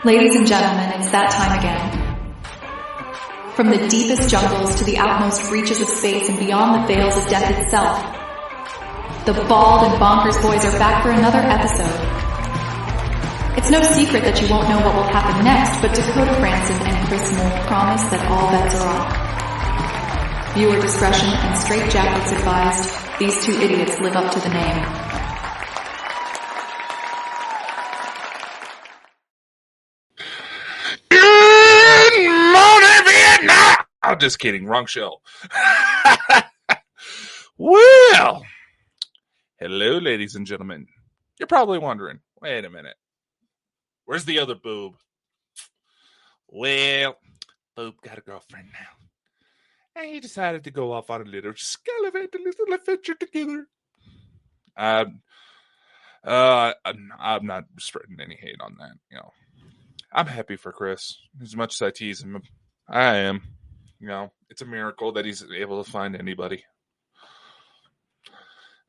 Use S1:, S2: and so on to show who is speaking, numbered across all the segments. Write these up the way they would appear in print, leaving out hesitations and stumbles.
S1: Ladies and gentlemen, it's that time again. From the deepest jungles to the outmost reaches of space and beyond the veils of death itself, the Bald and Bonkers boys are back for another episode. It's no secret that you won't know what will happen next, but Dakota Frandsen and Chris Moore promise that all bets are off. Viewer discretion and straitjackets advised. These two idiots live up to the name.
S2: I'm just kidding. Wrong show. Well, hello, ladies and gentlemen. You're probably wondering, wait a minute. Where's the other boob? Well, boob got a girlfriend now. And he decided to go off on a little skeleton, a little adventure together. I'm not spreading any hate on that. You know, I'm happy for Chris. As much as I tease him, I am. You know, it's a miracle that he's able to find anybody.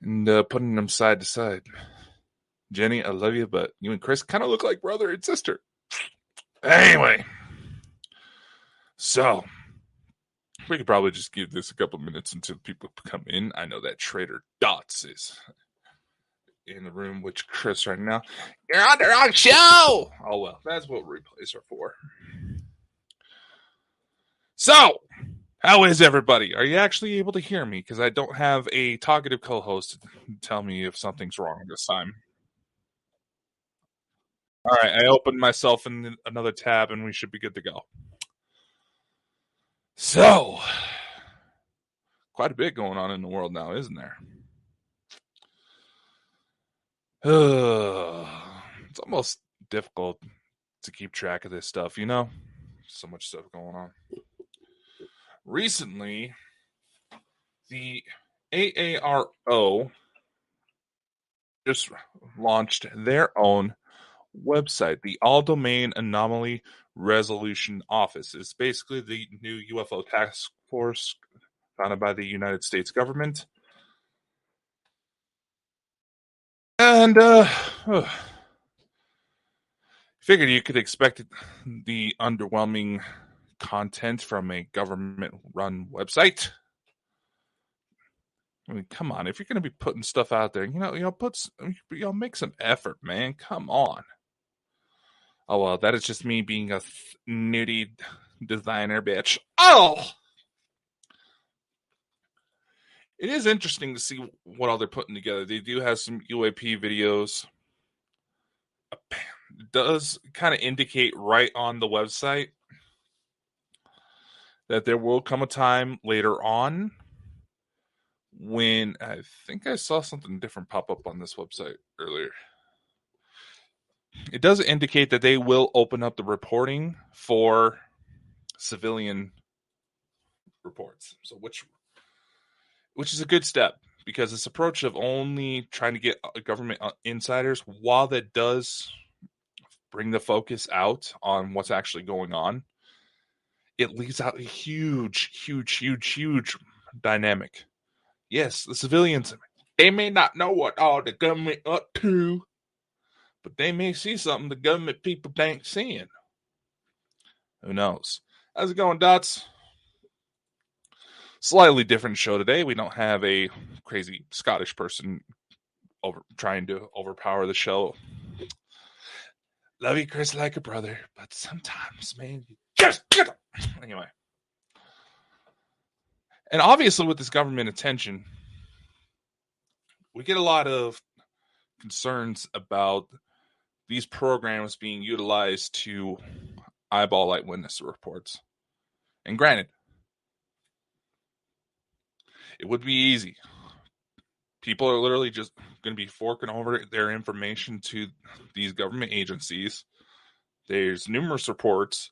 S2: And putting them side to side. Jenny, I love you, but you and Chris kind of look like brother and sister. Anyway. So, we could probably just give this a couple minutes until people come in. I know that Trader Dots is in the room with Chris right now. You're on the wrong show! Oh, well, that's what replays are for. So, how is everybody? Are you actually able to hear me? Because I don't have a talkative co-host to tell me if something's wrong this time. All right, I opened myself in another tab and we should be good to go. So, quite a bit going on in the world now, isn't there? It's almost difficult to keep track of this stuff, you know? So much stuff going on. Recently, the AARO just launched their own website, the All Domain Anomaly Resolution Office. It's basically the new UFO task force founded by the United States government. And figured you could expect the underwhelming content from a government-run website. I mean, come on! If you're going to be putting stuff out there, make some effort, man. Come on. Oh well, that is just me being a nudie designer, bitch. Oh, it is interesting to see what all they're putting together. They do have some UAP videos. It does kind of indicate right on the website that there will come a time later on when I think I saw something different pop up on this website earlier. It does indicate that they will open up the reporting for civilian reports. So which is a good step, because this approach of only trying to get government insiders, while that does bring the focus out on what's actually going on, it leaves out a huge dynamic. Yes, the civilians, they may not know what all the government up to, but they may see something the government people ain't seeing. Who knows? How's it going, Dots? Slightly different show today. We don't have a crazy Scottish person trying to overpower the show. Love you, Chris, like a brother, but sometimes, man, you just get them. Anyway. And obviously with this government attention, we get a lot of concerns about these programs being utilized to eyeball eyewitness reports. And granted, it would be easy. People are literally just going to be forking over their information to these government agencies. There's numerous reports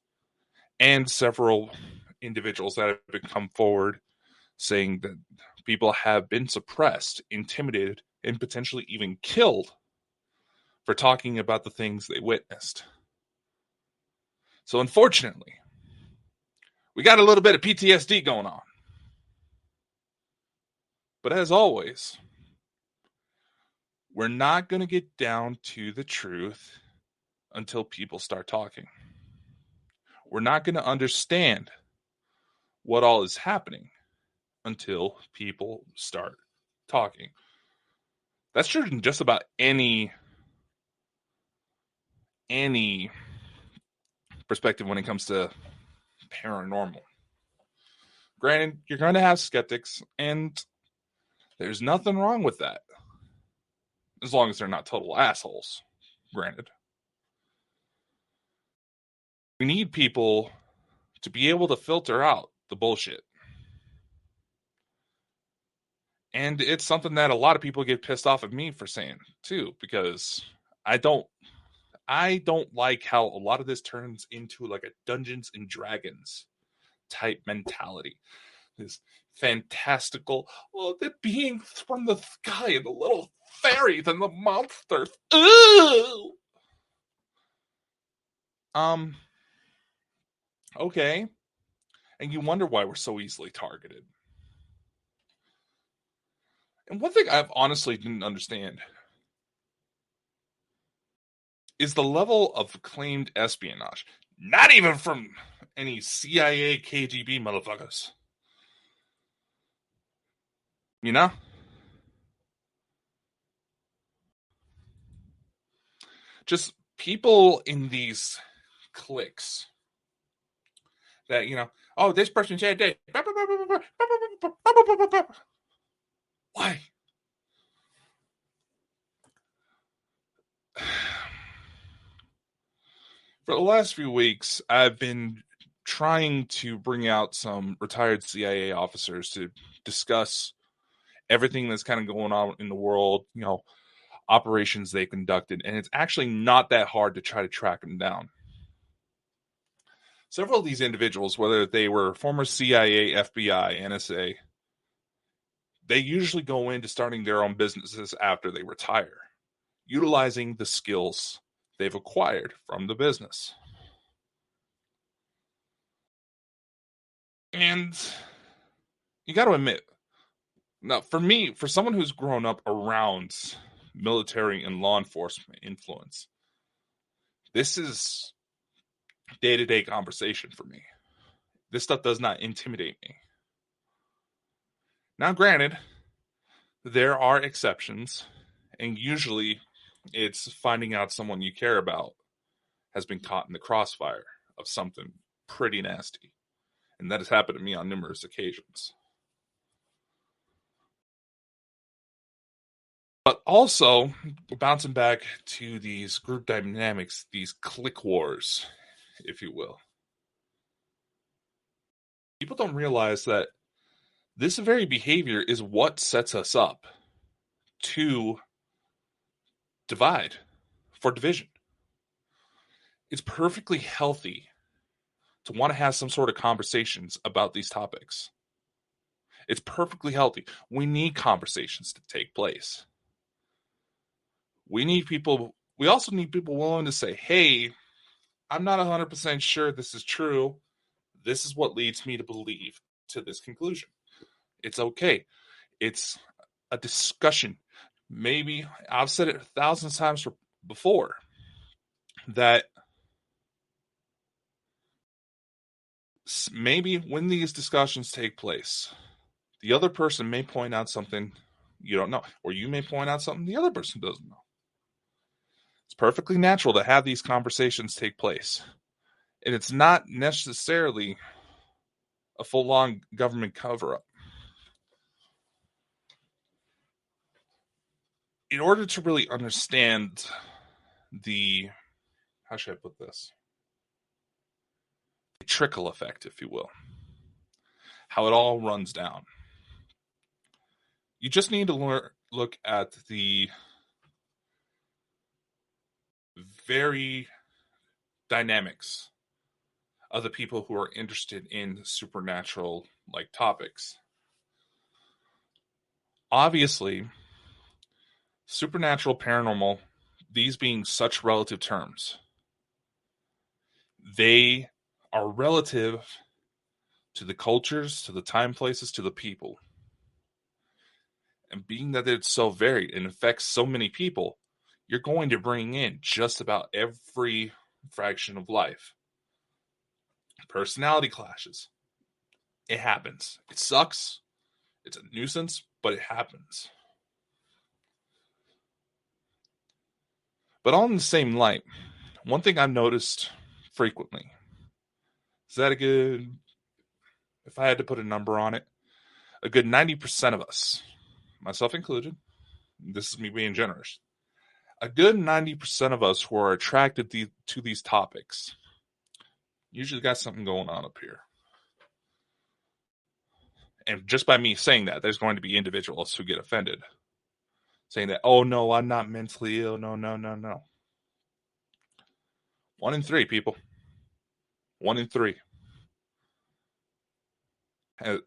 S2: and several individuals that have come forward saying that people have been suppressed, intimidated, and potentially even killed for talking about the things they witnessed. So unfortunately, we got a little bit of PTSD going on. But as always, we're not going to get down to the truth until people start talking. We're not going to understand what all is happening until people start talking. That's true in just about any perspective when it comes to paranormal. Granted, you're going to have skeptics, and there's nothing wrong with that. As long as they're not total assholes, granted. We need people to be able to filter out the bullshit. And it's something that a lot of people get pissed off at me for saying, too, because I don't like how a lot of this turns into like a Dungeons and Dragons type mentality. This fantastical, the beings from the sky and the little fairies and the monsters. Ooh! Okay. And you wonder why we're so easily targeted. And one thing I've honestly didn't understand is the level of claimed espionage. Not even from any CIA, KGB motherfuckers. You know? Just people in these cliques that, oh, this person said this. Why? For the last few weeks, I've been trying to bring out some retired CIA officers to discuss everything that's kind of going on in the world, operations they conducted, and it's actually not that hard to try to track them down. Several of these individuals, whether they were former CIA, FBI, NSA, they usually go into starting their own businesses after they retire, utilizing the skills they've acquired from the business. And you got to admit, now for me, for someone who's grown up around military and law enforcement influence, this is day-to-day conversation for me. This stuff does not intimidate me. Now, granted, there are exceptions, and usually it's finding out someone you care about has been caught in the crossfire of something pretty nasty. And that has happened to me on numerous occasions. But also, bouncing back to these group dynamics, these clique wars, if you will. People don't realize that this very behavior is what sets us up to divide, for division. It's perfectly healthy to want to have some sort of conversations about these topics. It's perfectly healthy. We need conversations to take place. We also need people willing to say, hey, I'm not 100% sure this is true. This is what leads me to believe to this conclusion. It's okay. It's a discussion. Maybe I've said it 1,000 times before that maybe when these discussions take place, the other person may point out something you don't know, or you may point out something the other person doesn't know. It's perfectly natural to have these conversations take place. And it's not necessarily a full-on government cover-up. In order to really understand how should I put this? The trickle effect, if you will. How it all runs down. You just need to look at the very dynamics of the people who are interested in supernatural topics. Obviously, supernatural, paranormal, these being such relative terms, they are relative to the cultures, to the time, places, to the people. And being that it's so varied and affects so many people, you're going to bring in just about every fraction of life. Personality clashes. It happens. It sucks. It's a nuisance, but it happens. But on the same light, one thing I've noticed frequently is that if I had to put a number on it, a good 90% of us, myself included, this is me being generous, a good 90% of us who are attracted to these topics usually got something going on up here. And just by me saying that, there's going to be individuals who get offended, saying that, oh no, I'm not mentally ill. No. 1 in 3 people. 1 in 3. It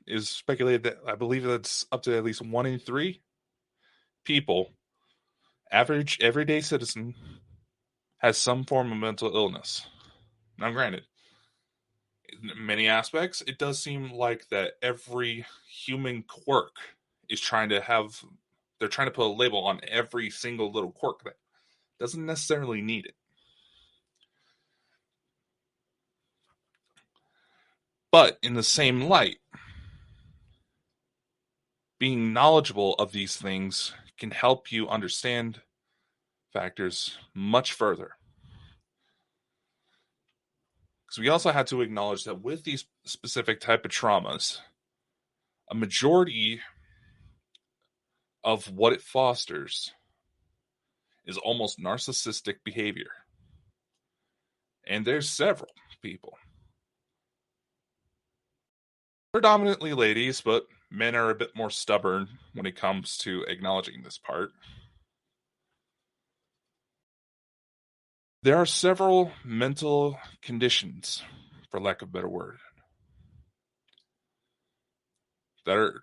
S2: is speculated that I believe that's up to at least 1 in 3 people, average everyday citizen, has some form of mental illness. Now, granted, in many aspects, it does seem like that every human quirk is they're trying to put a label on every single little quirk that doesn't necessarily need it. But in the same light, being knowledgeable of these things can help you understand factors much further. Because we also had to acknowledge that with these specific type of traumas, a majority of what it fosters is almost narcissistic behavior. And there's several people. Predominantly ladies, but men are a bit more stubborn when it comes to acknowledging this part. There are several mental conditions, for lack of a better word, that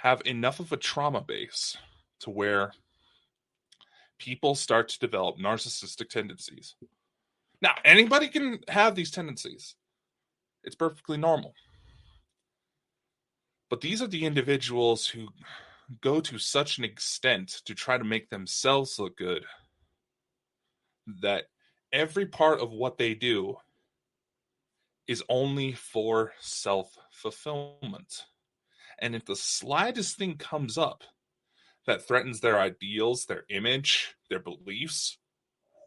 S2: have enough of a trauma base to where people start to develop narcissistic tendencies. Now, anybody can have these tendencies. It's perfectly normal. But these are the individuals who go to such an extent to try to make themselves look good that every part of what they do is only for self-fulfillment. And if the slightest thing comes up that threatens their ideals, their image, their beliefs,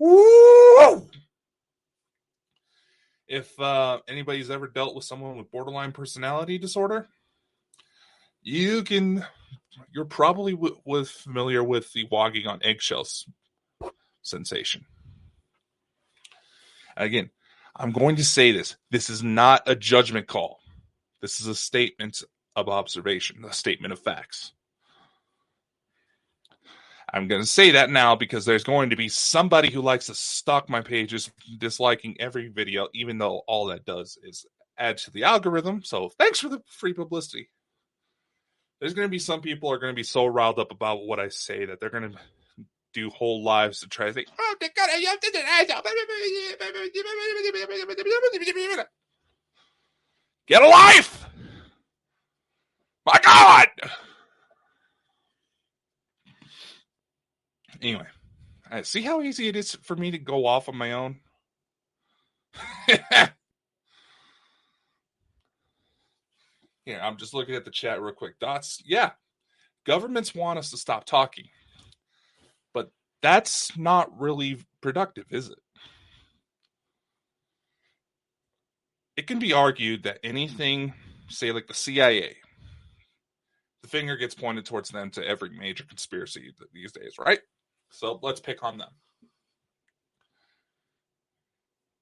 S2: woo! If anybody's ever dealt with someone with borderline personality disorder, you're probably familiar with the walking on eggshells sensation. Again, I'm going to say this. This is not a judgment call. This is a statement of observation, a statement of facts. I'm going to say that now because there's going to be somebody who likes to stalk my pages, disliking every video, even though all that does is add to the algorithm. So thanks for the free publicity. There's going to be some people are going to be so riled up about what I say that they're going to do whole lives to try to think, oh, God, get a life! My God! Anyway, see how easy it is for me to go off on my own? Here, I'm just looking at the chat real quick. Dots, yeah. Governments want us to stop talking. But that's not really productive, is it? It can be argued that anything, say like the CIA, the finger gets pointed towards them to every major conspiracy these days, right? So let's pick on them.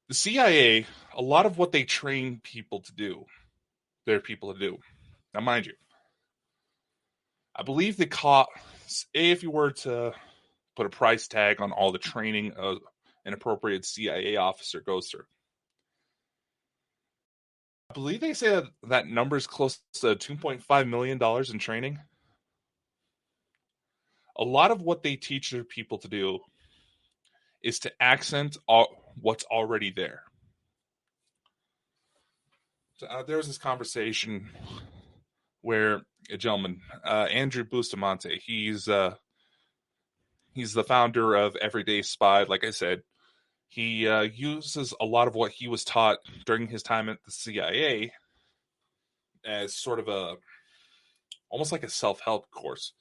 S2: The CIA, a lot of what they train people to do, their people to do. Now, mind you, I believe the cost, if you were to put a price tag on all the training an appropriate CIA officer goes through, I believe they say that number is close to $2.5 million in training. A lot of what they teach their people to do is to accent what's already there. So, there was this conversation where a gentleman, Andrew Bustamante, He's the founder of Everyday Spy. Like I said, he uses a lot of what he was taught during his time at the CIA as sort of almost like a self-help course.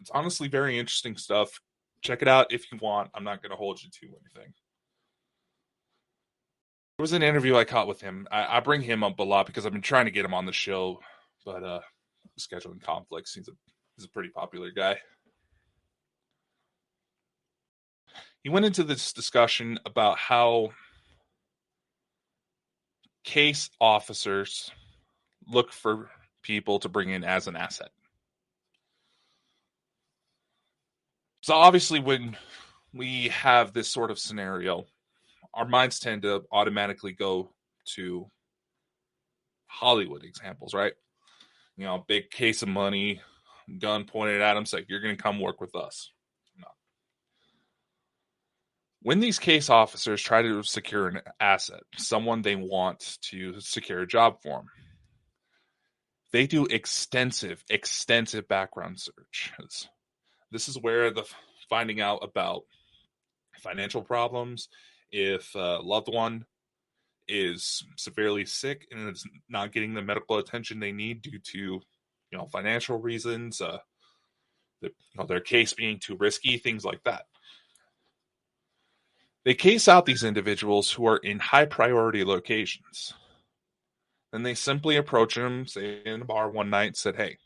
S2: It's honestly very interesting stuff. Check it out if you want. I'm not going to hold you to anything. There was an interview I caught with him. I bring him up a lot because I've been trying to get him on the show, but scheduling conflicts. He's a pretty popular guy. He went into this discussion about how case officers look for people to bring in as an asset. So obviously when we have this sort of scenario, our minds tend to automatically go to Hollywood examples, right? You know, big case of money, gun pointed at him, say, you're going to come work with us. No. When these case officers try to secure an asset, someone they want to secure a job for them, they do extensive background searches. This is where the finding out about financial problems, if a loved one is severely sick and is not getting the medical attention they need due to, financial reasons, their case being too risky, things like that. They case out these individuals who are in high priority locations. Then they simply approach them, say in a bar one night, and said, hey,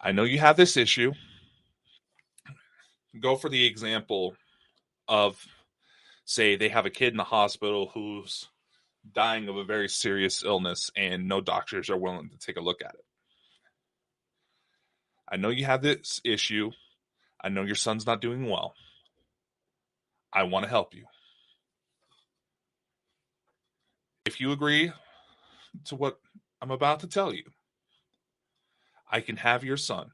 S2: I know you have this issue. Go for the example of, say, they have a kid in the hospital who's dying of a very serious illness and no doctors are willing to take a look at it. I know you have this issue. I know your son's not doing well. I want to help you. If you agree to what I'm about to tell you, I can have your son,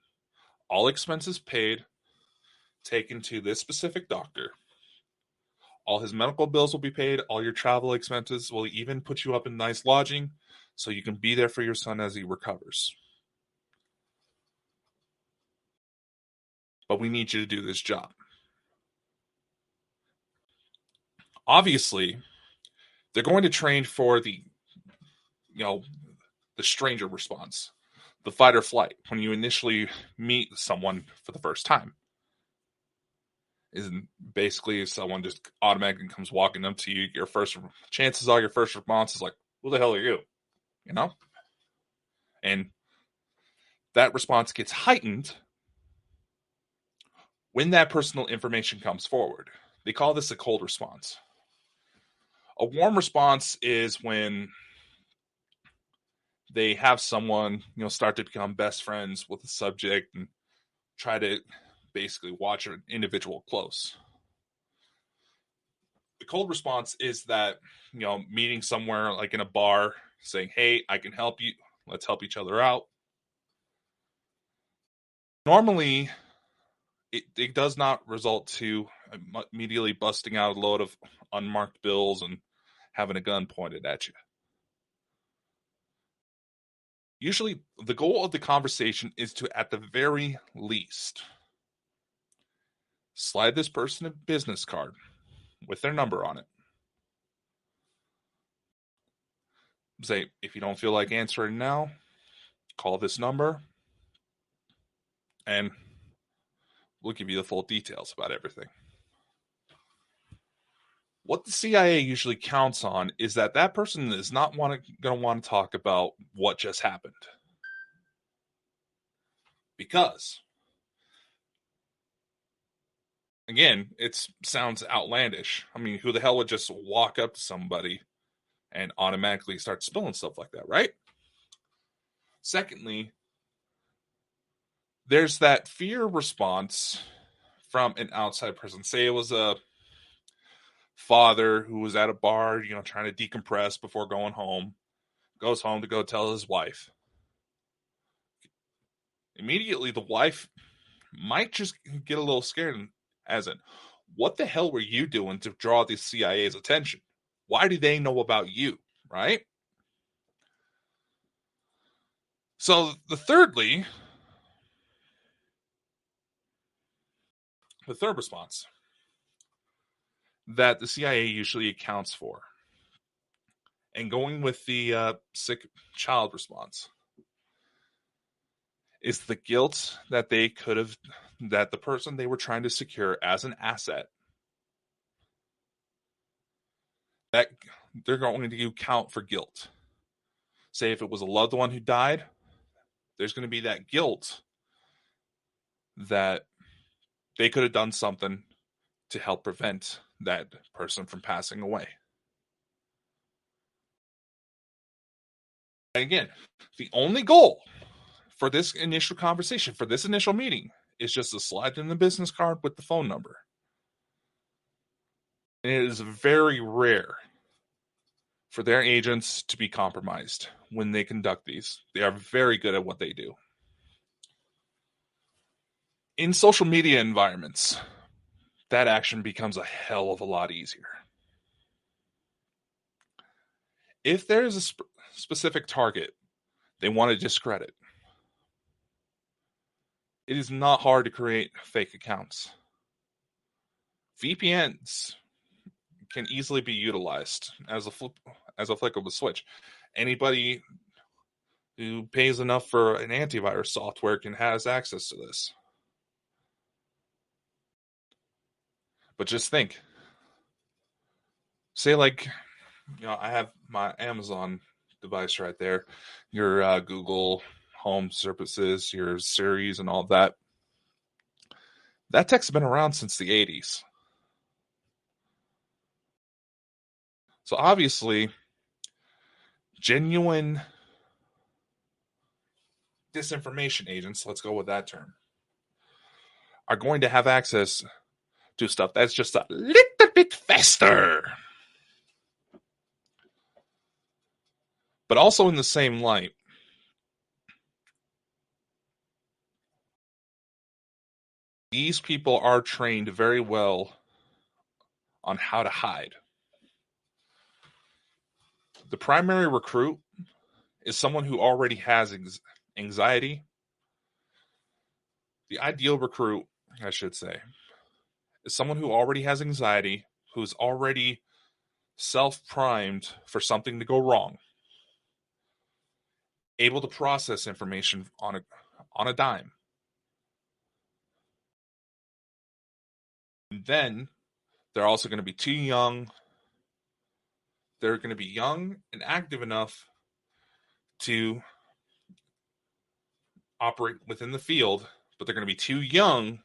S2: all expenses paid, taken to this specific doctor. All his medical bills will be paid. All your travel expenses will even put you up in nice lodging so you can be there for your son as he recovers. But we need you to do this job. Obviously, they're going to train for the stranger response, the fight or flight, when you initially meet someone for the first time. Isn't basically someone just automatically comes walking up to you, chances are your first response is like, who the hell are you? And that response gets heightened when that personal information comes forward. They call this a cold response. A warm response is when they have someone, start to become best friends with the subject and try to basically watch an individual close. The cold response is that, meeting somewhere like in a bar, saying, hey, I can help you. Let's help each other out. Normally, it does not result to immediately busting out a load of unmarked bills and having a gun pointed at you. Usually, the goal of the conversation is to, at the very least, slide this person a business card with their number on it. Say, if you don't feel like answering now, call this number and we'll give you the full details about everything. What the CIA usually counts on is that person is not going to want to talk about what just happened. Because, again, it sounds outlandish. I mean, who the hell would just walk up to somebody and automatically start spilling stuff like that, right? Secondly, there's that fear response from an outside person. Say it was a father who was at a bar, trying to decompress before going home, goes home to go tell his wife. Immediately, the wife might just get a little scared, as in, what the hell were you doing to draw the CIA's attention? Why do they know about you, right? So, thirdly, The third response that the CIA usually accounts for, and going with the sick child response, is the guilt that they could have, that the person they were trying to secure as an asset, that they're going to count for guilt. Say if it was a loved one who died, there's going to be that guilt that they could have done something to help prevent that person from passing away. And again, the only goal for this initial conversation, for this initial meeting, is just to slide in the business card with the phone number. And it is very rare for their agents to be compromised when they conduct these. They are very good at what they do. In social media environments, that action becomes a hell of a lot easier. If there is a specific target they want to discredit, it is not hard to create fake accounts. VPNs can easily be utilized as a flick of a switch. Anybody who pays enough for an antivirus software has access to this. But just think, say like, I have my Amazon device right there, your Google Home services, your Siri's and all that. That tech's been around since the 80s. So obviously, genuine disinformation agents, let's go with that term, are going to have access to stuff that's just a little bit faster. But also in the same light, these people are trained very well on how to hide. The primary recruit is someone who already has anxiety. The ideal recruit, I should say, is someone who already has anxiety, who's already self-primed for something to go wrong, able to process information on a dime. And then they're also going to be too young. They're going to be young and active enough to operate within the field, but they're going to be too young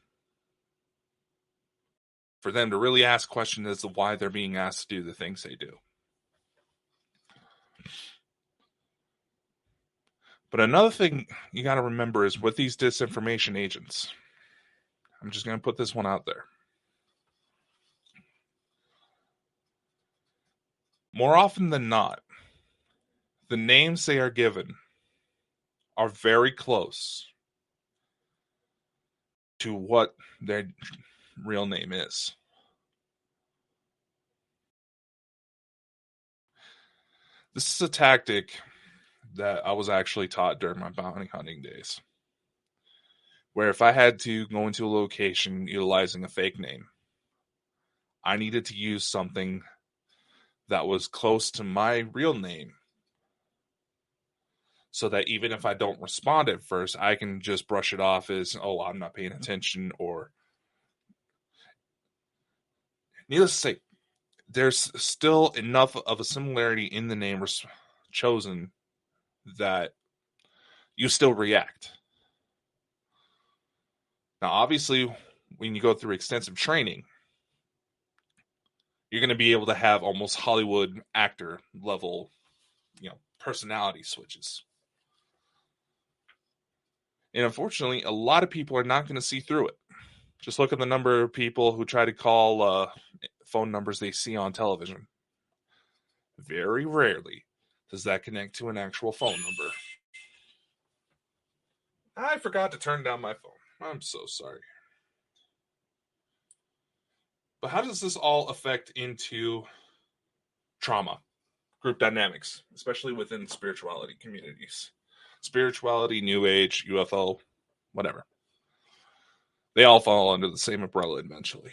S2: for them to really ask questions as to why they're being asked to do the things they do. But another thing you got to remember is with these disinformation agents, I'm just going to put this one out there. More often than not, the names they are given are very close to what their real name is. This is a tactic that I was actually taught during my bounty hunting days, where if I had to go into a location utilizing a fake name, I needed to use something that was close to my real name, so that even if I don't respond at first, I can just brush it off as, oh, I'm not paying attention, or needless to say, there's still enough of a similarity in the name chosen that you still react. Now, obviously, when you go through extensive training, you're going to be able to have almost Hollywood actor level, personality switches. And unfortunately, a lot of people are not going to see through it. Just look at the number of people who try to call phone numbers they see on television. Very rarely does that connect to an actual phone number. I forgot to turn down my phone. I'm so sorry. But how does this all affect into trauma, group dynamics, especially within spirituality communities? Spirituality, New Age, UFO, whatever. They all fall under the same umbrella eventually.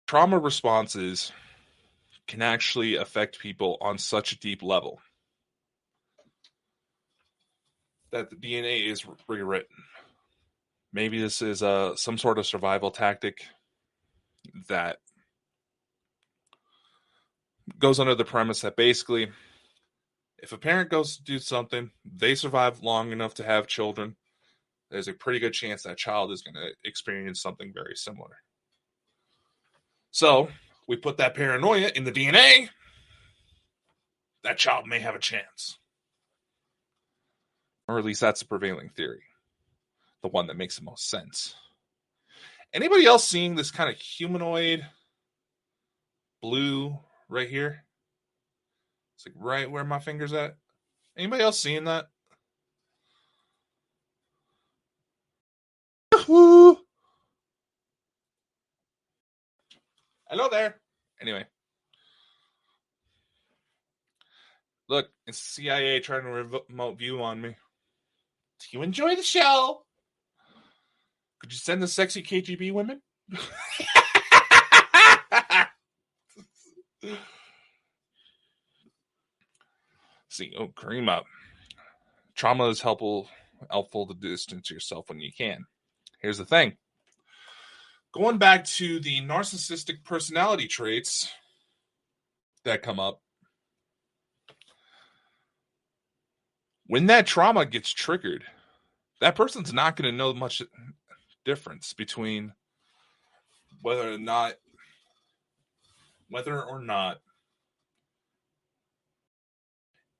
S2: Trauma responses can actually affect people on such a deep level that the DNA is rewritten. Maybe this is some sort of survival tactic that goes under the premise that basically, if a parent goes to do something, they survive long enough to have children, there's a pretty good chance that child is going to experience something very similar. So, we put that paranoia in the DNA, that child may have a chance. Or at least that's the prevailing theory. The one that makes the most sense. Anybody else seeing this kind of humanoid blue right here? It's like right where my finger's at. Anybody else seeing that? Hello there. Anyway. Look, it's CIA trying to remote view on me. Do you enjoy the show? Could you send the sexy KGB women? See, cream up. Trauma is helpful to distance yourself when you can. Here's the thing. Going back to the narcissistic personality traits that come up, when that trauma gets triggered, that person's not going to know much difference between whether or not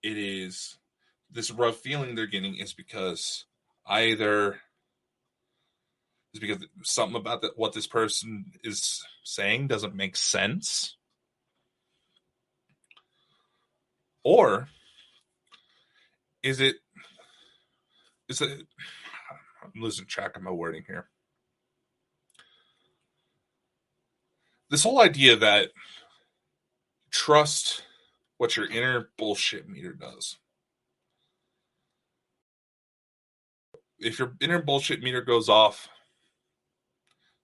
S2: it is this rough feeling they're getting is because something about what this person is saying doesn't make sense, or is it I'm losing track of my wording here. This whole idea that trust what your inner bullshit meter does. If your inner bullshit meter goes off,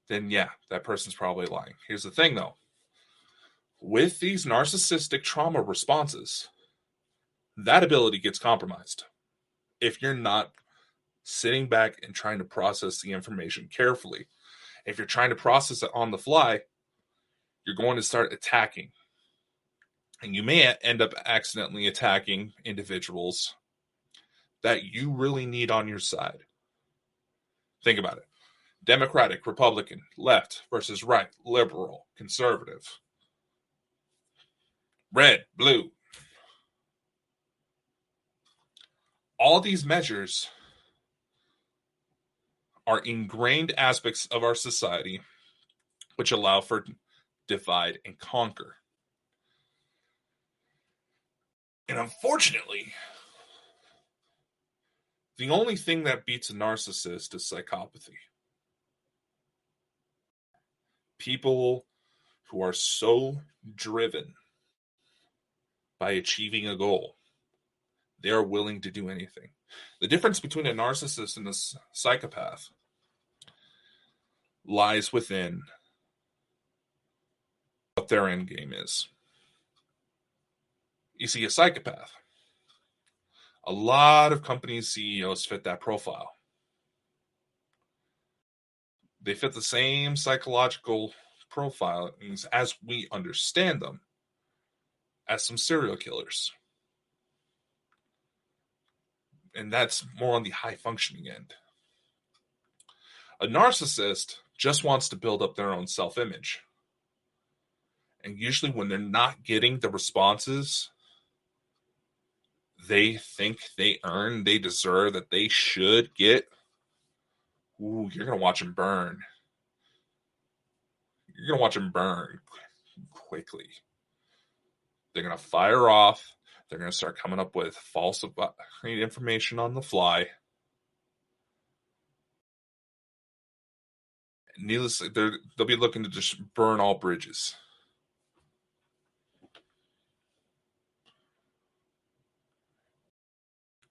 S2: then yeah, that person's probably lying. Here's the thing though. With these narcissistic trauma responses, that ability gets compromised. If you're not sitting back and trying to process the information carefully, if you're trying to process it on the fly, you're going to start attacking. And you may end up accidentally attacking individuals that you really need on your side. Think about it. Democratic, Republican, left versus right, liberal, conservative, red, blue. All these measures are ingrained aspects of our society which allow for divide and conquer. And unfortunately, the only thing that beats a narcissist is psychopathy. People who are so driven by achieving a goal, they are willing to do anything. The difference between a narcissist and a psychopath lies within what their end game is. You see, a psychopath, a lot of companies' CEOs fit that profile. They fit the same psychological profilings as we understand them as some serial killers. And that's more on the high functioning end. A narcissist just wants to build up their own self-image. And usually when they're not getting the responses they think they earn, they deserve, that they should get, ooh, you're going to watch them burn. You're going to watch them burn quickly. They're going to fire off. They're going to start coming up with false information on the fly. Needlessly, they'll be looking to just burn all bridges.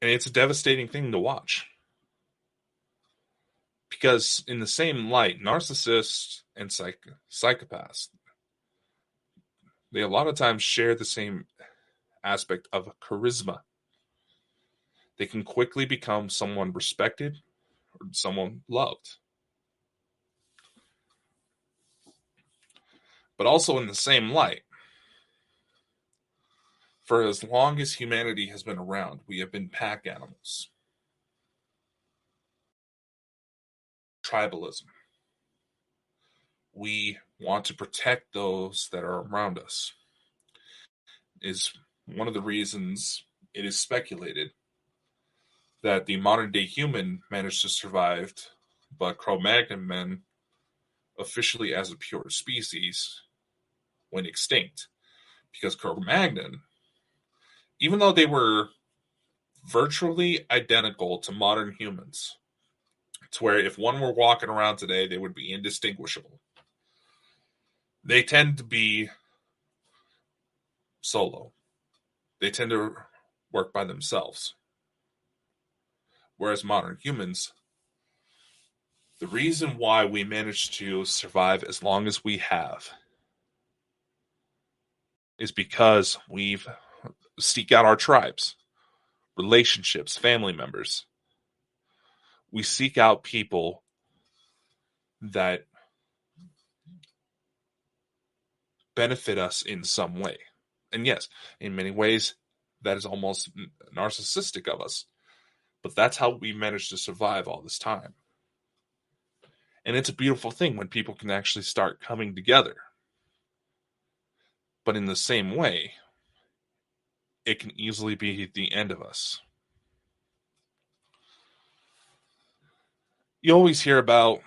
S2: And it's a devastating thing to watch. Because in the same light, narcissists and psychopaths, they a lot of times share the same aspect of charisma. They can quickly become someone respected or someone loved. But also in the same light, for as long as humanity has been around, we have been pack animals. Tribalism. We want to protect those that are around us. Is one of the reasons it is speculated that the modern day human managed to survive, but Cro-Magnon men, officially as a pure species, went extinct. Because Cro-Magnon, even though they were virtually identical to modern humans, to where if one were walking around today, they would be indistinguishable. They tend to be solo. They tend to work by themselves. Whereas modern humans, the reason why we managed to survive as long as we have is because we've seek out our tribes, relationships, family members. We seek out people that benefit us in some way. And yes, in many ways, that is almost narcissistic of us. But that's how we managed to survive all this time. And it's a beautiful thing when people can actually start coming together. But in the same way, it can easily be the end of us. You always hear about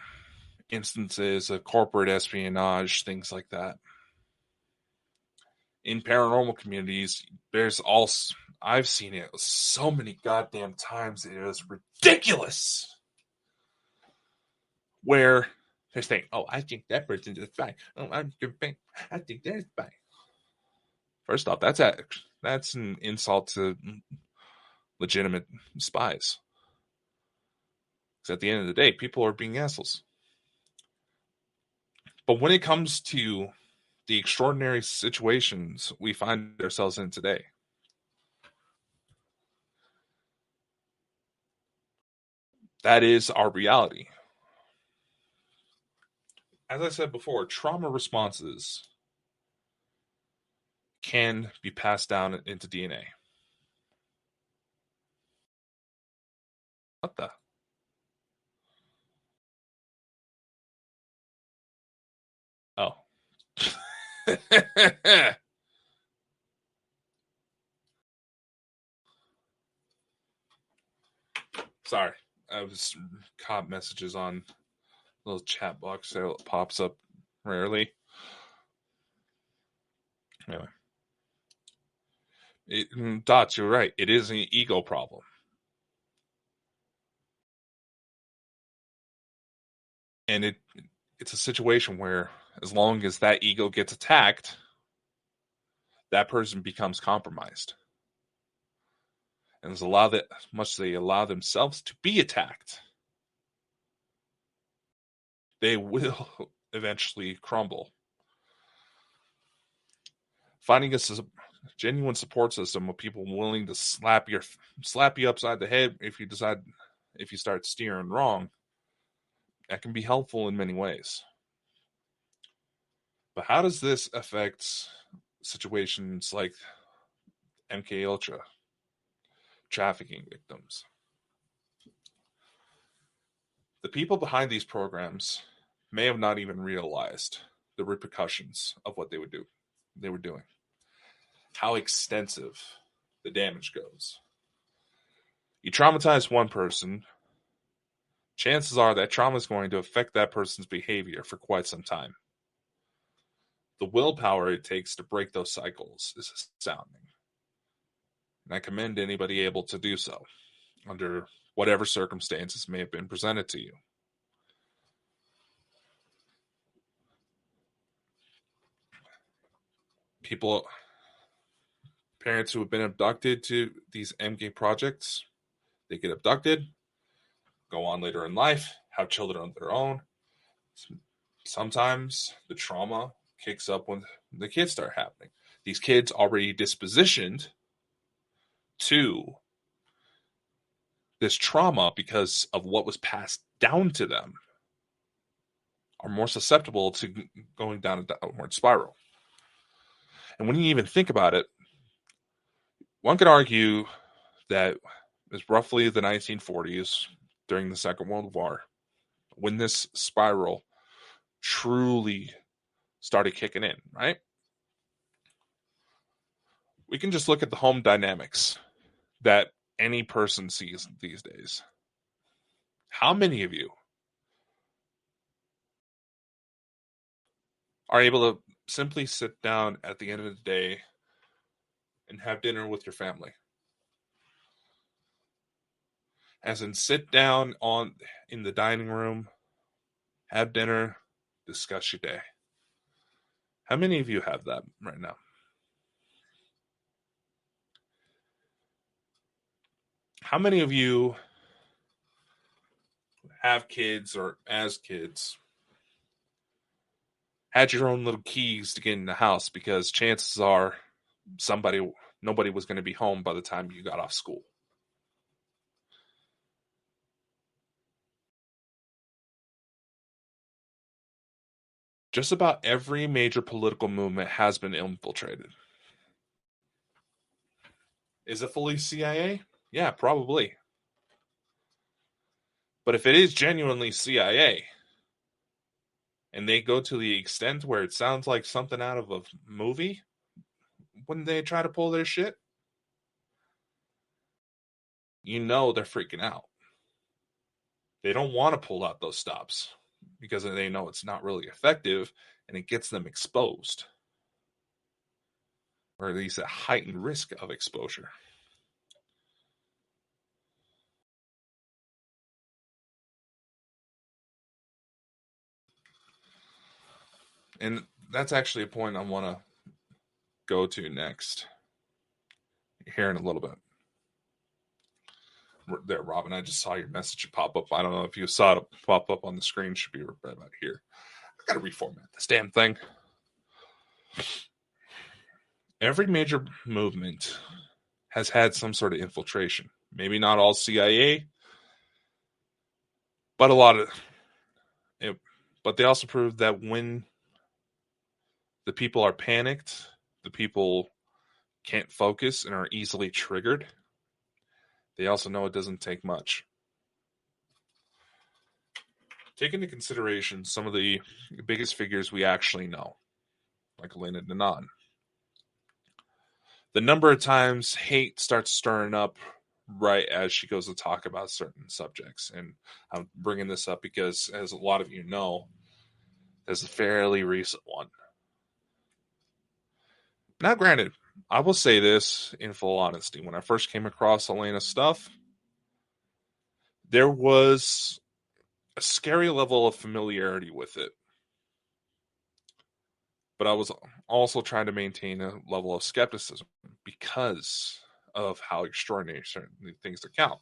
S2: instances of corporate espionage, things like that. In paranormal communities, I've seen it so many goddamn times, it is ridiculous. Where they're saying, oh, I think that person is fine. Oh, I think that's fine. First off, that's an insult to legitimate spies. Because at the end of the day, people are being assholes. But when it comes to the extraordinary situations we find ourselves in today, that is our reality. As I said before, trauma responses can be passed down into DNA. What the? Oh. Sorry. I was caught messages on a little chat box that pops up rarely. Anyway. Dots, you're right. It is an ego problem. And it's a situation where as long as that ego gets attacked, that person becomes compromised. And as much as they allow themselves to be attacked, they will eventually crumble. Finding a genuine support system of people willing to slap you upside the head if you start steering wrong, that can be helpful in many ways. But how does this affect situations like MK Ultra, trafficking victims? The people behind these programs may have not even realized the repercussions of what they were doing. How extensive the damage goes. You traumatize one person, chances are that trauma is going to affect that person's behavior for quite some time. The willpower it takes to break those cycles is astounding. And I commend anybody able to do so under whatever circumstances may have been presented to you. Parents who have been abducted to these MK projects, They get abducted, go on later in life, have children of their own. Sometimes the trauma kicks up when the kids start happening. These kids already dispositioned to this trauma because of what was passed down to them are more susceptible to going down a downward spiral. And when you even think about it, one could argue that it's roughly the 1940s during the Second World War when this spiral truly started kicking in, right? We can just look at the home dynamics that any person sees these days. How many of you are able to simply sit down at the end of the day and have dinner with your family? As in, sit down in the dining room, have dinner, discuss your day. How many of you have that right now? How many of you have kids or as kids had your own little keys to get in the house because chances are nobody was going to be home by the time you got off school? Just about every major political movement has been infiltrated. Is it fully CIA? Yeah, probably. But if it is genuinely CIA, and they go to the extent where it sounds like something out of a movie when they try to pull their shit, you know they're freaking out. They don't want to pull out those stops because they know it's not really effective and it gets them exposed, or at least a heightened risk of exposure. And that's actually a point I want to go to next here in a little bit. There, Robin, I just saw your message pop up. I don't know if you saw it pop up on the screen. Should be right about here. I gotta reformat this damn thing. Every major movement has had some sort of infiltration. Maybe not all CIA, but a lot of it. But they also proved that when the people are panicked, the people can't focus and are easily triggered, they also know it doesn't take much. Take into consideration some of the biggest figures we actually know, like Elena Danaan. The number of times hate starts stirring up right as she goes to talk about certain subjects. And I'm bringing this up because, as a lot of you know, there's a fairly recent one. Now, granted, I will say this in full honesty. When I first came across Elena's stuff, there was a scary level of familiarity with it. But I was also trying to maintain a level of skepticism because of how extraordinary certain things account.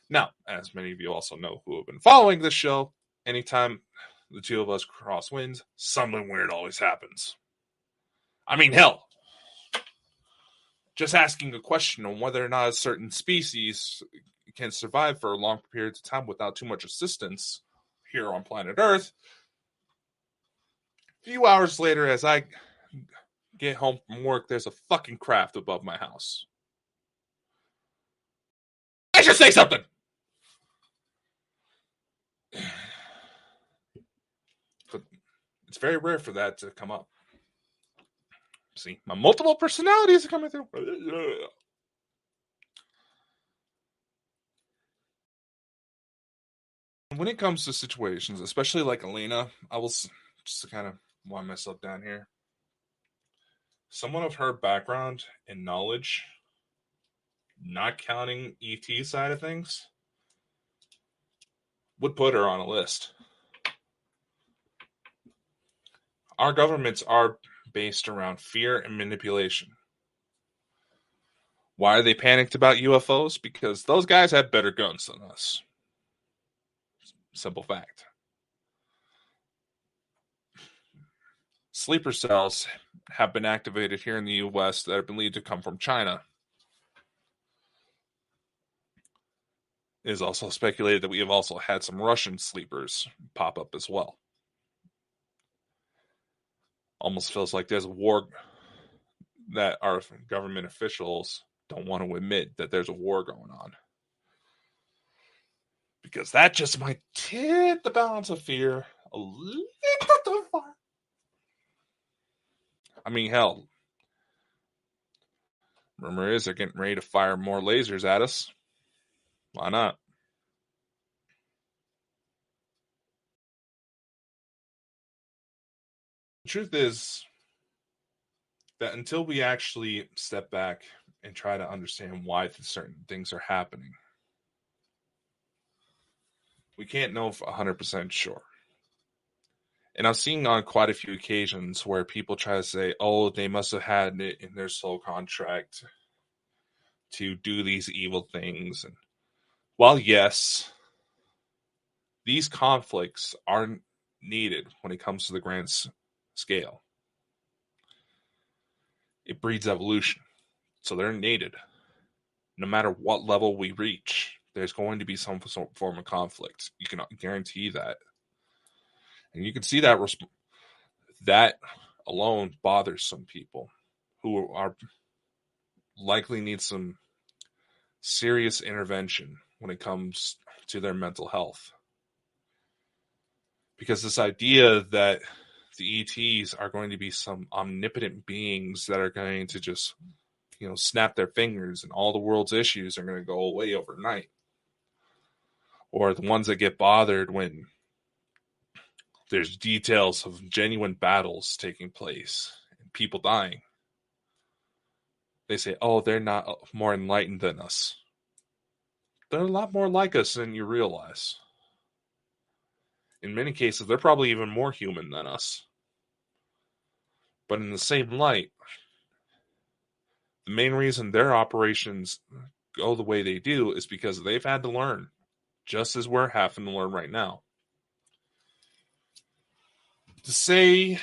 S2: Now, as many of you also know who have been following this show, anytime the two of us cross winds, something weird always happens. I mean, hell, just asking a question on whether or not a certain species can survive for long periods of time without too much assistance here on planet Earth. A few hours later, as I get home from work, there's a fucking craft above my house. I should say something! But it's very rare for that to come up. See, my multiple personalities are coming through. When it comes to situations, especially like Elena, I will just to kind of wind myself down here. Someone of her background and knowledge, not counting ET side of things, would put her on a list. Our governments are based around fear and manipulation. Why are they panicked about UFOs? Because those guys have better guns than us. Simple fact. Sleeper cells have been activated here in the US that have been believed to come from China. It is also speculated that we have also had some Russian sleepers pop up as well. Almost feels like there's a war that our government officials don't want to admit that there's a war going on. Because that just might tip the balance of fear a little too far. I mean, hell, rumor is they're getting ready to fire more lasers at us. Why not? The truth is that until we actually step back and try to understand why certain things are happening, we can't know for 100% sure. And I've seen on quite a few occasions where people try to say, oh, they must have had it in their soul contract to do these evil things. And while yes, these conflicts aren't needed when it comes to the grand scale, it breeds evolution. So they're needed. No matter what level we reach, there's going to be some form of conflict. You can guarantee that. And you can see that that alone bothers some people who are likely need some serious intervention when it comes to their mental health. Because this idea that the ETs are going to be some omnipotent beings that are going to just, snap their fingers and all the world's issues are going to go away overnight. Or the ones that get bothered when there's details of genuine battles taking place and people dying. They say, oh, they're not more enlightened than us. They're a lot more like us than you realize. In many cases, they're probably even more human than us. But in the same light, the main reason their operations go the way they do is because they've had to learn, just as we're having to learn right now. To say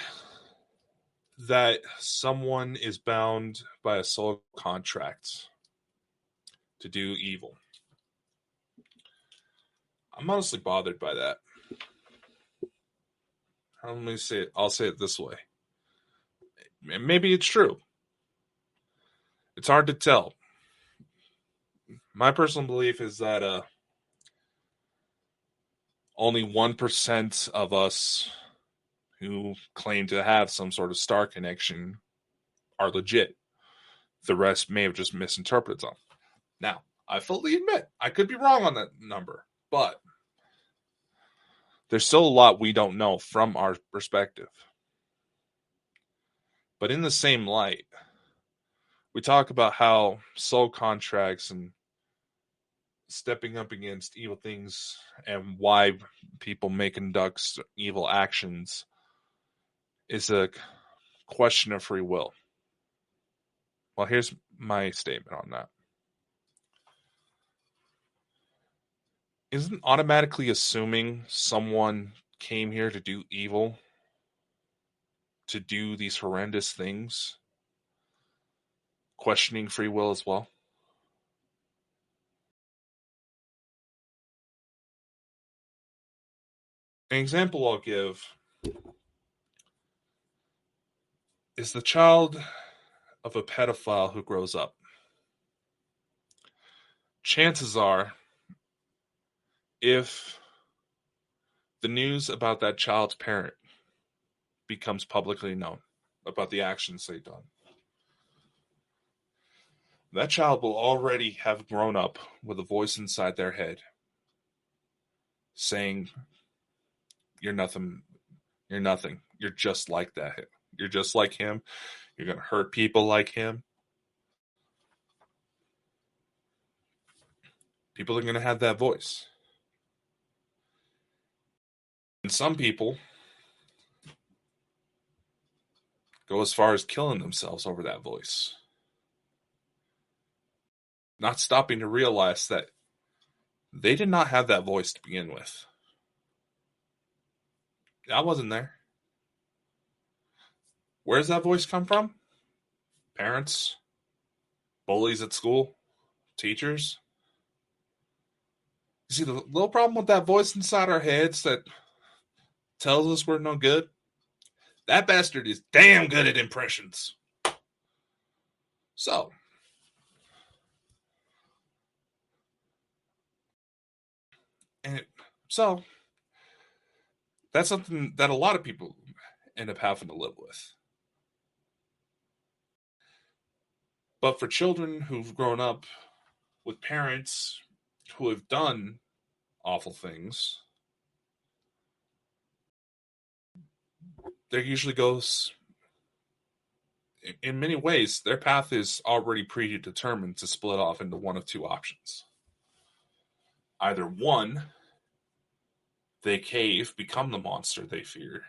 S2: that someone is bound by a soul contract to do evil, I'm honestly bothered by that. I'll say it this way. Maybe it's true. It's hard to tell. My personal belief is that only 1% of us who claim to have some sort of star connection are legit. The rest may have just misinterpreted them. Now, I fully admit I could be wrong on that number, but there's still a lot we don't know from our perspective. But in the same light, we talk about how soul contracts and stepping up against evil things and why people may conduct evil actions is a question of free will. Well, here's my statement on that. Isn't automatically assuming someone came here to do evil, to do these horrendous things, questioning free will as well? An example I'll give is the child of a pedophile who grows up. Chances are, if the news about that child's parent becomes publicly known, about the actions they've done, that child will already have grown up with a voice inside their head saying, you're nothing, you're just like that. You're just like him. You're going to hurt people like him. People are going to have that voice. And some people go as far as killing themselves over that voice. not stopping to realize that they did not have that voice to begin with. I wasn't there. Where does that voice come from? Parents, bullies at school, teachers. You see, the little problem with that voice inside our heads that tells us we're no good, that bastard is damn good at impressions. So, so that's something that a lot of people end up having to live with. But for children who've grown up with parents who have done awful things, there usually goes, in many ways, their path is already predetermined to split off into one of two options. Either one, they cave, become the monster they fear,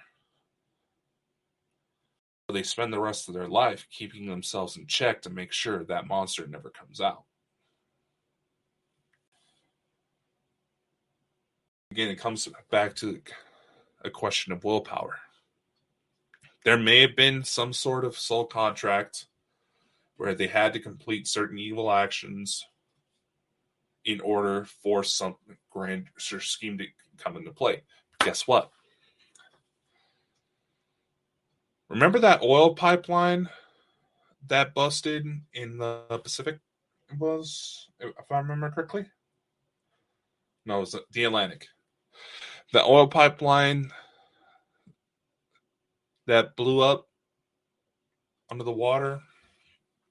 S2: or they spend the rest of their life keeping themselves in check to make sure that monster never comes out. Again, it comes back to a question of willpower. There may have been some sort of soul contract where they had to complete certain evil actions in order for some grand scheme to come into play. Guess what? Remember that oil pipeline that busted in the Pacific? Was, if I remember correctly? No, it was the Atlantic. The oil pipeline that blew up under the water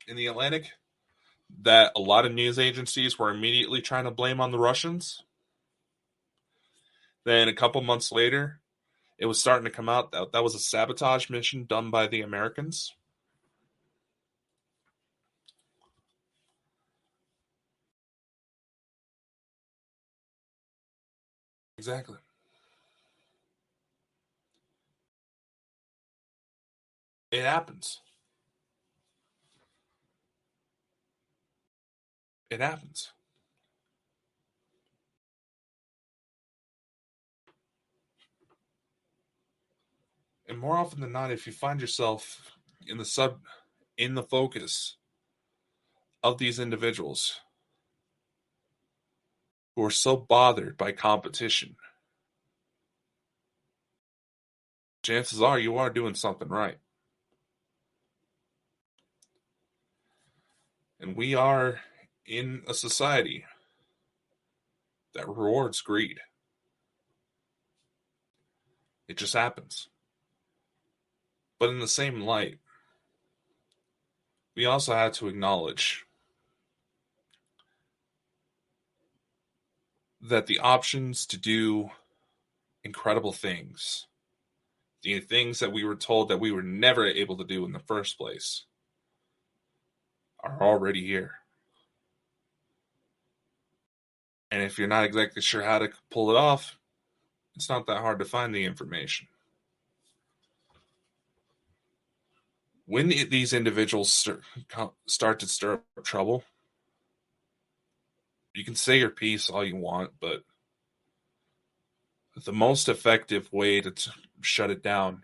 S2: in the Atlantic that a lot of news agencies were immediately trying to blame on the Russians. Then a couple months later, it was starting to come out that that was a sabotage mission done by the Americans. Exactly. It happens. It happens. And more often than not, if you find yourself in the focus of these individuals who are so bothered by competition, chances are you are doing something right. And we are in a society that rewards greed. It just happens. But in the same light, we also had to acknowledge that the options to do incredible things, the things that we were told that we were never able to do in the first place, are already here. And if you're not exactly sure how to pull it off, it's not that hard to find the information. When these individuals start to stir up trouble, you can say your piece all you want, but the most effective way to shut it down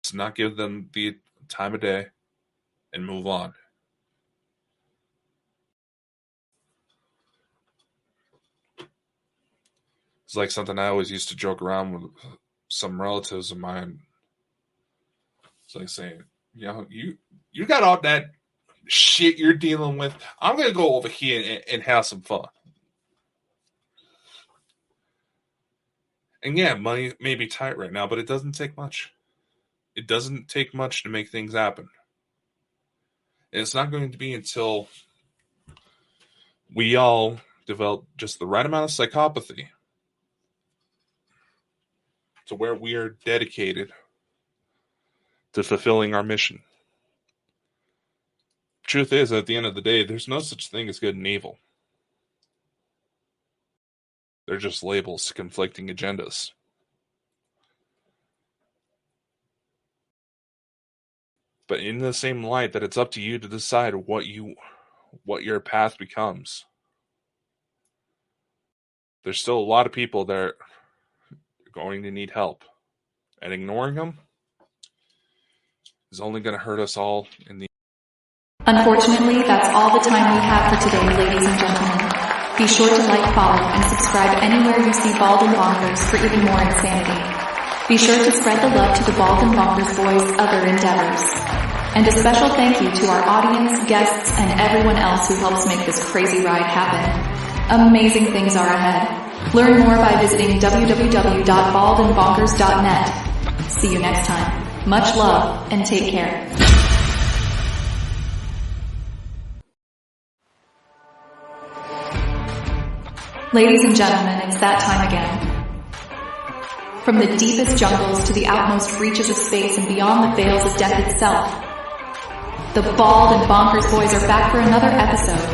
S2: is not give them the time of day and move on. It's like something I always used to joke around with some relatives of mine. It's like saying, you got all that shit you're dealing with. I'm going to go over here and have some fun. And yeah, money may be tight right now, but it doesn't take much. It doesn't take much to make things happen. And it's not going to be until we all develop just the right amount of psychopathy to where we are dedicated to fulfilling our mission. Truth is, at the end of the day, there's no such thing as good and evil. They're just labels to conflicting agendas. But in the same light that it's up to you to decide what you what your path becomes. There's still a lot of people that are going to need help. And ignoring them is only going to hurt us all in the...
S1: Unfortunately, that's all the time we have for today, ladies and gentlemen. Be sure to like, follow, and subscribe anywhere you see Bald and Bonkers for even more insanity. Be sure to spread the love to the Bald and Bonkers boys' other endeavors. And a special thank you to our audience, guests, and everyone else who helps make this crazy ride happen. Amazing things are ahead. Learn more by visiting www.baldandbonkers.net. See you next time. Much love, and take care. Ladies and gentlemen, it's that time again. From the deepest jungles to the outmost reaches of space and beyond the veils of death itself, the Bald and Bonkers boys are back for another episode.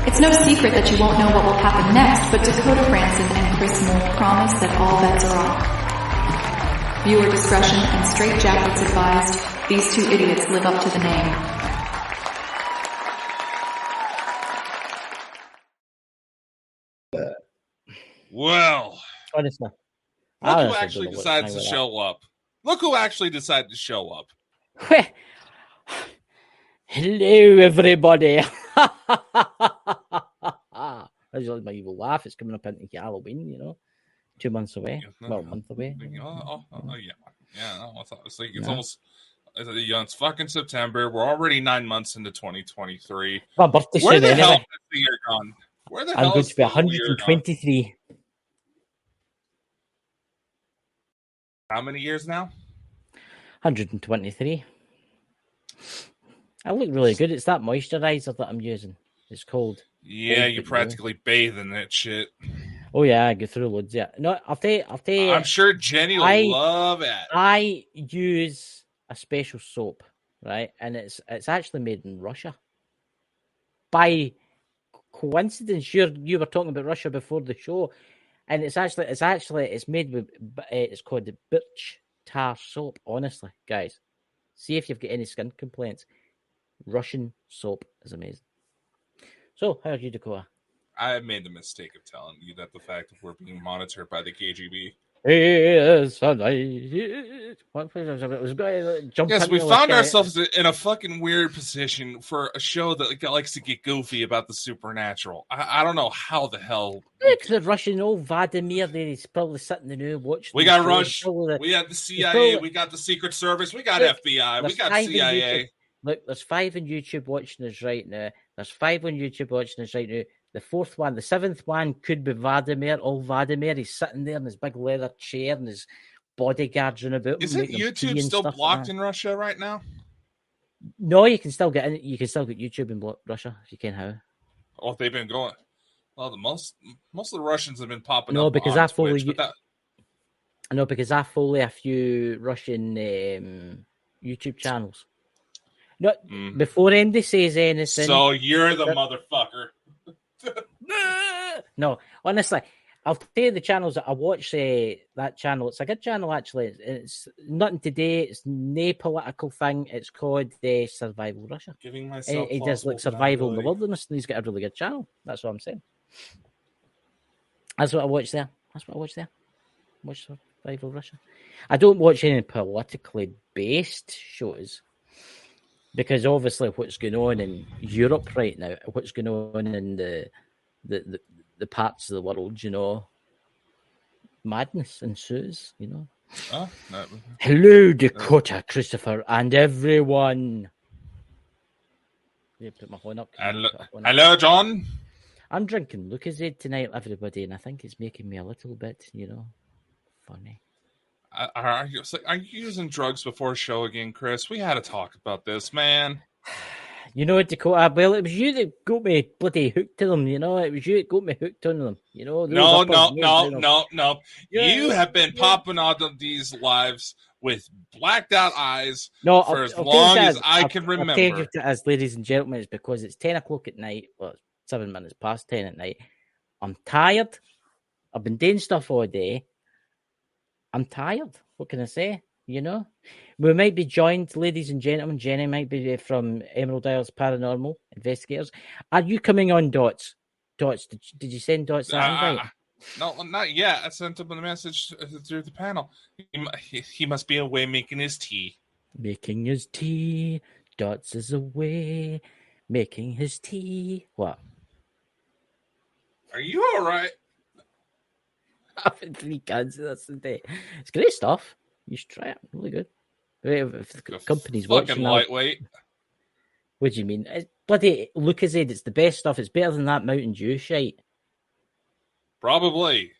S1: It's no secret that you won't know what will happen next, but Dakota Frandsen and Chris Moore promise that all bets are off. Viewer discretion and straitjackets advised. These two idiots live up to the name.
S2: Well,
S3: honestly,
S2: look who actually decides to show up. Look who actually decided to show up.
S3: Hello, everybody. That's just my evil laugh. It's coming up into Halloween, you know, 2 months away. Well, a month away.
S2: Yeah. It's almost. It's fucking September. We're already 9 months into 2023.
S3: My birthday
S2: Where the hell
S3: anyway.
S2: is the year gone? Where the
S3: I'm
S2: hell
S3: going
S2: is
S3: to be
S2: the year
S3: 123.
S2: gone? How many years now?
S3: 123. I look really good. It's that moisturizer that I'm using. It's called.
S2: Yeah, you practically bathe in that shit.
S3: Oh yeah, I go through loads. Yeah, no, I'll tell you.
S2: I'm sure Jenny will love it.
S3: I use a special soap, right? And it's actually made in Russia. By coincidence, you were talking about Russia before the show, and it's made with it's called the birch tar soap. Honestly, guys, see if you've got any skin complaints. Russian soap is amazing. So, how are you, Dakota?
S2: I have made the mistake of telling you that the fact that we're being monitored by the KGB.
S3: Yes,
S2: we found ourselves in a fucking weird position for a show that likes to get goofy about the supernatural. I don't know how the hell.
S3: Look, the Russian old Vladimir there, he's probably sitting there watching.
S2: We got Rush, we had the CIA, we got the Secret Service, we got FBI, we got CIA.
S3: Look, there's 5 on YouTube watching us right now. There's 5 on YouTube watching us right now. The 4th one, the 7th one could be Vladimir. Old Vladimir, he's sitting there in his big leather chair and his bodyguards running about.
S2: Isn't YouTube still blocked in Russia right now?
S3: No, you can still get in. You can still get YouTube in Russia if you can. How?
S2: Oh, they've been going. Well, the most of the Russians have been popping
S3: up.
S2: No, because I
S3: follow a few Russian YouTube channels. No, before Andy says anything.
S2: So you're the motherfucker.
S3: No, honestly, I'll tell you the channels that I watch. That channel, it's a good channel actually. It's nothing today. It's no political thing. It's called Survival Russia.
S2: Giving myself.
S3: He does like survival in the wilderness, and he's got a really good channel. That's what I'm saying. That's what I watch there. Watch Survival Russia. I don't watch any politically based shows. Because obviously what's going on in Europe right now, what's going on in the parts of the world, you know, madness ensues, you know.
S2: Oh, no.
S3: Hello, Dakota, Christopher, and everyone. Put my horn up.
S2: Hello, John.
S3: I'm drinking Lucozade tonight, everybody, and I think it's making me a little bit, you know, funny.
S2: Are you using drugs before a show again, Chris? We had to talk about this, man.
S3: You know, Dakota, well, it was you that got me bloody hooked to them, you know? It was you that got me hooked on them, you know?
S2: No. You have been popping on these lives with blacked out eyes for as long as I can remember.
S3: I'll tell you as ladies and gentlemen, it's because it's 10 o'clock at night, well, 7 minutes past 10 at night. I'm tired. I've been doing stuff all day. I'm tired. What can I say? You know, we might be joined, ladies and gentlemen. Jenny might be from Emerald Isles Paranormal Investigators. Are you coming on, Dots? Dots, did you send Dots that invite?
S2: No, not yet. I sent him a message through the panel. He must be away making his tea.
S3: Making his tea. Dots is away making his tea. What?
S2: Are you all right?
S3: Having 3 cans of this today. It's great stuff. You should try it. Really good. If the company's
S2: fucking
S3: watching,
S2: lightweight.
S3: What do you mean? It's bloody Lucozade. It's the best stuff. It's better than that Mountain Dew shite.
S2: Probably.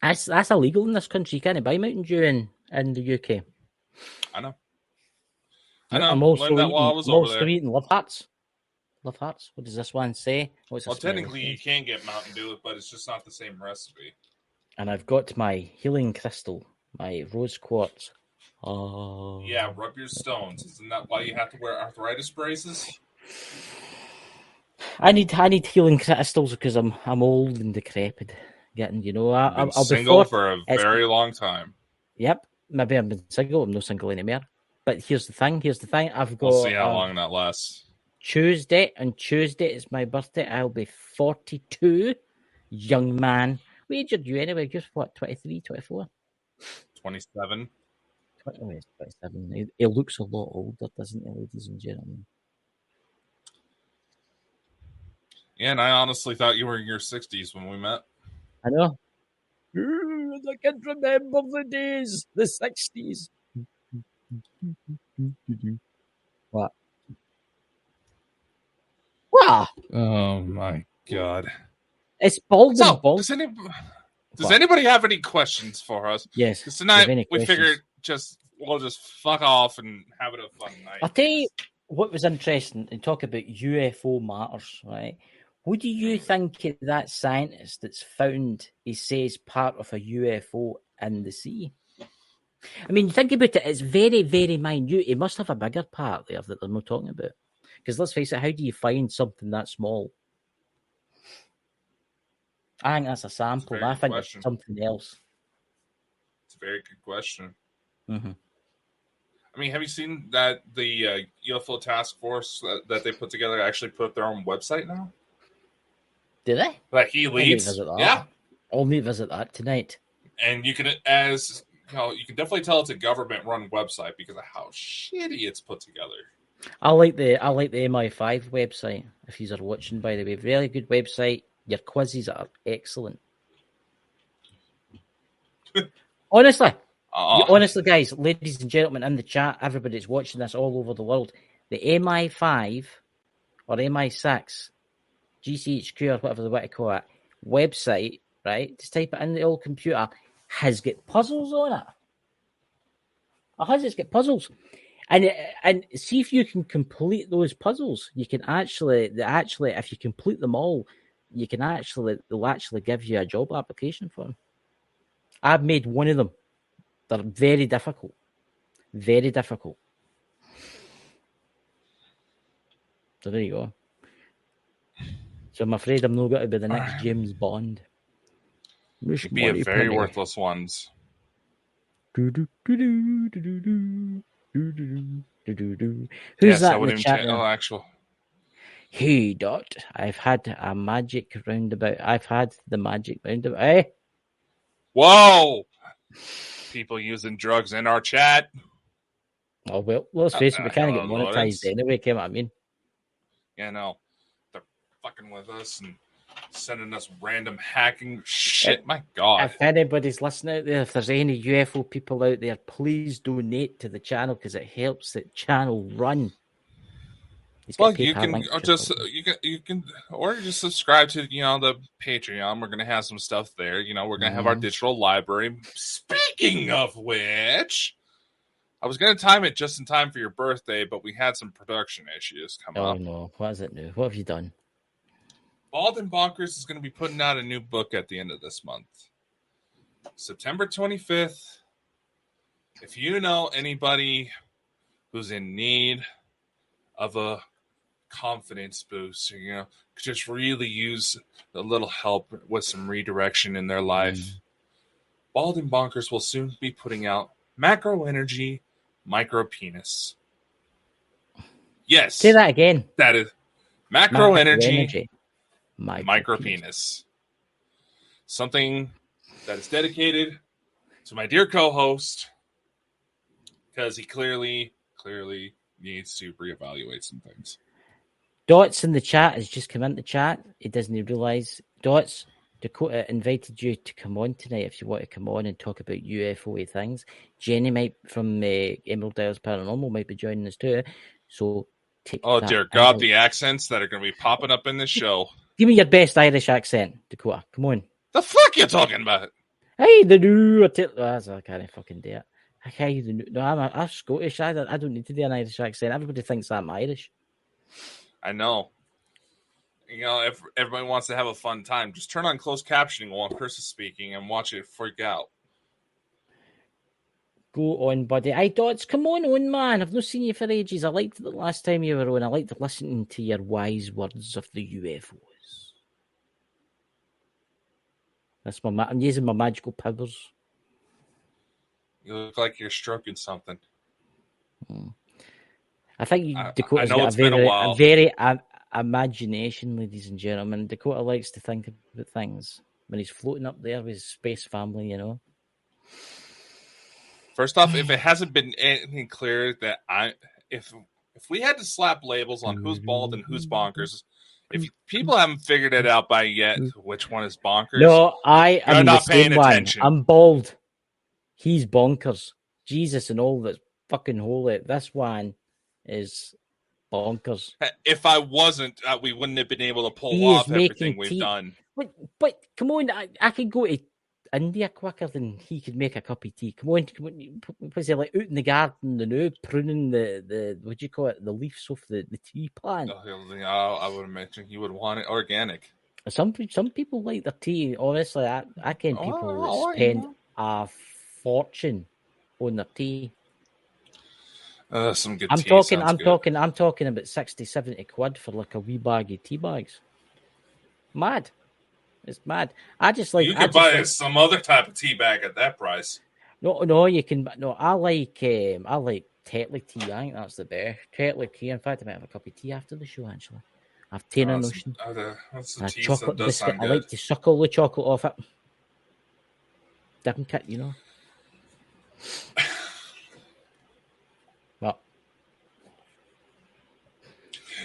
S3: That's illegal in this country. You can't buy Mountain Dew in the UK.
S2: I know.
S3: I'm also
S2: learned that while I was over there.
S3: eating Love Hearts. Love Hearts. What does this one say?
S2: Well, technically you can get Mountain Dew, but it's just not the same recipe.
S3: And I've got my healing crystal, my rose quartz. Oh.
S2: Yeah, rub your stones. Isn't that why you have to wear arthritis braces?
S3: I need healing crystals because I'm old and decrepit. Getting,
S2: I'll be single for a very long time.
S3: Yep, maybe I've been single. I'm not single anymore. But here's the thing. I've got.
S2: We'll see how long that lasts.
S3: Tuesday is my birthday. I'll be 42. Young man. What age are you anyway? Just what, 23, 24?
S2: 27.
S3: 27. He looks a lot older, doesn't he, ladies and gentlemen?
S2: Yeah, and I honestly thought you were in your 60s when we met.
S3: I know. I can remember the days, the 60s. What? What?
S2: Oh my god!
S3: It's bald.
S2: So,
S3: bald.
S2: Does anybody have any questions for us?
S3: Yes.
S2: Because tonight we figured we'll just fuck off and have it a fun night.
S3: I'll tell you what was interesting and talk about UFO matters, right? What do you think of that scientist that's found, he says, part of a UFO in the sea? I mean, think about it. It's very, very minute. It must have a bigger part there that they're not talking about. Because let's face it, how do you find something that small? I think that's a sample. I think it's something else.
S2: It's a very good question.
S3: Mm-hmm.
S2: I mean, have you seen that the UFO task force that they put together actually put up their own website now?
S3: Do they?
S2: That he leads. Yeah.
S3: I'll need to visit that tonight.
S2: And you can, you can definitely tell it's a government-run website because of how shitty it's put together.
S3: I like the MI5 website. If you are watching, by the way, really good website. Your quizzes are excellent. Honestly, guys, ladies and gentlemen in the chat, everybody that's watching this all over the world, the MI5 or MI6, GCHQ or whatever they want to call it, website, right? Just type it in the old computer, has got puzzles on it. It's got puzzles. And see if you can complete those puzzles. You can actually, if you complete them all, they'll actually give you a job application for them. I've made one of them. They're very difficult. Very difficult. So there you go. So I'm afraid I'm not going to be the next James Bond.
S2: It'd be a very worthless ones.
S3: Who's that in the chat?
S2: Actual.
S3: Hey, Dot, I've had a magic roundabout. I've had the magic roundabout. Eh?
S2: Whoa! People using drugs in our chat.
S3: Oh, well, let's face it, we can't get monetized anyway, can I mean?
S2: Yeah, no. They're fucking with us and sending us random hacking shit. My God.
S3: If anybody's listening out there, if there's any UFO people out there, please donate to the channel because it helps the channel run.
S2: Well, you can just subscribe to the Patreon. We're gonna have some stuff there. We're gonna have our digital library. Speaking of which, I was gonna time it just in time for your birthday, but we had some production issues come up.
S3: Oh no! What is it new? What have you done?
S2: Bald and Bonkers is gonna be putting out a new book at the end of this month, September 25th. If you know anybody who's in need of a confidence boost, could just really use a little help with some redirection in their life. Bald and Bonkers will soon be putting out Macro energy, micro penis. Yes.
S3: Say that again.
S2: That is macro energy,
S3: micro
S2: penis. Something that is dedicated to my dear co-host because he clearly needs to reevaluate some things.
S3: Dots in the chat has just come into chat. He doesn't realise. Dots, Dakota invited you to come on tonight if you want to come on and talk about UFO things. Jenny might from Emerald Isles Paranormal might be joining us too. So take
S2: Oh
S3: that
S2: dear God,
S3: invite.
S2: the accents that are going to be popping up in this show.
S3: Give me your best Irish accent, Dakota. Come on.
S2: The fuck you talking about?
S3: Hey, the new. I can't fucking do it. Hey, the new. No, I'm Scottish. I don't need to do an Irish accent. Everybody thinks I'm Irish.
S2: I know. You know, if everybody wants to have a fun time, just turn on closed captioning while Chris is speaking and watch it freak out.
S3: Go on, buddy. Hey, Dots, come on, man. I've not seen you for ages. I liked the last time you were on. I liked listening to your wise words of the UFOs. That's I'm using my magical powers.
S2: You look like you're stroking something.
S3: I think Dakota's
S2: I know
S3: got
S2: it's been a while.
S3: a very imagination, ladies and gentlemen. Dakota likes to think about things when he's floating up there with his space family, you know.
S2: First off, if it hasn't been anything clear that if we had to slap labels on who's bald and who's bonkers, if people haven't figured it out by yet, which one is bonkers?
S3: No, I am
S2: not
S3: the same
S2: paying
S3: one.
S2: attention.
S3: I'm bald. He's bonkers. Jesus and all that's fucking holy. This one is bonkers.
S2: If I wasn't, we wouldn't have been able to pull
S3: He
S2: off
S3: is making
S2: everything we've done.
S3: But come on, I could go to India quicker than he could make a cup of tea. Come on. Was he like out in the garden, pruning the what do you call it, the leaves off the tea plant?
S2: I would imagine he would want it organic.
S3: Some people like their tea. Honestly, I can people that spend a fortune on their tea.
S2: Some good
S3: I'm
S2: tea.
S3: I'm talking about 60, 70 quid for like a wee bag of tea bags. Mad. It's mad. I just like.
S2: You could buy some other type of tea bag at that price.
S3: No, you can. No, I like Tetley tea. I think that's the best. Tetley tea. In fact, I might have a cup of tea after the show. Actually, I've taken a notion.
S2: That's
S3: a chocolate biscuit. I like to suck all the chocolate off it. Different kit, you know. What?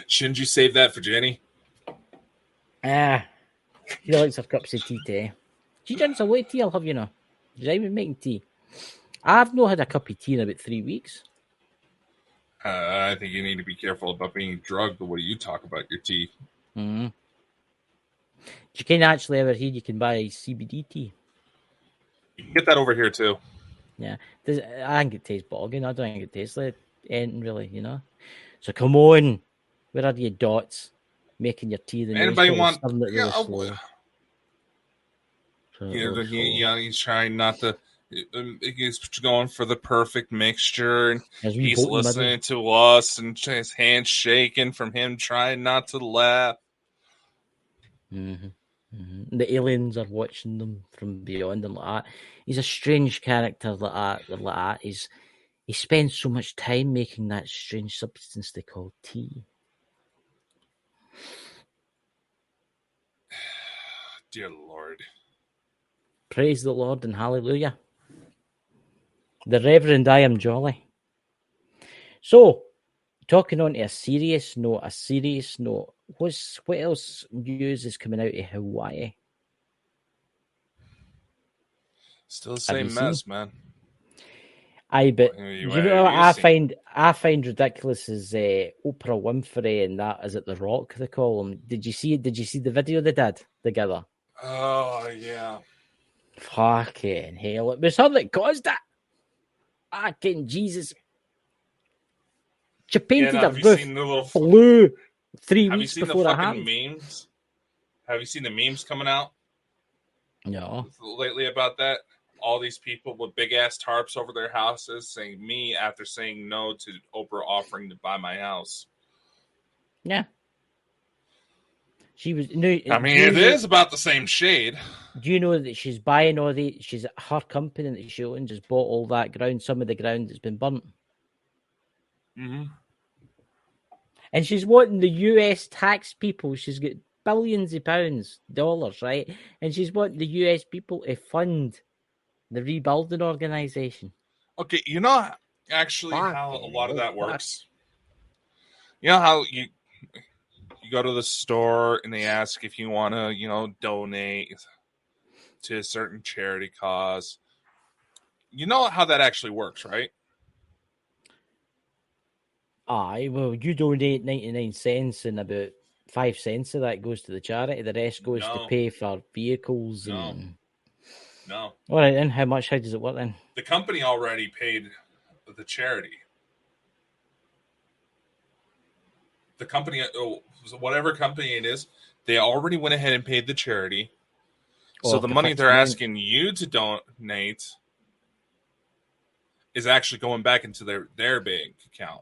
S2: Shouldn't you save that for Jenny?
S3: She likes her cups of tea today. She drinks a lot of tea, I'll have you know. She's even making tea. I've not had a cup of tea in about 3 weeks.
S2: I think you need to be careful about being drugged the way you talk about your tea.
S3: Mm-hmm. You can actually ever hear you can buy CBD tea.
S2: You can get that over here too.
S3: Yeah. I think it tastes bogging. I don't think it tastes like anything really, you know. So come on. Where are your Dots? Making your tea.
S2: Anybody want? He's trying not to. He's going for the perfect mixture, and he's listening to us, and his hands shaking from him trying not to laugh.
S3: Mm-hmm. Mm-hmm. The aliens are watching them from beyond, and like that. He's a strange character like that. He spends so much time making that strange substance they call tea.
S2: Dear Lord.
S3: Praise the Lord and hallelujah. The Reverend I Am Jolly. So, talking on to a serious note, what else news is coming out of Hawaii?
S2: Still the same mess, man.
S3: Aye, but you know what I find ridiculous is Oprah Winfrey and that is it The Rock they call him. Did you see the video they did together?
S2: Oh yeah.
S3: Fucking hell! It was her that caused it. Fucking Jesus! She painted her roof blue 3 weeks before it happened.
S2: Memes? Have you seen the memes coming out?
S3: No.
S2: Lately about that, all these people with big ass tarps over their houses saying me after saying no to Oprah offering to buy my house.
S3: Yeah. She was no.
S2: I mean, it is about the same shade.
S3: Do you know that she's buying all the? She's her company that she owns just bought all that ground. Some of the ground that's been burnt.
S2: Mm-hmm.
S3: And she's wanting the US tax people. She's got billions of dollars, right? And she's wanting the US people to fund the rebuilding organization.
S2: Okay, you know actually how a lot of that works? You know how you go to the store and they ask if you want to, donate to a certain charity cause. You know how that actually works, right?
S3: Aye, well, you donate 99 cents and about 5 cents of that goes to the charity. The rest goes to pay for vehicles.
S2: No.
S3: All right, then. How does it work then?
S2: The company already paid the charity. The company, whatever company it is, they already went ahead and paid the charity. So the money they're asking you to donate is actually going back into their bank account.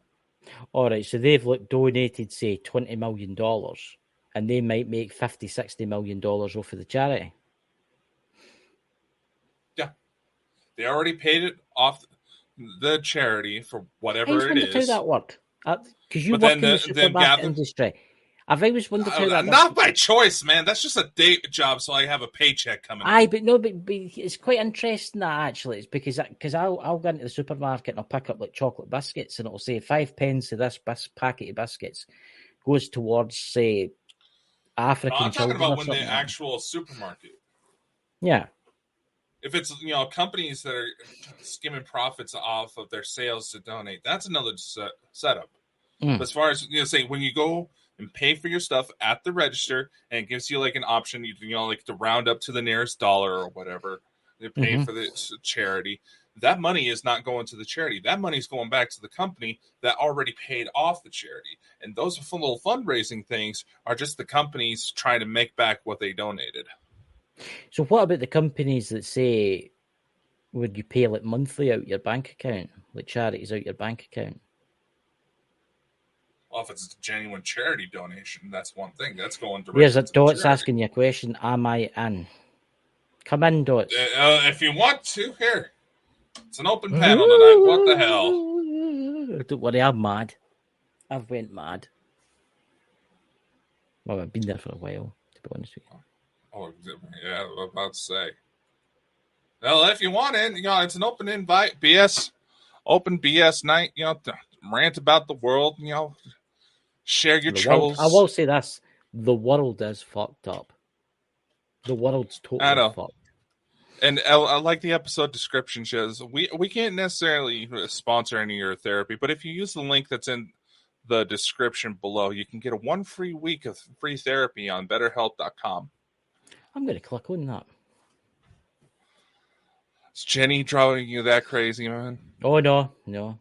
S3: All right, so they've donated, say, $20 million, and they might make $50-60 million off of the charity.
S2: Yeah. They already paid it off the charity for whatever it is.
S3: How that worked. Because you work in the supermarket industry. I've always wondered how that works.
S2: Not by choice, man. That's just a day job, so I have a paycheck coming in.
S3: But it's quite interesting that, actually. It's because I'll go into the supermarket and I'll pick up like chocolate biscuits and it'll say 5 pence of this packet of biscuits goes towards, say, African children.
S2: I'm talking about when the actual supermarket.
S3: Yeah.
S2: If it's, companies that are skimming profits off of their sales to donate, that's another setup. But as far as, say, when you go and pay for your stuff at the register, and it gives you like an option, like to round up to the nearest dollar or whatever, to pay for the charity. That money is not going to the charity. That money is going back to the company that already paid off the charity. And those little fundraising things are just the companies trying to make back what they donated.
S3: So what about the companies that say, would you pay like monthly out your bank account, like charities out your bank account?
S2: Well, if it's a genuine charity donation, that's one thing. That's going directly.
S3: Here's a Dots asking you a question. Am I in? Come in, Dots.
S2: If you want to, here. It's an open panel tonight. What the hell?
S3: Don't worry, I'm mad. I've went mad. Well, I've been there for a while, to be honest with you.
S2: Oh, yeah, I was about to say. Well, if you want in, it's an open invite. Open BS night, to rant about the world, share your troubles.
S3: I will say this. The world is fucked up. The world's totally fucked.
S2: And I like the episode description shows. We can't necessarily sponsor any of your therapy, but if you use the link that's in the description below, you can get a 1 free week of free therapy on betterhelp.com.
S3: I'm going to click on that.
S2: Is Jenny driving you that crazy, man?
S3: Oh, no.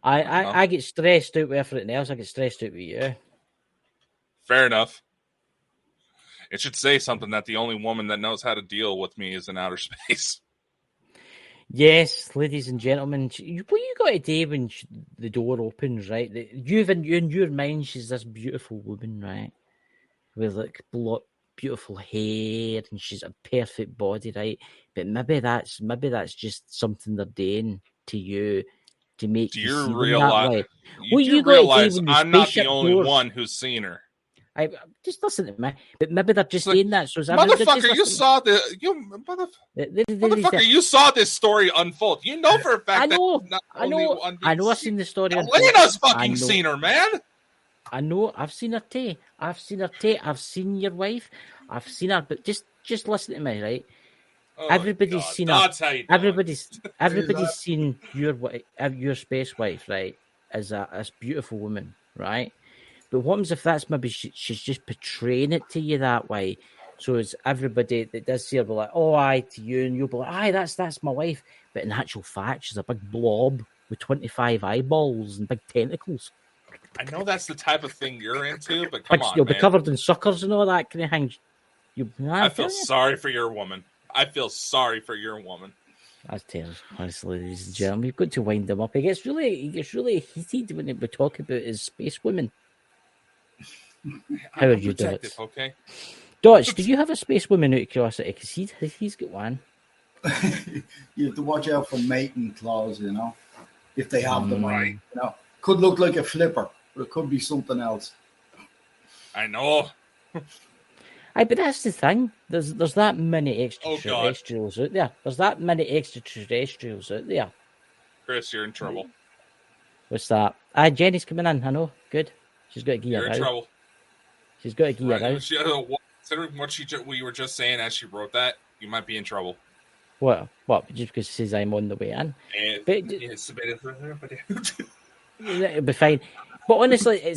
S3: I get stressed out with everything else. I get stressed out with you.
S2: Fair enough. It should say something that the only woman that knows how to deal with me is in outer space.
S3: Yes, ladies and gentlemen. What you got to do when the door opens, right? In your mind, she's this beautiful woman, right? With like beautiful hair, and she's a perfect body, right? But maybe that's just something they're doing to you to make you see that way.
S2: You realize I'm not the only one who's seen her.
S3: I just listen to me, but maybe they're just saying that. So
S2: motherfucker, you saw you saw this story unfold. You know for a fact
S3: I know. I've seen the story.
S2: Elena's fucking seen her, man.
S3: I know. I've seen her too. I've seen your wife. I've seen her, but just listen to me, right?
S2: Oh,
S3: everybody's seen her. Everybody's seen your space wife, right? As a beautiful woman, right? But what happens if that's maybe she's just portraying it to you that way? So it's everybody that does see her be like, oh, aye, to you, and you'll be like, aye, that's my wife. But in actual fact, she's a big blob with 25 eyeballs and big tentacles.
S2: I know that's the type of thing you're into, but come on,
S3: you'll
S2: man.
S3: be covered in suckers and all that kind of thing.
S2: I feel sorry for your woman. That's
S3: terrible, honestly, ladies and gentlemen. You've got to wind them up. He gets really heated when we talk about his space women. How would you do it?
S2: Okay.
S3: Dodge, did you have a space woman out of curiosity? Because he's got one.
S4: You have to watch out for mating claws, you know, if they have them.
S2: Right.
S4: You know, could look like a flipper, but it could be something else.
S2: I know.
S3: Aye, but that's the thing. There's that many extraterrestrials out there. There's that many extraterrestrials out there.
S2: Chris, you're in trouble.
S3: What's that? Aye, Jenny's coming in. I know. Good. She's got a gear
S2: You're
S3: out.
S2: in trouble.
S3: She's got a gear out.
S2: Considering what we were just saying as she wrote that, you might be in trouble.
S3: What? Just because she says I'm on the way in? It'll be fine. But honestly,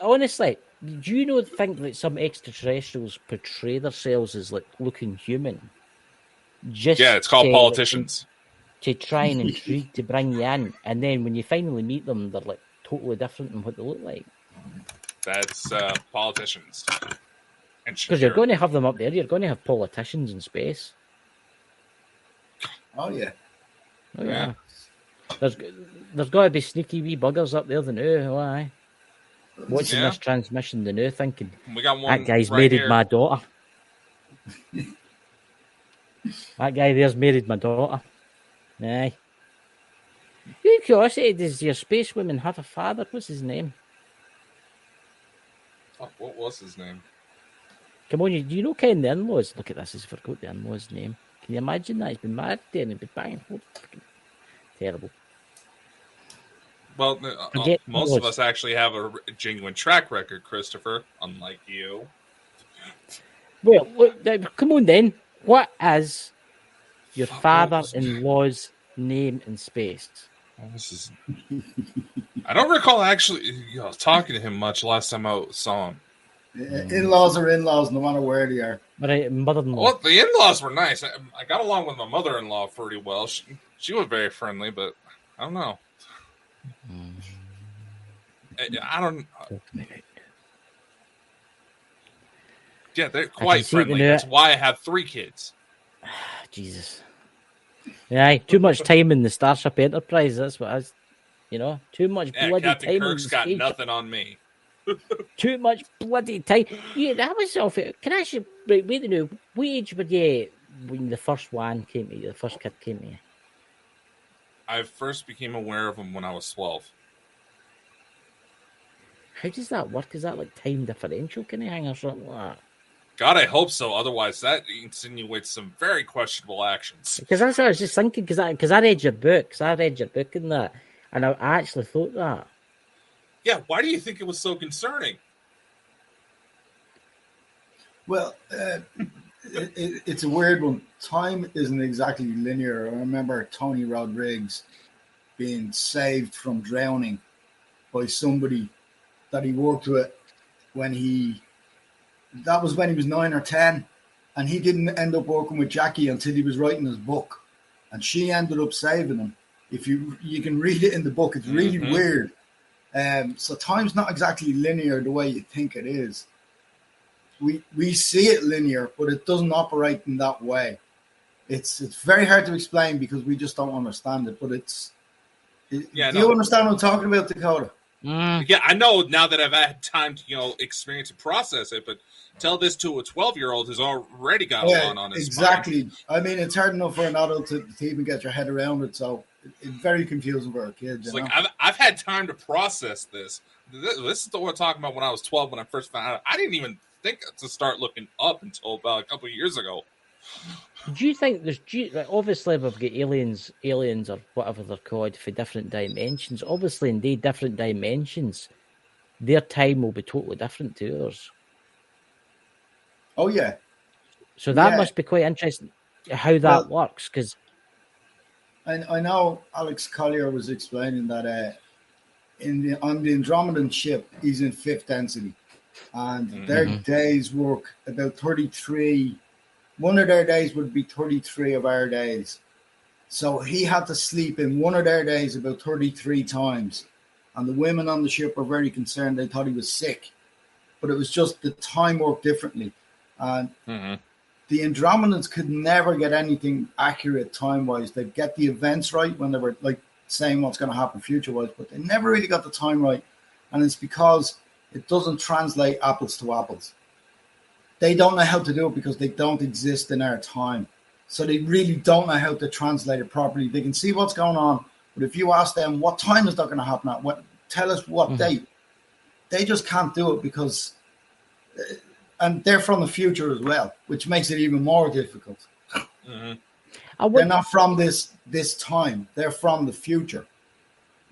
S3: honestly, do you not think that some extraterrestrials portray themselves as like looking human?
S2: It's called politicians.
S3: To try and intrigue to bring you in, and then when you finally meet them, they're like totally different than what they look like.
S2: That's politicians.
S3: Because you're going to have them up there. You're going to have politicians in space.
S4: Oh yeah.
S3: Oh yeah. There's got to be sneaky wee buggers up there. They know. Oh, aye. Watching this transmission, they know, thinking
S2: we got one.
S3: That guy's
S2: right
S3: married
S2: here.
S3: my daughter. That guy there's married my daughter. Aye. Out of curiosity, does your space woman have a father? What's his name?
S2: Oh, what was his name?
S3: Come on, do you know Ken the in-laws? Look at this, he's forgot the in-laws' name. Can you imagine that? He's been married there and he's been banging. Oh, terrible.
S2: Well, most of us actually have a genuine track record, Christopher, unlike you.
S3: Well, look, come on then. What is your father-in-law's name in space?
S2: Oh, I don't recall actually talking to him much last time I saw him.
S4: In-laws are in-laws, no matter where they are.
S3: Right, mother-in-law.
S2: Well, the in-laws were nice. I got along with my mother-in-law pretty well. She was very friendly, but I don't know. I don't. Yeah, they're quite friendly. That's why I have 3 kids.
S3: Jesus. Yeah, too much time in the Starship Enterprise. That's what I was. Too much bloody
S2: Captain
S3: time.
S2: Kirk's got nothing on me.
S3: Too much bloody time. Yeah, that was off. Can I actually wait a minute? What age were you when the first one came to you? The first kid came to you?
S2: I first became aware of him when I was 12.
S3: How does that work? Is that like time differential kind of thing or something like that?
S2: God, I hope so. Otherwise, that insinuates some very questionable actions.
S3: Because that's what I was just thinking. Because I read your book. In that, and I actually thought that.
S2: Yeah, why do you think it was so concerning?
S4: Well, it's a weird one. Time isn't exactly linear. I remember Tony Rodriguez being saved from drowning by somebody that he worked with that was when he was 9 or 10, and he didn't end up working with Jackie until he was writing his book, and she ended up saving him. If you can read it in the book, it's really weird. So time's not exactly linear the way you think it is. We see it linear, but it doesn't operate in that way. It's very hard to explain because we just don't understand it. But do you understand what I'm talking about, Dakota?
S2: Yeah, I know now that I've had time to experience and process it. But tell this to a 12-year-old who's already got a lot on his
S4: exactly.
S2: mind.
S4: I mean, it's hard enough for an adult to even get your head around it. So it's very confusing for our kids.
S2: It's like I've had time to process this. This is what I'm talking about when I was 12 when I first found out. I didn't even think to start looking up until about a couple of years ago.
S3: Do you think obviously we've got aliens or whatever they're called for different dimensions. Obviously, in the different dimensions, their time will be totally different to ours.
S4: Oh yeah.
S3: So that must be quite interesting how that works. Because
S4: I know Alex Collier was explaining that on the Andromedan ship, he's in 5th density, and their days work about 33. One of their days would be 33 of our days. So he had to sleep in one of their days about 33 times. And the women on the ship were very concerned. They thought he was sick. But it was just the time worked differently. And the Andromedans could never get anything accurate time-wise. They'd get the events right when they were saying what's going to happen future-wise, but they never really got the time right. And it's because It doesn't translate apples to apples. They don't know how to do it because they don't exist in our time. So they really don't know how to translate it properly. They can see what's going on, but if you ask them what time is that going to happen at, tell us what date, they just can't do it because, and they're from the future as well, which makes it even more difficult. They're not from this time. They're from the future.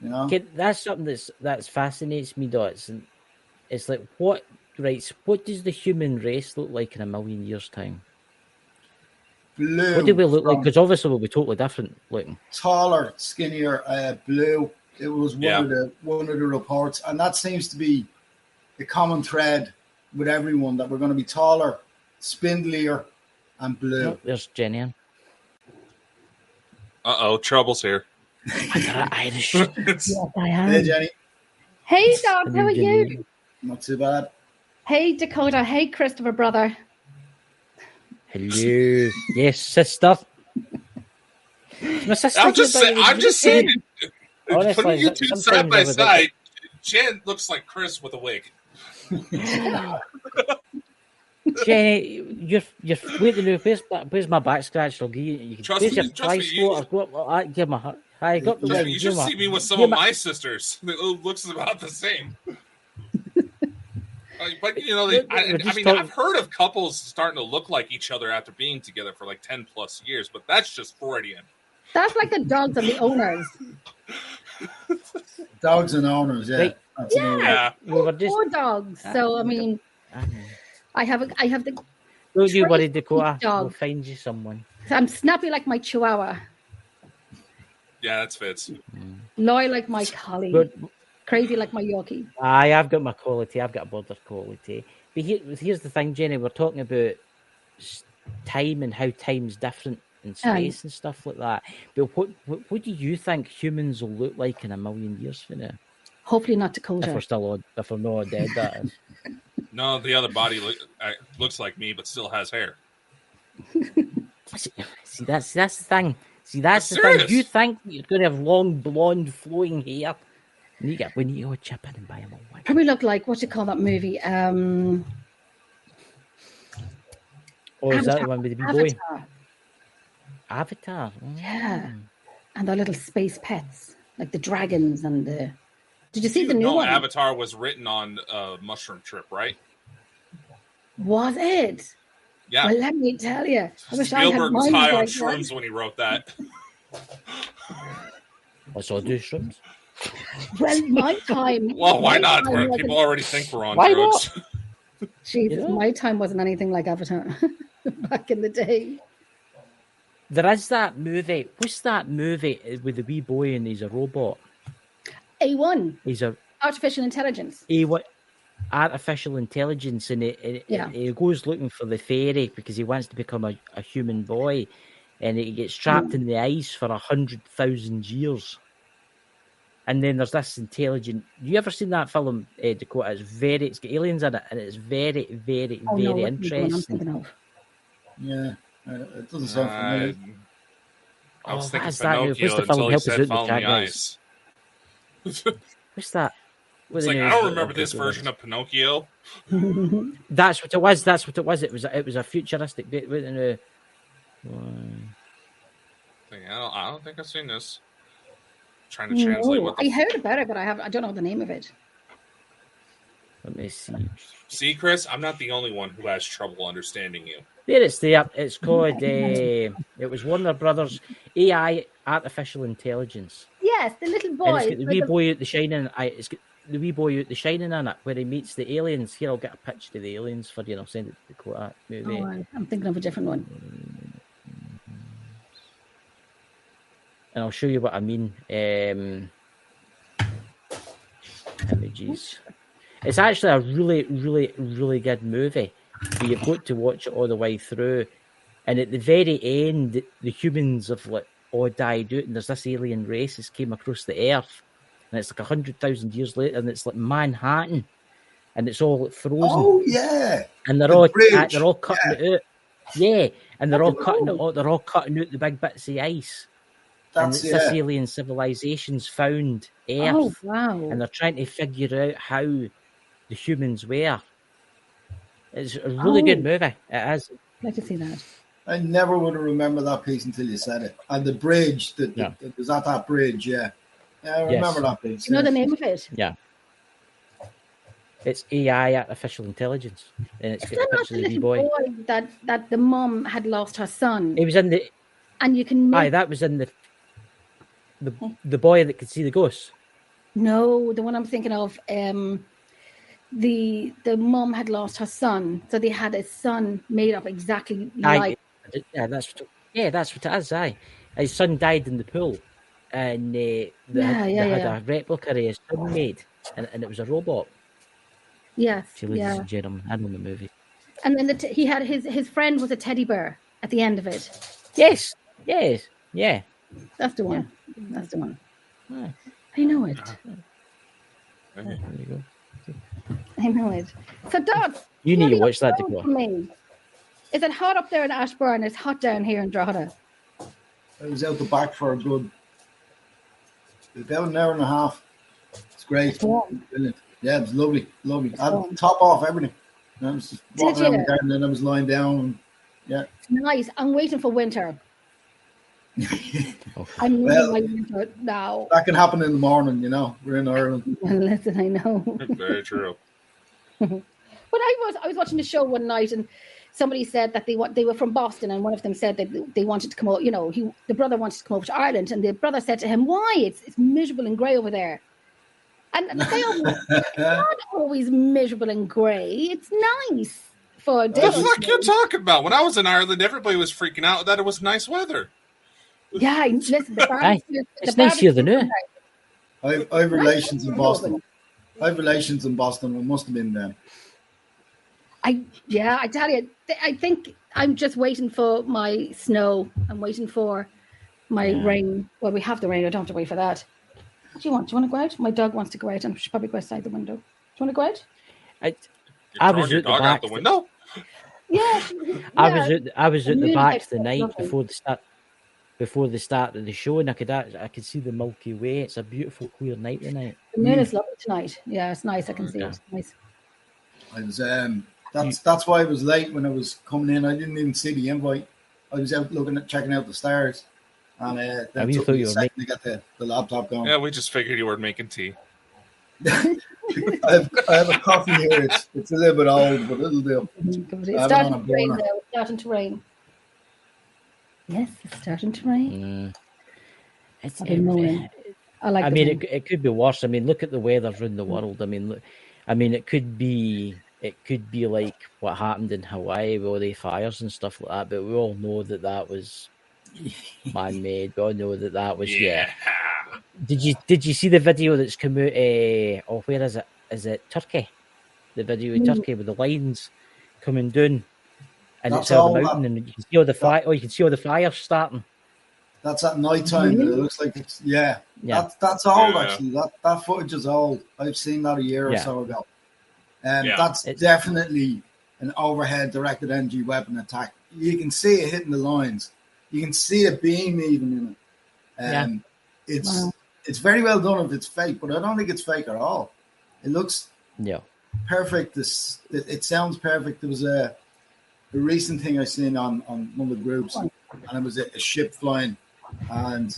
S4: You know,
S3: that's something that fascinates me, though. It's like what does the human race look like in 1,000,000 years' time?
S4: Blue.
S3: What do we look like? Because obviously we'll be totally different looking.
S4: Taller, skinnier, blue. It was one of the reports, and that seems to be the common thread with everyone, that we're going to be taller, spindlier, and blue.
S3: Oh, there's Jenny.
S2: Trouble's here.
S3: I got Irish.
S5: Yes, I am.
S4: Hey, Jenny.
S5: Hey, Doc, how are you?
S4: Not too bad.
S5: Hey, Dakota. Hey, Christopher, brother.
S3: Hello. Yes, sister. My sister.
S2: I'm just saying.
S3: Honestly,
S2: putting you two side by side, Jen looks like Chris with a wig.
S3: Jenny, you're waiting to where's my back scratch? I'll give you.
S2: Trust me.
S3: Give my heart. I got the wig.
S2: You should see me with some of my sisters. It looks about the same. But you know, I've heard of couples starting to look like each other after being together for like 10 plus years, but that's just Freudian.
S5: That's like the dogs and the owners.
S4: Dogs and owners, yeah.
S3: Right.
S5: Yeah.
S3: We were just
S5: 4 dogs. So I mean, I have the.
S3: Don't you worry, Dakota.
S5: Dog.
S3: We'll find you someone.
S5: I'm snappy like my Chihuahua.
S2: Yeah, that's Fitz.
S5: Loyal like my collie.
S3: But
S5: Crazy like my Yorkie.
S3: I've got my quality. I've got a border quality. But here's the thing, Jenny. We're talking about time and how time's different in space and stuff like that. But what do you think humans will look like in 1,000,000 years from now?
S5: Hopefully not Dakota.
S3: If we're not dead, that is.
S2: No, the other body looks like me, but still has hair.
S3: See, that's the thing. See, that's the
S2: serious.
S3: thing. You think you're going to have long, blonde, flowing hair. We need to go chip in and buy them all.
S5: Probably look like, what you call that movie?
S3: Or is that the one with the big boy? Avatar.
S5: Yeah. And the little space pets, like the dragons and the... Did you see the new one?
S2: Avatar was written on a mushroom trip, right?
S5: Was it?
S2: Yeah.
S5: Well, let me tell you. I wish
S2: Spielberg was high on
S5: like
S2: shrooms when he wrote that.
S3: I saw do shrooms.
S5: Well, my time.
S2: Well, why not? People already think we're on
S3: why
S2: drugs.
S3: Not?
S5: Jesus, my time wasn't anything like Avatar back in the day.
S3: There is that movie. What's that movie with the wee boy and he's a robot?
S5: A1.
S3: He's a
S5: artificial intelligence.
S3: A1 artificial intelligence, and he goes looking for the fairy because he wants to become a human boy, and he gets trapped in the ice for 100,000 years. And then there's this intelligent. You ever seen that film, Dakota? It's got aliens in it, and it's very, very, very interesting.
S4: Yeah, it doesn't sound familiar.
S2: I was thinking
S3: Pinocchio
S2: until he said "Fall in the Ice."
S3: What's that?
S2: It's like, I don't remember this version of Pinocchio.
S3: That's what it was. That's what it was. It was a futuristic bit.
S2: I don't think I've seen this. Trying to translate what
S5: I heard about it, but I don't know the name of it.
S3: Let me see.
S2: See, Chris, I'm not the only one who has trouble understanding you.
S3: There it's there. It's called it was Warner Brothers AI Artificial Intelligence.
S5: Yes, the little boy.
S3: And it's got the wee boy out the Shining. It's got the wee boy out the Shining in it, where he meets the aliens. Here, I'll get a picture of the aliens for you, and I'll send it to Dakota. Movie.
S5: Oh, I'm thinking of a different one.
S3: And I'll show you what I mean. Images. It's actually a really, really, really good movie. But you've got to watch it all the way through. And at the very end, the humans have all died out, and there's this alien race that's came across the Earth, and it's like 100,000 years later, and it's like Manhattan, and it's all frozen.
S4: Oh yeah,
S3: and they're all cutting it out. Yeah, and they're all cutting it out. They're all cutting out the big bits of ice. This alien civilization's found Earth.
S5: Oh wow!
S3: And they're trying to figure out how the humans were. It's a really good movie. It is.
S5: I'd like to see that.
S4: I never would have remembered that piece until you said it. And the bridge, that was at that bridge, yeah. Yeah, I remember that piece.
S5: You know the name of it?
S3: Yeah. It's AI, artificial intelligence, and it's got a picture of the wee boy.
S5: That the mum had lost her son.
S3: He was in the.
S5: And you can.
S3: Aye, that was in the boy that could see the ghosts.
S5: No, the one I'm thinking of. The mum had lost her son, so they had a son made up exactly like.
S3: That's what it is. Aye, his son died in the pool, and they had a replica of his son made, and it was a robot.
S5: Yes,
S3: ladies and gentlemen, I know the movie.
S5: And then he had his friend was a teddy bear at the end of it.
S3: Yes, yeah.
S5: That's the one. Yeah. That's the one. Aye. I know it.
S3: There you go.
S5: I know it. So Dad,
S3: you need to watch that to go.
S5: Is it hot up there in Ashburn? It's hot down here in Drogheda.
S4: I was out the back for a good about an hour and a half. It's great. Brilliant. Yeah, it was lovely. I had top off everything. I was just walking around the garden, and I was lying down. And, yeah.
S5: It's nice. I'm waiting for winter. I'm reading my winter now.
S4: That can happen in the morning, you know. We're in Ireland.
S5: Listen, I know.
S2: Very true.
S5: But I was watching the show one night, and somebody said that they were from Boston, and one of them said that they wanted to come over. You know, the brother wanted to come over to Ireland, and the brother said to him, "Why? It's miserable and grey over there." And it's not always miserable and grey. It's nice for a day.
S2: What the fuck you talking about? When I was in Ireland, everybody was freaking out that it was nice weather.
S5: Yeah, listen,
S3: it's nice here than now.
S4: I have relations in Boston. I It must have been them.
S5: I tell you, I think I'm just waiting for my snow. I'm waiting for my rain. Well, we have the rain. I don't have to wait for that. What do you want? Do you want to go out? My dog wants to go out, and I should probably go outside the window. Do you want to go out?
S3: I was
S2: your dog out the window.
S5: Yeah.
S3: I was at the back the night before the start of the show, and I could see the Milky Way. It's a beautiful, clear night tonight.
S5: The moon is lovely tonight. Yeah, it's nice. I can see it. It's nice.
S4: I was that's why I was late when I was coming in. I didn't even see the invite. I was out checking out the stars, and then took me a second to get the laptop going.
S2: Yeah, we just figured you were making tea.
S4: I have a coffee here. It's a little bit old, but it'll do.
S5: It's starting to rain now. It's starting to rain. Yes, it's starting to rain.
S3: It's
S5: annoying.
S3: It could be worse. I mean, look at the weather around the world. I mean, it could be like what happened in Hawaii with all the fires and stuff like that. But we all know that was man-made. We all know that was Did you see the video that's come out? Where is it? Is it Turkey? The video in Turkey with the lines coming down, and it's over the mountain, and you can see all the fire. You can see all the fires starting.
S4: That's at night time. It looks like it's That's old actually. That footage is old. I've seen that a year or so ago. That's definitely an overhead directed energy weapon attack. You can see it hitting the lines. You can see a beam even in it. It's very well done if it's fake, but I don't think it's fake at all. It looks perfect. It sounds perfect. There was a recent thing I seen on one of the groups, and it was a ship flying, and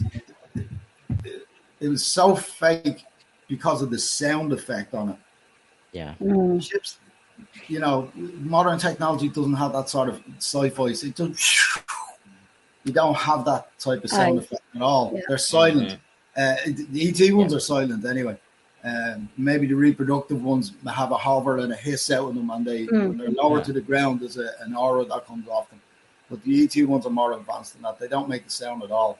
S4: it was so fake because of the sound effect on it.
S3: Yeah.
S4: Ships, modern technology doesn't have that sort of sci-fi. It does. You don't have that type of sound effect at all. Yeah. They're silent. The ET ones are silent anyway. Maybe the reproductive ones have a hover and a hiss out of them, and when they're lower to the ground, there's an aura that comes off them. But the ET ones are more advanced than that. They don't make the sound at all.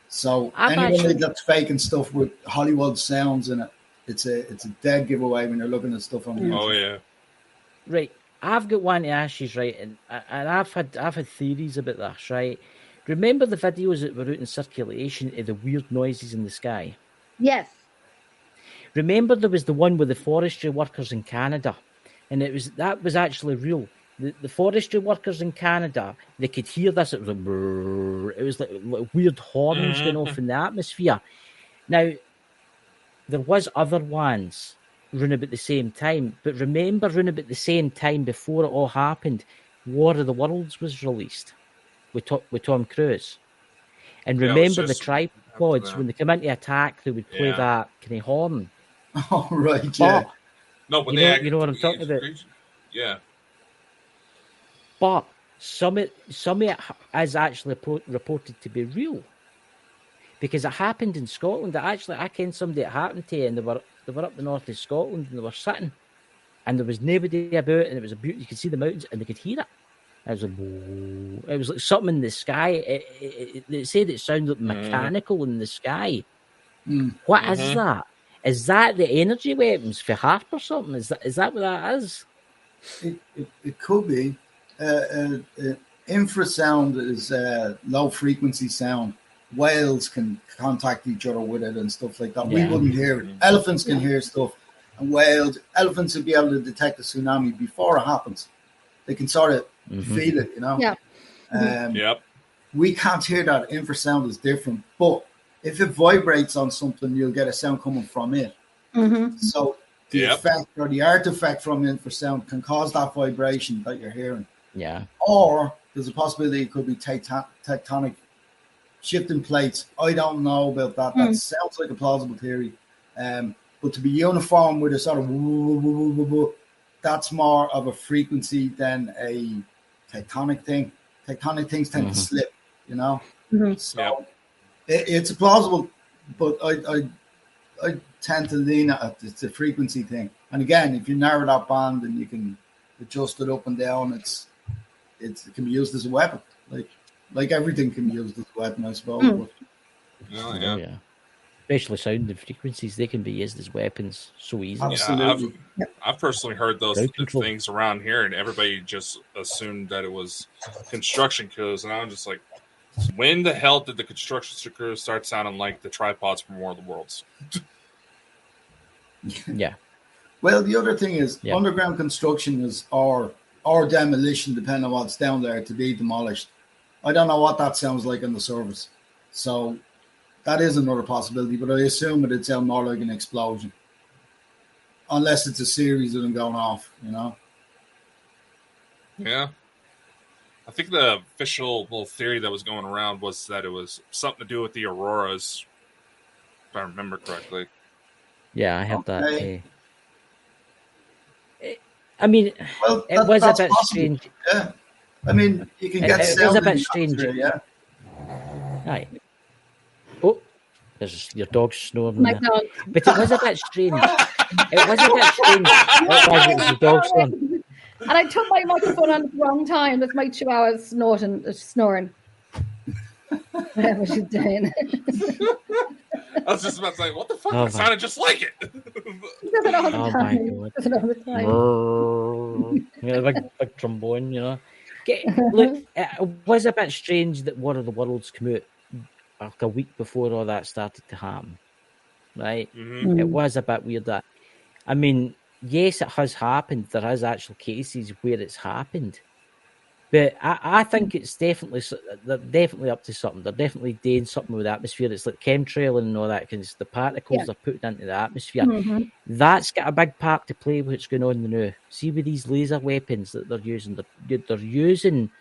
S4: So anyone that's faking stuff with Hollywood sounds in it, it's a dead giveaway when you're looking at stuff on YouTube.
S2: Oh yeah.
S3: Right. I've got one to ask you, right, and I've had theories about this, right? Remember the videos that were out in circulation of the weird noises in the sky?
S5: Yes.
S3: Remember there was the one with the forestry workers in Canada, and that was actually real. The forestry workers in Canada, they could hear this. It was like weird horns going off in the atmosphere. Now, there was other ones round about the same time. But remember, round about the same time before it all happened, War of the Worlds was released with Tom Cruise. And
S2: Yeah, it was
S3: remember the
S2: just
S3: tripods,
S2: after
S3: when they come into attack, they would play
S2: Yeah.
S3: that kind of horn.
S4: Oh, right, yeah.
S3: But,
S2: No, but
S3: you know what I'm talking about?
S2: Yeah.
S3: But some of it is actually reported to be real. Because it happened in Scotland. I ken somebody it happened to, and they were up the north of Scotland, and they were sitting, and there was nobody about, and it was a beauty. You could see the mountains, and they could hear it. It was like, whoa. It was like something in the sky. It said it sounded mechanical in the sky. What is that? Is that the energy weapons for Harp or something? Is that what that is?
S4: It could be. Infrasound is low frequency sound. Whales can contact each other with it and stuff like that.
S3: Yeah.
S4: We wouldn't hear it. Elephants can hear stuff, and elephants will be able to detect a tsunami before it happens. They can sort of feel it, you know.
S5: Yeah.
S2: Yep.
S4: We can't hear that. Infrasound is different, but if it vibrates on something, you'll get a sound coming from it. So the effect or the artifact from infrasound can cause that vibration that you're hearing.
S3: Yeah.
S4: Or there's a possibility it could be tectonic shifting plates. I don't know about that. That sounds like a plausible theory. But to be uniform with a sort of woo, woo, woo, woo, woo, that's more of a frequency than a tectonic thing. Tectonic things tend to slip, you know. So it's a plausible, but I tend to lean at it. It's a frequency thing. And again, if you narrow that band and you can adjust it up and down, it can be used as a weapon. Like everything can be used as a weapon, I suppose. But,
S2: Yeah.
S3: Especially sound and frequencies, they can be used as weapons so easily.
S4: absolutely.
S2: I've personally heard those
S3: Crowd control.
S2: things around here, and everybody just assumed that it was construction crews, and I'm just like, when the hell did the construction crews start sounding like the tripods from War of the Worlds?
S3: Yeah.
S4: Well, the other thing is underground construction is or demolition, depending on what's down there, to be demolished. I don't know what that sounds like on the surface. So that is another possibility, but I assume it'd sound more like an explosion. Unless it's a series of them going off, you know?
S2: Yeah. I think the official little theory that was going around was that it was something to do with the auroras, if I remember correctly.
S3: Yeah, I have that.
S4: Okay.
S3: I mean,
S4: Well,
S3: it was a
S4: that's
S3: bit
S4: possible.
S3: strange.
S4: Yeah. I mean, you can get
S3: It was a
S4: sound
S3: bit
S4: in the
S3: strange.
S4: atmosphere, yeah.
S3: Aye. Oh, there's your dog snoring
S5: My
S3: there.
S5: dog.
S3: But it was a bit strange. It was a bit strange. It was the dog snoring.
S5: And I took my microphone on at the wrong time. That's my chihuahua snoring. Whatever she's doing.
S2: I was just about to say, what the fuck?
S3: Oh,
S2: It sounded just like it.
S5: She does it all the
S3: Oh, my
S5: time.
S3: God.
S5: Does it all the time.
S3: Yeah, big trombone, you know. Look, it was a bit strange that War of the Worlds came out like a week before all that started to happen, right? It was a bit weird that. I mean, yes, it has happened. There is actual cases where it's happened. But I think it's they're definitely up to something. They're definitely doing something with the atmosphere. It's like chemtrail and all that, because the particles they're putting into the atmosphere. That's got a big part to play with what's going on now. See, with these laser weapons that they're using, they're using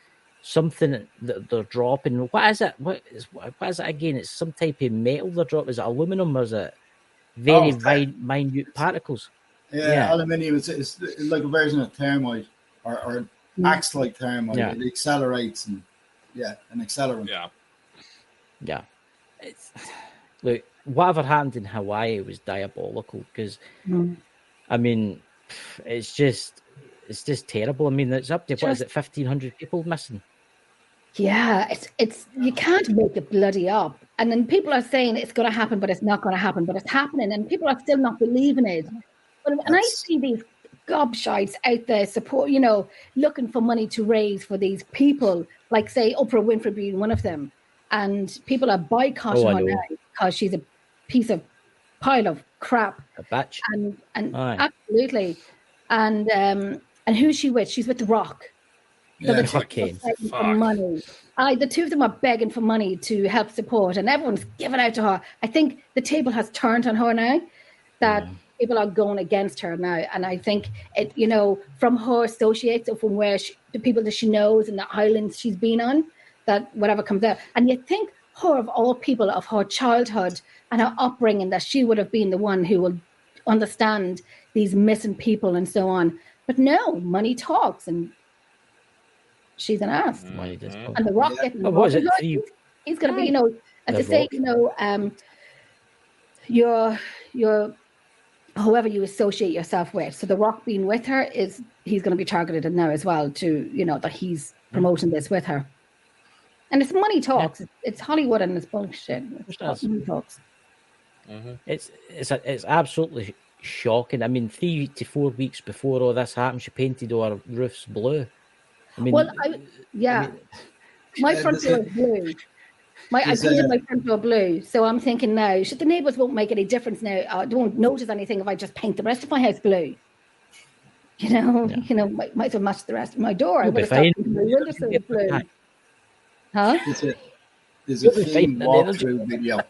S3: something that they're dropping. What is it? What is it again? It's some type of metal they're dropping. Is it aluminum or is it very minute particles?
S4: Yeah, aluminium is like a version of thermite or acts like thermite.
S3: Yeah.
S4: It accelerates and an accelerant.
S2: Yeah.
S3: Look, whatever happened in Hawaii was diabolical because, I mean, it's just terrible. I mean, it's up to, what is it, 1,500 people missing?
S5: Yeah, it's you can't make it bloody up. And then people are saying it's going to happen, but it's not going to happen, but it's happening, and people are still not believing it. And I see these gobshites out there support, looking for money to raise for these people, like say Oprah Winfrey being one of them, and people are boycotting her now because she's a piece of pile of crap,
S3: a bitch,
S5: and absolutely, and who's she with? She's with The Rock. So the two of them are begging for money. The two of them are begging for money to help support, and everyone's giving out to her. I think the table has turned on her now. That people are going against her now, and I think it, from her associates or from the people that she knows and the islands she's been on, that whatever comes out, and you think her of all people of her childhood and her upbringing that she would have been the one who will understand these missing people and so on, but no, money talks, and she's an ass.
S3: Money does talk.
S5: And the Rock getting
S3: What was it?
S5: he's going to be, as they say, your whoever you associate yourself with. So the Rock being with her he's going to be targeted now as well to, that he's promoting this with her. And it's money talks. Yeah. It's Hollywood and it's bullshit. It's money talks.
S3: Mm-hmm. It's absolutely shocking. I mean, 3 to 4 weeks before all this happened, she painted all her roofs blue. I mean, my front door is blue. I painted my front door blue, so I'm thinking now, the neighbours won't make any difference now. They won't notice anything if I just paint the rest of my house blue. Might as well match the rest of my door. I would have started my windowsill blue. Huh?
S4: There's a female walkthrough video.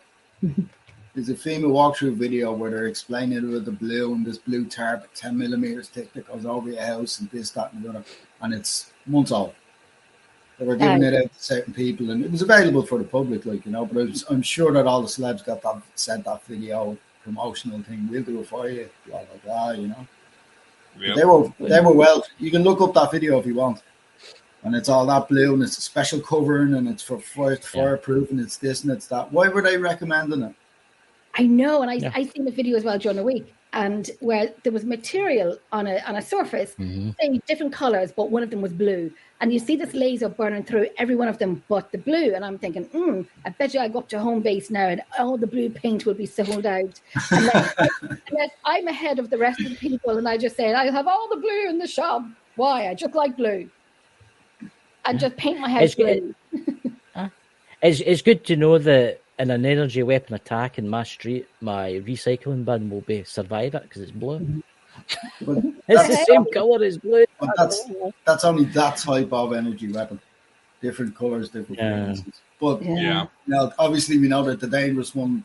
S4: There's a female walkthrough video where they're explaining it with the blue and this blue tarp, 10 millimeters thick that goes over your house and this, that, and the other, and it's months old. They were giving it out to certain people, and it was available for the public, but I'm sure that all the celebs sent that video, promotional thing, we'll do it for you, blah, blah, blah, Yep. They were well, you can look up that video if you want. And it's all that blue, and it's a special covering, and it's for fireproof, and it's this and it's that. Why were they recommending it?
S5: I know, and I seen the video as well during the week, and where there was material on a surface, saying different colors, but one of them was blue, and you see this laser burning through every one of them, but the blue. And I'm thinking, I bet you I go up to home base now, and all the blue paint will be sold out. Unless I'm ahead of the rest of the people, and I just say I have all the blue in the shop. Why? I just like blue. And just paint my house blue.
S3: It's good to know that in an energy weapon attack in my street, my recycling bin will be survive it because it's blue. It's the same colour as blue.
S4: That's only that type of energy weapon. Different colours, different frequencies. But obviously we know that the dangerous one,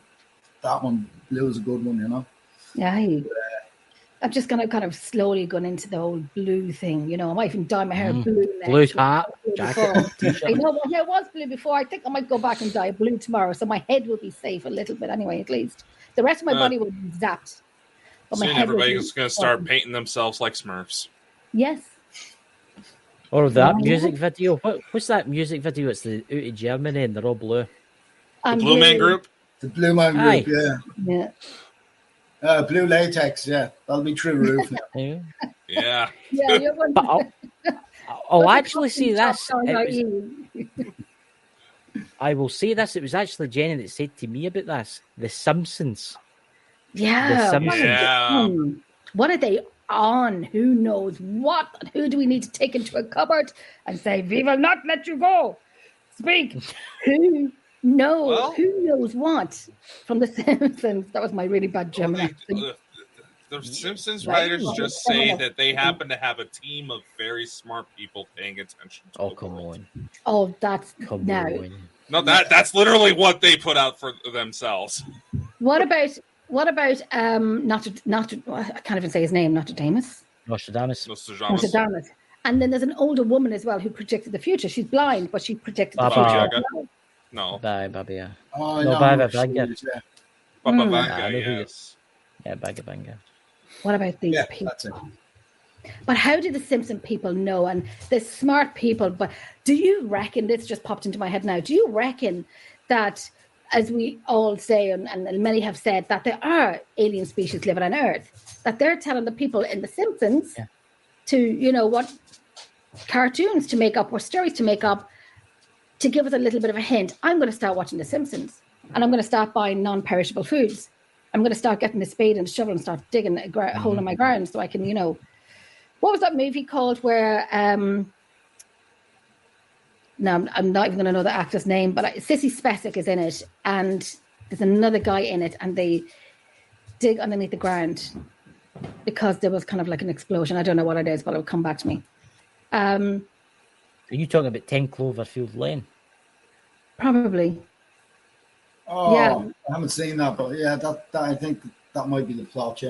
S4: that one, blue is a good one,
S5: Yeah. I'm just going to kind of slowly go into the whole blue thing. I might even dye my hair blue.
S3: Blue hat, jacket, t-shirt.
S5: I know, it was blue before. I think I might go back and dye blue tomorrow, so my head will be safe a little bit anyway, at least. The rest of my body will be zapped. But
S2: soon everybody's going to start painting themselves like Smurfs.
S5: Yes.
S3: Or that music video. What's that music video? It's out of Germany and they're all blue.
S2: The Blue Man Group?
S4: The Blue Man Group, yeah. Blue latex, that'll be true roof now.
S2: Yeah.
S3: But I'll actually see this. I will say this. It was actually Jenny that said to me about this. The Simpsons.
S5: Yeah.
S3: The Simpsons.
S5: What are they on? Who knows what? Who do we need to take into a cupboard and say, we will not let you go? Speak. Who knows what from the Simpsons? That was my really bad German accent.
S2: The Simpsons writers just say that they happen to have a team of very smart people paying attention to
S3: on.
S5: Oh, that's now.
S2: No, that's literally what they put out for themselves.
S5: What about I can't even say his name, Nostradamus. And then there's an older woman as well who predicted the future. She's blind, but she predicted the future.
S2: No.
S3: Baba Vanga.
S2: Baba Vanga, yes.
S3: Yeah, Baba Vanga.
S5: What about these people? But how do the Simpson people know? And the smart people, but do you reckon, this just popped into my head now, do you reckon that, as we all say, and many have said, that there are alien species living on Earth, that they're telling the people in the Simpsons to, what cartoons to make up or stories to make up to give us a little bit of a hint. I'm going to start watching The Simpsons, and I'm going to start buying non-perishable foods. I'm going to start getting a spade and a shovel and start digging a hole in my ground so I can, what was that movie called where, no, I'm not even going to know the actor's name, but Sissy Spacek is in it, and there's another guy in it, and they dig underneath the ground because there was kind of like an explosion. I don't know what it is, but it'll come back to me.
S3: Are you talking about 10 Cloverfield Lane?
S5: Probably.
S4: Oh, yeah. I haven't seen that, but that I think that might be the plot,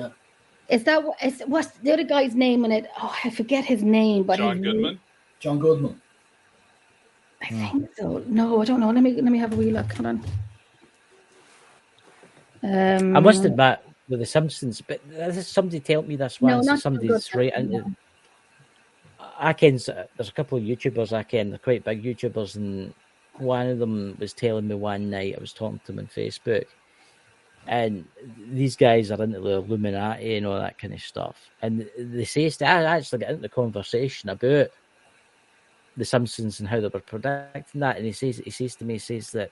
S5: Is that what's the other guy's name in it? Oh, I forget his name, but
S2: John Goodman.
S4: John Goodman.
S5: I think so. No, I don't know. Let me have a wee look. Hold on.
S3: I must admit, with The Simpsons, but somebody told me this
S5: No,
S3: once.
S5: not
S3: Somebody's
S5: good.
S3: right into. I can. There's a couple of YouTubers I can. They're quite big YouTubers, and one of them was telling me one night. I was talking to them on Facebook, and these guys are into the Illuminati and all that kind of stuff. And they say, I actually get into the conversation about The Simpsons and how they were predicting that. And he says to me, that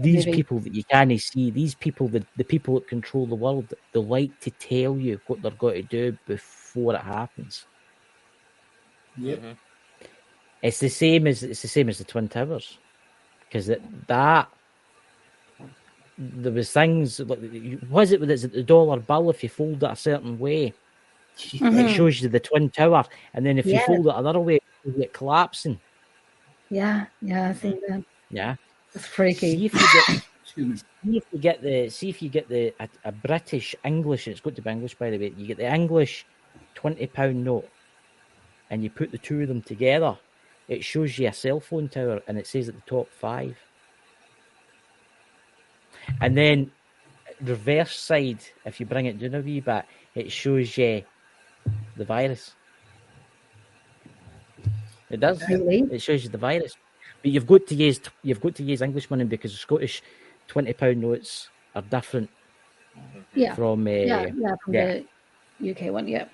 S3: these people that you can't see, these people, the people that control the world, they like to tell you what they're going to do before it happens.
S4: Yep.
S2: Mm-hmm.
S3: It's the same as the Twin Towers, because that there was things like, was it the dollar bill? If you fold it a certain way, it shows you the Twin Tower, and then if you fold it another way, you get collapsing.
S5: Yeah, I see that.
S3: Yeah,
S5: it's freaky.
S3: See if you get a British English. It's got to be English, by the way. You get the English £20 note, and you put the two of them together. It shows you a cell phone tower, and it says at the top 5. And then reverse side, if you bring it down a wee bit, it shows you the virus. It does.
S5: Really?
S3: It shows you the virus. But you've got to use English money, because the Scottish £20 notes are different. From the
S5: UK one. Yeah.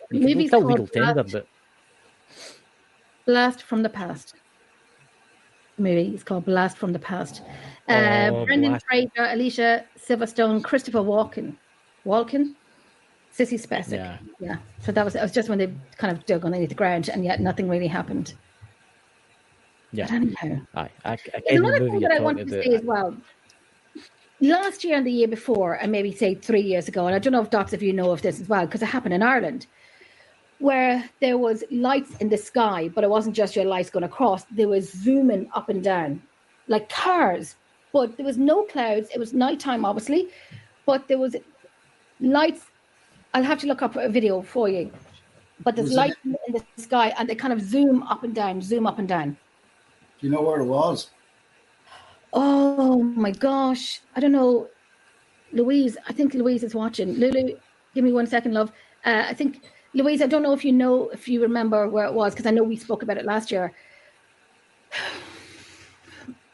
S3: Maybe it's legal tender, but
S5: Blast from the Past. Movie. It's called Blast from the Past. Brendan Fraser, Alicia Silverstone, Christopher Walken, Sissy Spacek. Yeah. So it was just when they kind of dug underneath the ground, and yet nothing really happened.
S3: Yeah.
S5: But anyhow,
S3: There's
S5: another thing that I wanted to say as well. Last year and the year before, and maybe say 3 years ago, and I don't know if docs of you know of this as well, because it happened in Ireland, where there was lights in the sky, but it wasn't just your lights going across. There was zooming up and down, like cars, but there was no clouds. It was nighttime, obviously, but there was lights. I'll have to look up a video for you. But there's lights in the sky, and they kind of zoom up and down.
S4: Do you know where it was?
S5: Oh my gosh. I don't know. Louise, I think Louise is watching. Lulu, give me 1 second, love. I think, Louise, I don't know if you remember where it was, because I know we spoke about it last year.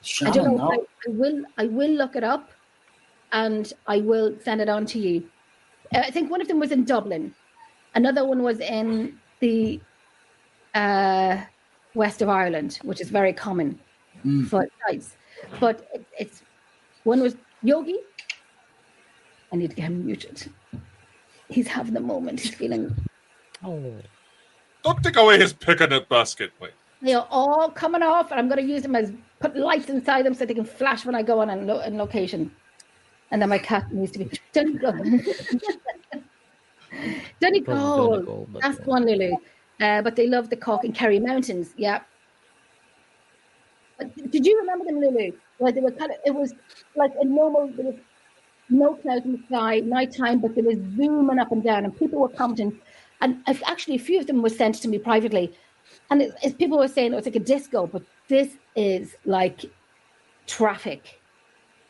S4: Shannon,
S5: I don't know. I will look it up, and I will send it on to you. I think one of them was in Dublin. Another one was in the west of Ireland, which is very common for sites. But it's one was Yogi. I need to get him muted. He's having the moment. He's feeling.
S3: Oh.
S2: Don't take away his picnic basket, please.
S5: They are all coming off, and I'm going to use them as put lights inside them so they can flash when I go on location. And then my cat needs to be. Donegal. That's the one, Lulu. But they love the Cork and Kerry Mountains. Yeah. But did you remember them, Lulu? Where they were it was like a normal. There was no clouds in the sky, nighttime, but they were zooming up and down, and people were commenting. And actually, a few of them were sent to me privately. And as people were saying, it was like a disco, but this is like traffic.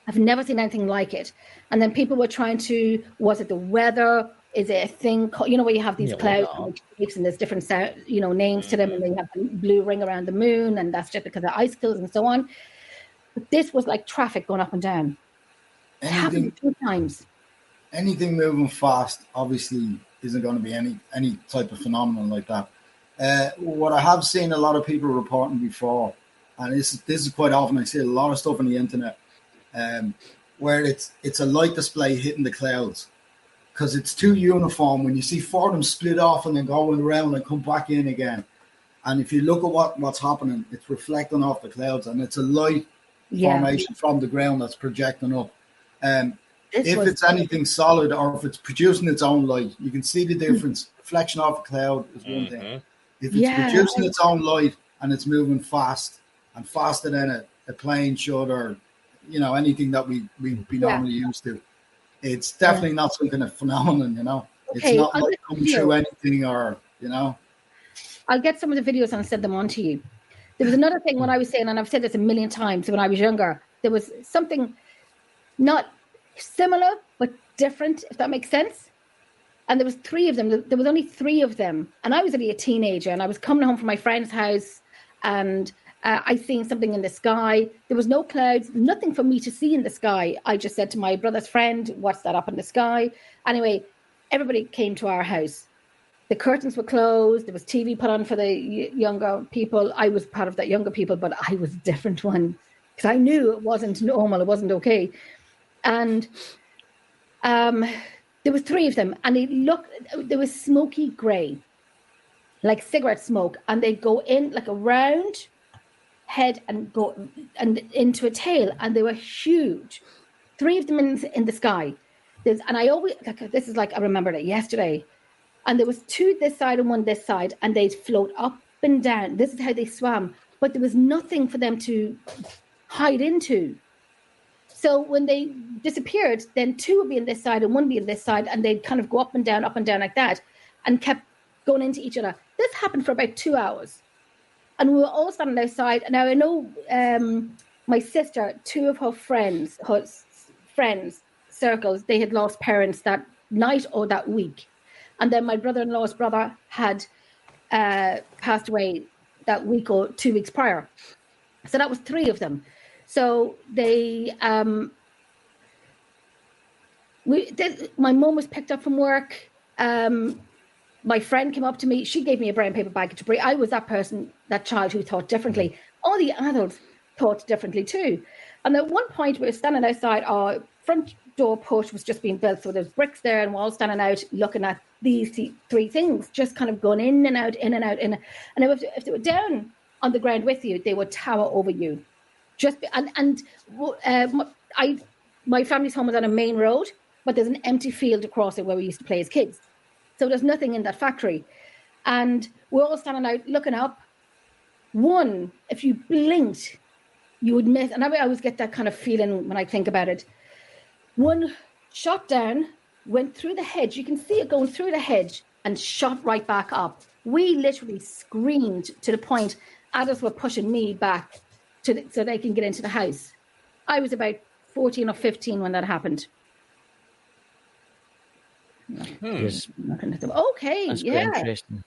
S5: I've never seen anything like it. And then people were trying to, was it the weather? Is it a thing? Where you have these clouds and there's different, names to them, and they have the blue ring around the moon, and that's just because of icicles and so on. But this was like traffic going up and down. It happened 2 times.
S4: Anything moving fast, obviously, isn't going to be any type of phenomenon like that. What I have seen a lot of people reporting before, and this is quite often, I see a lot of stuff on the internet, where it's a light display hitting the clouds, because it's too uniform. When you see 4 of them split off and then going around and come back in again, and if you look at what's happening, it's reflecting off the clouds, and it's a light formation from the ground that's projecting up. If it's anything solid, or if it's producing its own light, you can see the difference. Reflection off a cloud is one thing. If it's producing its own light and it's moving fast, and faster than a plane should, or anything that we be normally used to, it's definitely not some kind of phenomenon, you know.
S5: Okay,
S4: it's not
S5: I'll
S4: like
S5: get
S4: coming
S5: video.
S4: through anything, or you know.
S5: I'll get some of the videos and send them on to you. There was another thing when I was saying, and I've said this a million times, when I was younger, there was something not similar but different, if that makes sense. And there was 3 of them. There was only 3 of them, and I was only a teenager, and I was coming home from my friend's house, and I seen something in the sky. There was no clouds, nothing for me to see in the sky. I just said to my brother's friend, "What's that up in the sky?" Anyway, everybody came to our house. The curtains were closed. There was TV put on for the younger people. I was part of that younger people, but I was a different one because I knew it wasn't normal. It wasn't okay. And there was 3 of them, and there was smoky grey, like cigarette smoke, and they'd go in like a round head and go and into a tail, and they were huge. 3 of them in the sky. And I always, this is like, I remembered it yesterday. And there was 2 this side and 1 this side, and they'd float up and down. This is how they swam, but there was nothing for them to hide into. So when they disappeared, then 2 would be on this side and 1 would be on this side, and they'd kind of go up and down like that, and kept going into each other. This happened for about 2 hours. And we were all standing outside. Now, I know my sister, 2 of her friends, circles, they had lost parents that night or that week. And then my brother-in-law's brother had passed away that week or 2 weeks prior. So that was 3 of them. So they, my mum was picked up from work. My friend came up to me. She gave me a brown paper bag to bring. I was that person, that child who thought differently. All the adults thought differently too. And at one point, we were standing outside. Our front door porch was just being built, so there's bricks there, and we're all standing out looking at these 3 things, just kind of going in and out, in and out. And if they were down on the ground with you, they would tower over you. My family's home was on a main road, but there's an empty field across it where we used to play as kids. So there's nothing in that factory. And we're all standing out looking up. One, if you blinked, you would miss. And I always get that kind of feeling when I think about it. One shot down, went through the hedge. You can see it going through the hedge and shot right back up. We literally screamed to the point others were pushing me back so they can get into the house. I was about 14 or 15 when that happened.
S3: Yes.
S5: Okay,
S3: That's
S5: yeah.
S3: quite interesting.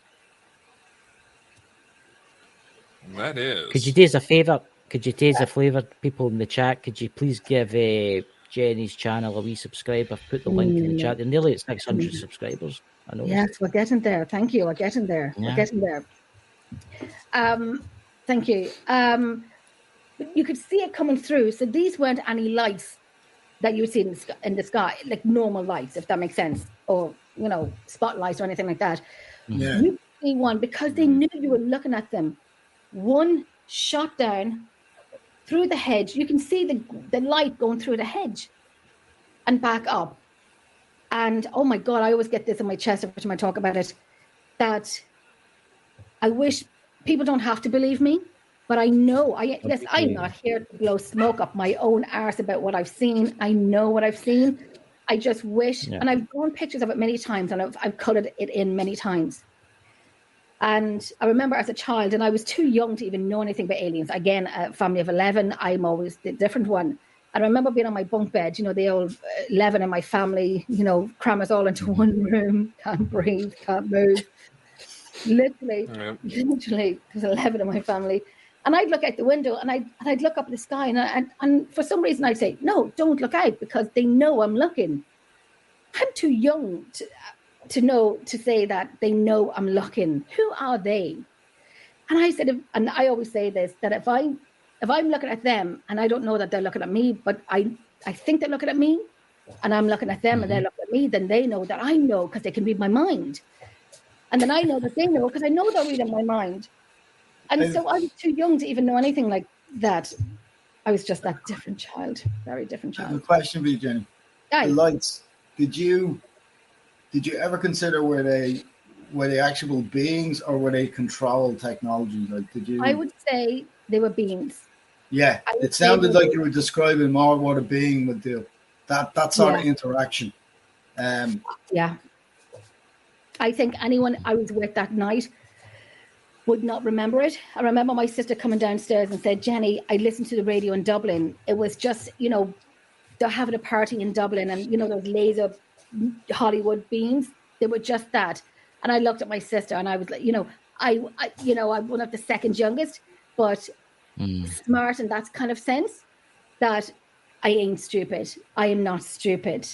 S2: That is.
S3: Could you do us a favour? Could you do us a favour, people in the chat? Could you please give Jenny's channel a wee subscribe? I've put the link in the chat. They're nearly at 600 subscribers. I know.
S5: Yes, we're getting there. Thank you. We're getting there.
S3: Yeah.
S5: We're getting there. Thank you. You could see it coming through. So these weren't any lights that you would see in the sky, like normal lights, if that makes sense, or, you know, spotlights or anything like that.
S4: Yeah.
S5: You could see one because they knew you were looking at them. One shot down through the hedge. You can see the light going through the hedge and back up. And, oh, my God, I always get this in my chest every time I talk about it, that I wish people don't have to believe me. But I know, I'm not here to blow smoke up my own arse about what I've seen. I know what I've seen. I just wish, and I've drawn pictures of it many times, and I've colored it in many times. And I remember as a child, and I was too young to even know anything about aliens. Again, a family of 11, I'm always the different one. I remember being on my bunk bed, you know, the old 11 in my family, you know, cram us all into one room, can't breathe, can't move. Literally, there's 11 in my family. And I'd look out the window and I'd look up at the sky and for some reason I'd say, no, don't look out, because they know I'm looking. I'm too young to say that they know I'm looking. Who are they? And I said, and I always say this, that if I'm looking at them and I don't know that they're looking at me, but I think they're looking at me and I'm looking at them and they're looking at me, then they know that I know because they can read my mind. And then I know that they know because I know they're reading my mind. And so I was too young to even know anything like that. I was just that different child, very different child.
S4: I have a question for you, Jenny.
S5: Aye.
S4: The lights, did you ever consider were they actual beings or were they controlled technology? Like, did you?
S5: I would say they were beings.
S4: Yeah, it sounded like you were describing more what a being would do. That sort of interaction.
S5: Yeah. I think anyone I was with that night would not remember it. I remember my sister coming downstairs and said, Jenny, I listened to the radio in Dublin. It was just, they're having a party in Dublin and, those laser Hollywood beams, they were just that. And I looked at my sister and I was like, I'm one of the second youngest, but smart in that kind of sense that I ain't stupid. I am not stupid.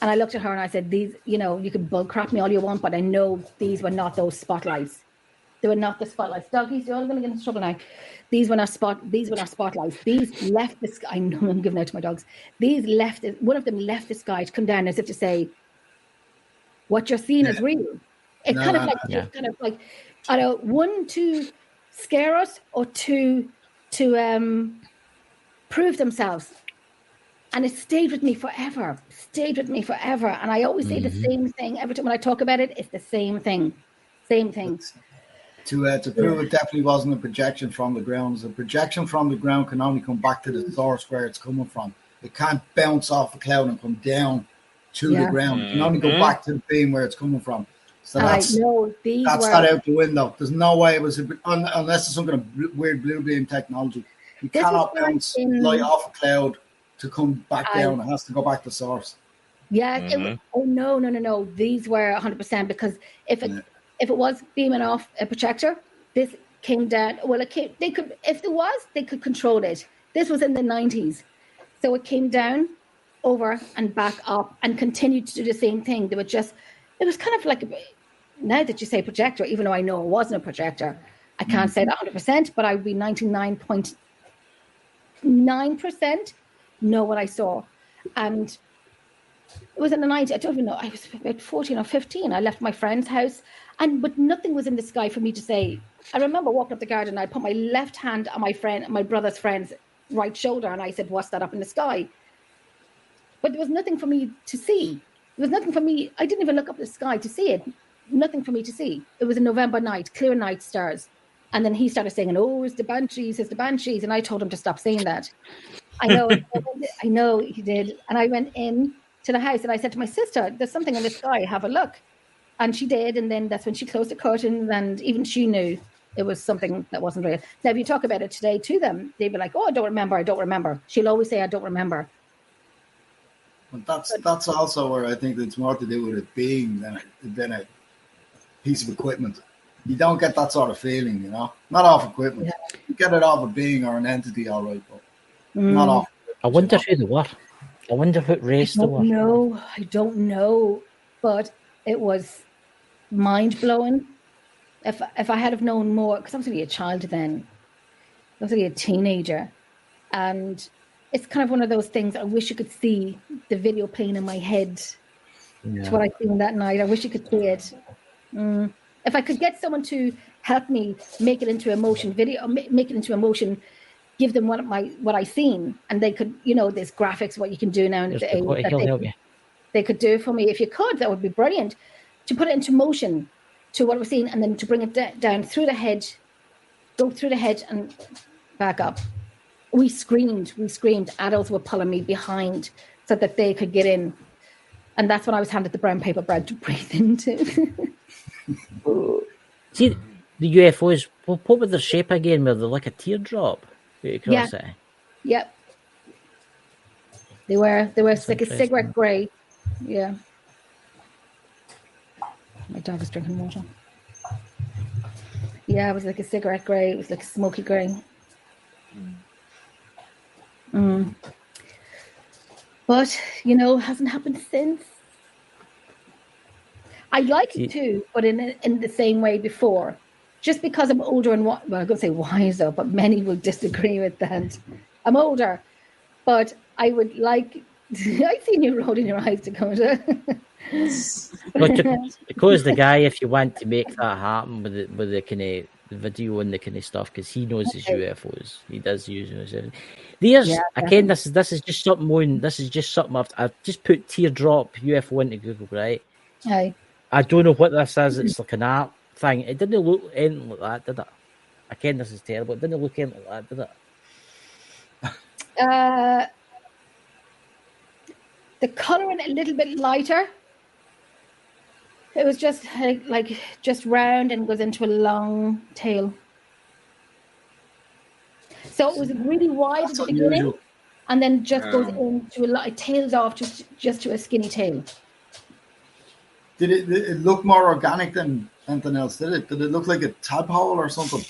S5: And I looked at her and I said, these, you can bull crap me all you want, but I know these were not those spotlights. They were not the spotlights. Doggies, you're all going to get into trouble now. These were not spotlights. These left the sky. I know I'm giving out to my dogs. One of them left the sky to come down as if to say, what you're seeing is real. It's kind of like, I don't know, one, to scare us or two, to prove themselves. And it stayed with me forever. And I always say the same thing. Every time when I talk about it, it's the same thing.
S4: To prove it definitely wasn't a projection from the ground. A projection from the ground can only come back to the source where it's coming from. It can't bounce off a cloud and come down to the ground. It can only go back to the beam where it's coming from. So that's that out the window. There's no way it was, unless it's some kind of weird blue beam technology. You cannot bounce light off a cloud to come back down. It has to go back to source.
S5: Yeah. No. These were 100% because if it was beaming off a projector, this came down. Well, they could control it. This was in the 90s. So it came down, over and back up and continued to do the same thing. It was kind of like, now that you say projector, even though I know it wasn't a projector, I can't say that 100%, but I would be 99.9% know what I saw. And it was in the 90s. I don't even know. I was about 14 or 15. I left my friend's house, but nothing was in the sky for me to say. I remember walking up the garden. I put my left hand on my brother's friend's right shoulder, and I said, "What's that up in the sky?" But there was nothing for me to see. There was nothing for me. I didn't even look up the sky to see it. Nothing for me to see. It was a November night, clear night stars. And then he started saying, "Oh, it's the banshees, And I told him to stop saying that. I know he did. And I went in to the house and I said to my sister, "There's something in the sky, have a look." And she did. And then that's when she closed the curtains, and even she knew it was something that wasn't real. Now, if you talk about it today to them, they'd be like, "Oh, I don't remember. She'll always say, "I don't remember."
S4: But that's also where I think it's more to do with it being than a piece of equipment. You don't get that sort of feeling, not off equipment. Yeah. You get it off a being or an entity, all right, but not off equipment.
S3: I wonder who they were. I wonder what race they were.
S5: No, I don't know, but it was mind-blowing. If I had have known more, because I was only a child then. I was only a teenager. And it's kind of one of those things, I wish you could see the video playing in my head. Yeah. To what I seen that night. I wish you could see it. If I could get someone to help me make it into a motion video, make it into a motion, give them what I seen, and they could, there's graphics, what you can do now in the day. They could do for me. If you could, that would be brilliant. To put it into motion to what we're seeing, and then to bring it down through the hedge, go through the hedge and back up. We screamed. Adults were pulling me behind so that they could get in. And that's when I was handed the brown paper bag to breathe into.
S3: See, the UFOs, what were their shape again? Were they like a teardrop?
S5: Yeah. Yep. They were like a cigarette grey. Yeah. My dog is drinking water. Yeah, it was like a cigarette grey. It was like a smoky grey. But, hasn't happened since. I like it too, but in the same way before. Just because I'm older and, I'm going to say wiser, but many will disagree with that. I'm older, but I would like... I've seen you rolling your eyes, Dakota.
S3: Because the guy, if you want to make that happen with the kind of the video and the kind of stuff, because he knows his UFOs, he does use UFOs. Again, this is just something more. This is just something I've just put teardrop UFO into Google, right?
S5: Aye.
S3: I don't know what this is. It's like an art thing. It didn't look anything like that, did it? Again, this is terrible. It didn't look anything like that, did it?
S5: The coloring a little bit lighter. It was just like just round and goes into a long tail. So it was really wide
S4: That's
S5: at the beginning,
S4: unusual.
S5: and then just goes into a lot. It tails off just to a skinny tail.
S4: Did it look more organic than anything else? Did it? Did it look like a tadpole or something?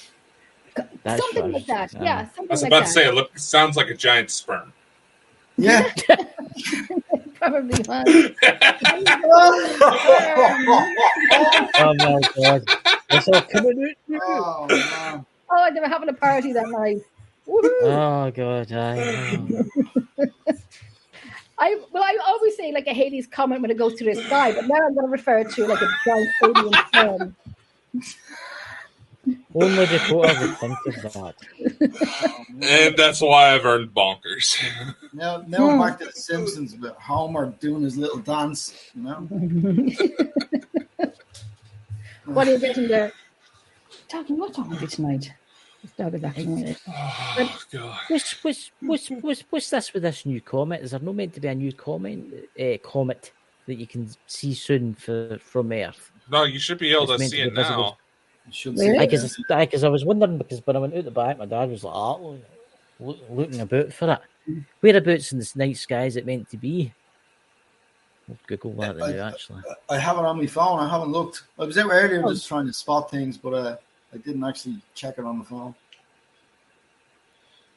S3: That's
S5: Something
S3: right.
S5: like that. Yeah, something
S2: I was
S5: like
S2: about
S5: that.
S2: to say, it sounds like a giant sperm.
S4: Yeah.
S5: Probably was.
S3: Oh my god. It's all coming out.
S4: Oh man.
S5: Oh, they were having a party that night. Woohoo!
S3: Oh god, I
S5: I always say like a Hades comet when it goes through the sky, but now I'm going to refer to like a giant alien storm.
S3: only reporter would think of that.
S2: And that's why I've earned bonkers.
S4: Now I'm back to the Simpsons with Homer doing his little dance, you know?
S5: What are you getting there? Talking, what's wrong with you tonight? This dog is acting weird.
S2: Oh, God.
S3: What's this with this new comet? Is there no meant to be a new comet that you can see soon from Earth?
S2: No, you should be able to see it now.
S4: You should
S5: Really?
S3: Because I was wondering, because when I went out the back, my dad was like, looking about for it. Whereabouts in the night sky is it meant to be? We'll Google that now, actually.
S4: I have it on my phone. I haven't looked. I was out earlier just trying to spot things, but I didn't actually check it on the phone.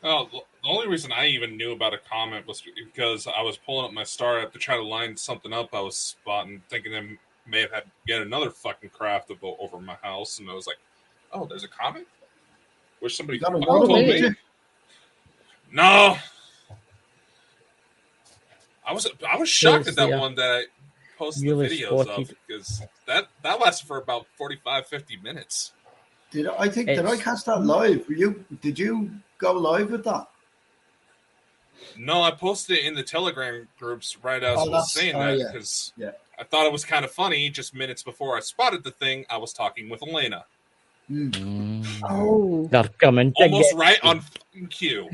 S2: Oh, the only reason I even knew about a comet was because I was pulling up my star app to try to line something up I was spotting, thinking they may have had yet another fucking craft over my house, and I was like, oh, there's a comet? Wish somebody
S4: Got
S2: told
S4: another one,
S2: me.
S4: did you?
S2: No. I was shocked at that one that I posted the
S3: Really
S2: videos
S3: spotted.
S2: of, because that lasted for about 45-50 minutes.
S4: Did I catch that live? Did you go live with that?
S2: No, I posted it in the Telegram groups right as I was saying that, because I thought it was kind of funny. Just minutes before I spotted the thing, I was talking with Elena.
S5: Oh.
S3: They're coming.
S2: Almost right on fucking cue.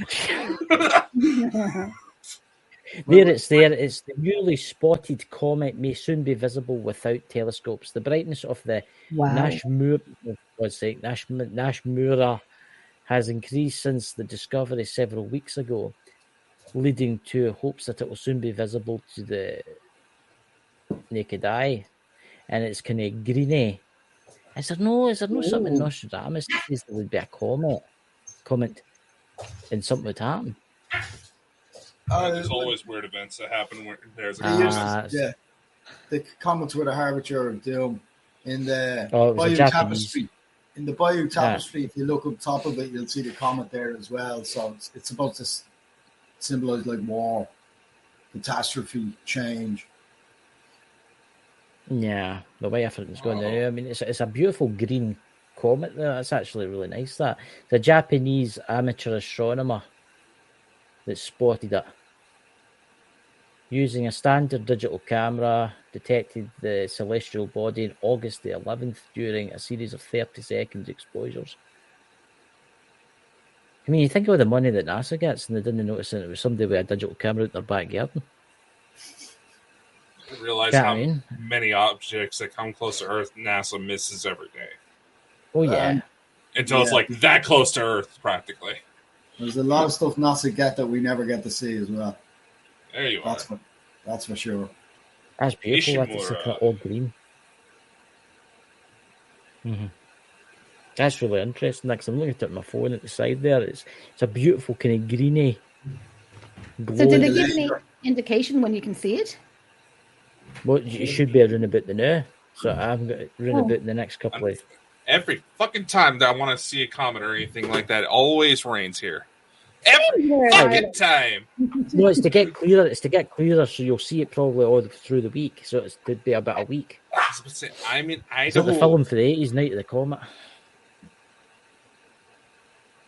S3: There it's there. It's the newly spotted comet may soon be visible without telescopes. The brightness of the Nashmura has increased since the discovery several weeks ago, leading to hopes that it will soon be visible to the naked eye. And it's kind of greeny. Is there no something Nostradamus that says there would be a comet and something would happen?
S2: There's always weird events that happen when there's a
S4: the comets were the harbinger of doom in the
S3: Bayou
S4: Tapestry. In the Bayou Tapestry, if you look up top of it, you'll see the comet there as well. So it's supposed to symbolize like war, catastrophe, change.
S3: Yeah, the way everything's going now. I mean, it's a beautiful green comet there. That's actually really nice. That the Japanese amateur astronomer that spotted it using a standard digital camera detected the celestial body on August the 11th during a series of 30-second exposures. I mean, you think of all the money that NASA gets, and they didn't notice that it was somebody with a digital camera out their backyard.
S2: I realize how many objects that come close to Earth NASA misses every day.
S3: Oh yeah,
S2: until it's like that close to Earth, practically.
S4: There's a lot of stuff NASA get that we never get to see as well.
S2: There you are.
S4: That's for sure.
S3: That's beautiful. That's like all green. Mm-hmm. That's really interesting. Because I'm looking at my phone at the side there. It's a beautiful kind of greeny.
S5: So, did they give any indication when you can see it?
S3: Well, it should be around about the now. So I'm going to around about in the next couple of.
S2: Every fucking time that I want to see a comet or anything like that, it always rains here. Every fucking time.
S3: No, it's to get clearer. It's to get clearer, so you'll see it probably all through the week. So it could be about a week.
S2: I mean, I
S3: Is that the film for the 80s, Night of the Comet?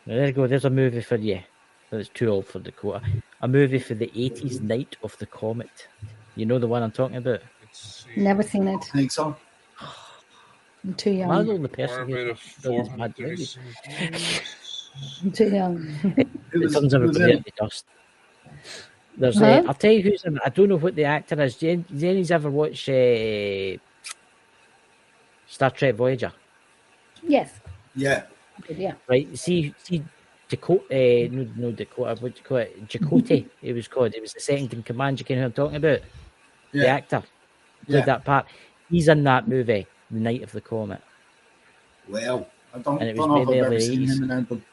S3: Now, there you go. There's a movie for you. It's too old for Dakota. A movie for the 80s, Night of the Comet. You know the one I'm talking about?
S5: Never seen it.
S4: I think so.
S5: I'm too young.
S3: I'm the person
S5: I'm too young.
S3: It turns everybody into dust. There's I'll tell you who's in it. I don't know what the actor is. Jenny's ever watched Star Trek Voyager?
S5: Yes.
S4: Yeah.
S5: Yeah.
S3: Right. See Dakota. No Dakota. What do you call it? Chakotay. It was called. It was the second in command. You know who I'm talking about?
S4: Yeah.
S3: The actor played that part. He's in that movie, The Night of the Comet.
S4: Well, I don't
S3: And it was
S4: know if
S3: made in
S4: I've
S3: the
S4: ever seen
S3: 80s.
S4: him in anything.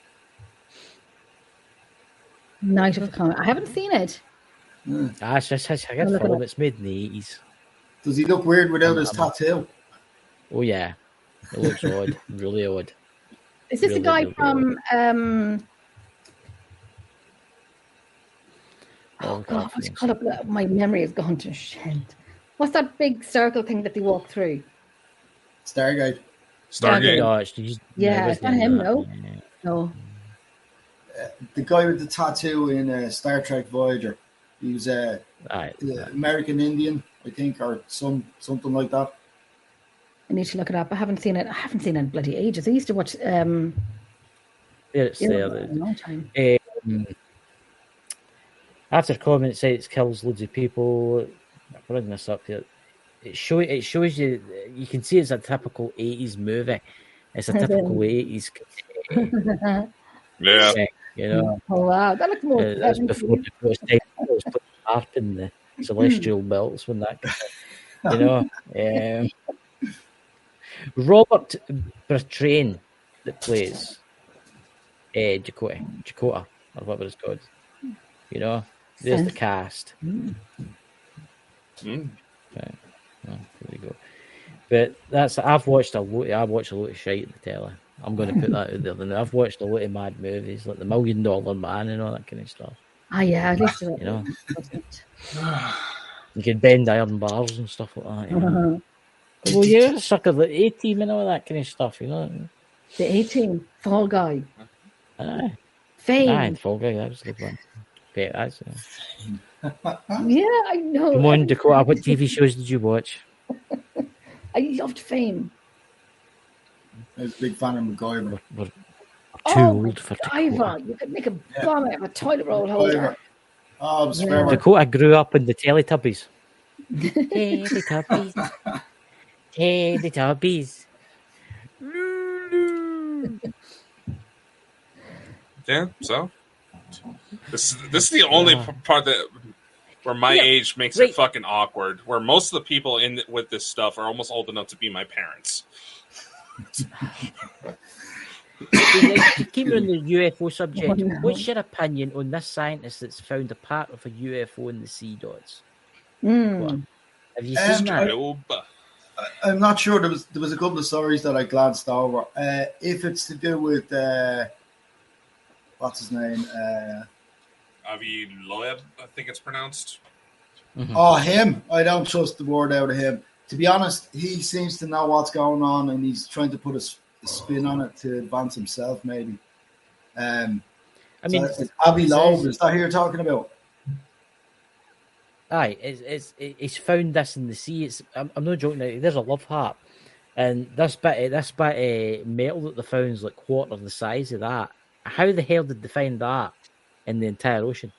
S5: Night of the Comet. I haven't seen it.
S3: It's just I get film. It's made in the 80s.
S4: Does he look weird without his tattoo?
S3: Oh yeah, it looks odd, really odd.
S5: Is this
S3: really,
S5: a guy
S3: really
S5: from?
S3: Oh
S5: God, what's it called? My memory has gone to shit. What's that big circle thing that they walk through?
S4: Stargate.
S5: Yeah, it's not him. No.
S4: The guy with the tattoo in Star Trek Voyager. He was American Indian, I think, or something like that.
S5: I need to look it up. I haven't seen it. I haven't seen it in bloody ages. I used to watch.
S3: It's there.
S5: A long time.
S3: After comment says it kills loads of people. I'm bringing this up here. It shows you. You can see it's a typical 80s movie. It's a typical 80s.
S2: Yeah.
S3: You know.
S5: Oh wow, that looks more.
S3: That's before the was put harp in the celestial belts when that. You know. Robert Bertrand that plays Dakota, or whatever it's called. You know, there's the cast. Right. Well, there we go. But I've watched a lot of shite at the telly. I'm going to put that out there. I've watched a lot of mad movies like The $1 Million Man and all that kind of stuff.
S5: Ah, yeah, at least
S3: you know, you can bend iron bars and stuff like that. You know? Well, you're a sucker, the A-Team and all that kind of stuff, you know.
S5: The A-Team, Fall Guy.
S3: Fame. Aye, Fall Guy, that was a good one. Okay, that's
S5: yeah, I know.
S3: Come on, Dakota, what TV shows did you watch?
S5: I loved Fame.
S4: I was a big fan of MacGyver.
S3: We're too old for Dakota.
S5: You could make a bomb out of a toilet roll holder.
S4: Oh,
S3: Dakota grew up in the Teletubbies. Teletubbies. Teletubbies.
S2: Yeah, so this is the only part that where my age makes it fucking awkward. Where most of the people with this stuff are almost old enough to be my parents.
S3: Keep on the UFO subject. What's your opinion on this scientist that's found a part of a UFO in the sea dots? Have you seen that?
S4: I'm not sure. There was a couple of stories that I glanced over. If it's to do with what's his name?
S2: Avi Loeb, I think it's pronounced.
S3: Mm-hmm.
S4: Oh, him. I don't trust the word out of him. To be honest, he seems to know what's going on, and he's trying to put a spin on it to advance himself, maybe. I mean, Avi Loeb, is that who you're talking about?
S3: Aye, it's found this in the sea. I'm not joking. There's a love heart, and this bit of metal that they found is like quarter the size of that. How the hell did they find that in the entire ocean?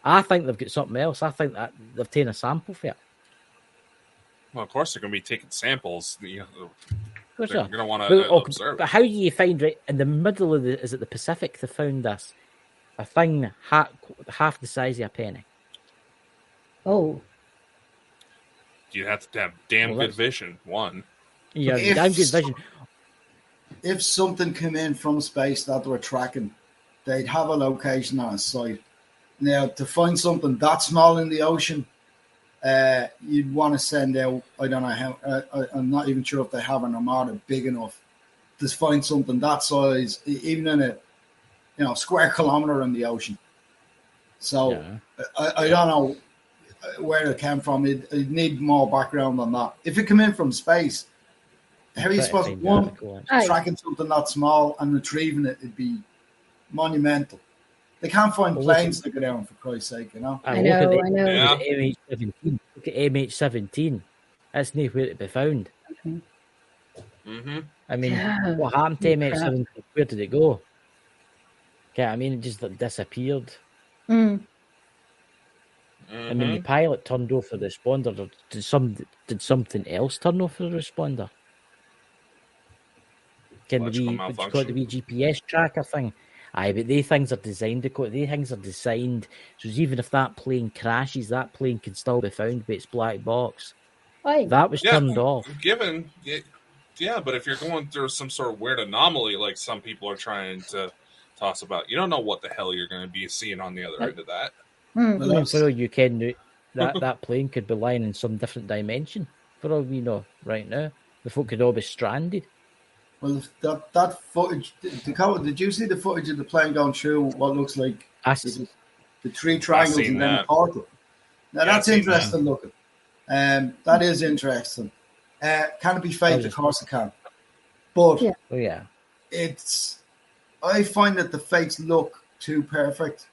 S3: I think they've got something else. I think that they've taken a sample for it.
S2: Well, of course they're going to be taking samples. They're
S3: going
S2: to want to observe.
S3: But how do you find right in the middle of is it the Pacific? They found this a thing half the size of a penny.
S5: Oh,
S2: You have to have damn good vision. One,
S3: yeah, damn good vision.
S4: If something came in from space that they were tracking, they'd have a location on a site. Now, to find something that small in the ocean, you'd want to send out, I don't know how, I'm not even sure if they have an armada big enough to find something that size, even in a square kilometer in the ocean. So I don't know where it came from. It'd need more background on that. If it came in from space, how are you supposed to, tracking something that small and retrieving it, it'd be monumental. They can't find planes to go down, for Christ's sake, you know?
S5: I know.
S2: Yeah.
S3: MH17. Look at MH17. That's nowhere to be found.
S2: Mm-hmm.
S3: I mean, what happened to MH17? Where did it go? Okay, I mean, it just disappeared.
S5: Mm.
S3: I mean, the pilot turned off the responder, or did something else turn off the responder? Can the
S2: Electrical
S3: wee, what do you call it, the
S2: malfunction.
S3: wee GPS tracker thing? Aye, but they things are designed so even if that plane crashes, that plane can still be found by its black box.
S5: Aye.
S3: That was turned off.
S2: Yeah, but if you're going through some sort of weird anomaly, like some people are trying to toss about, you don't know what the hell you're going to be seeing on the other end of that.
S5: Mm.
S4: Well,
S3: I mean,
S4: that's,
S3: for all you can, that plane could be lying in some different dimension. For all we know, right now, the folk could all be stranded.
S4: well, that footage. Did you see the footage of the plane going through what looks like the three triangles
S2: seen
S4: and then the
S2: that.
S4: portal? Now
S2: Yeah, I've
S4: that's
S2: seen
S4: interesting looking. That is interesting. Can it be fake? Of course it can. But
S5: Yeah.
S3: Oh yeah,
S4: I find that the fakes look too perfect.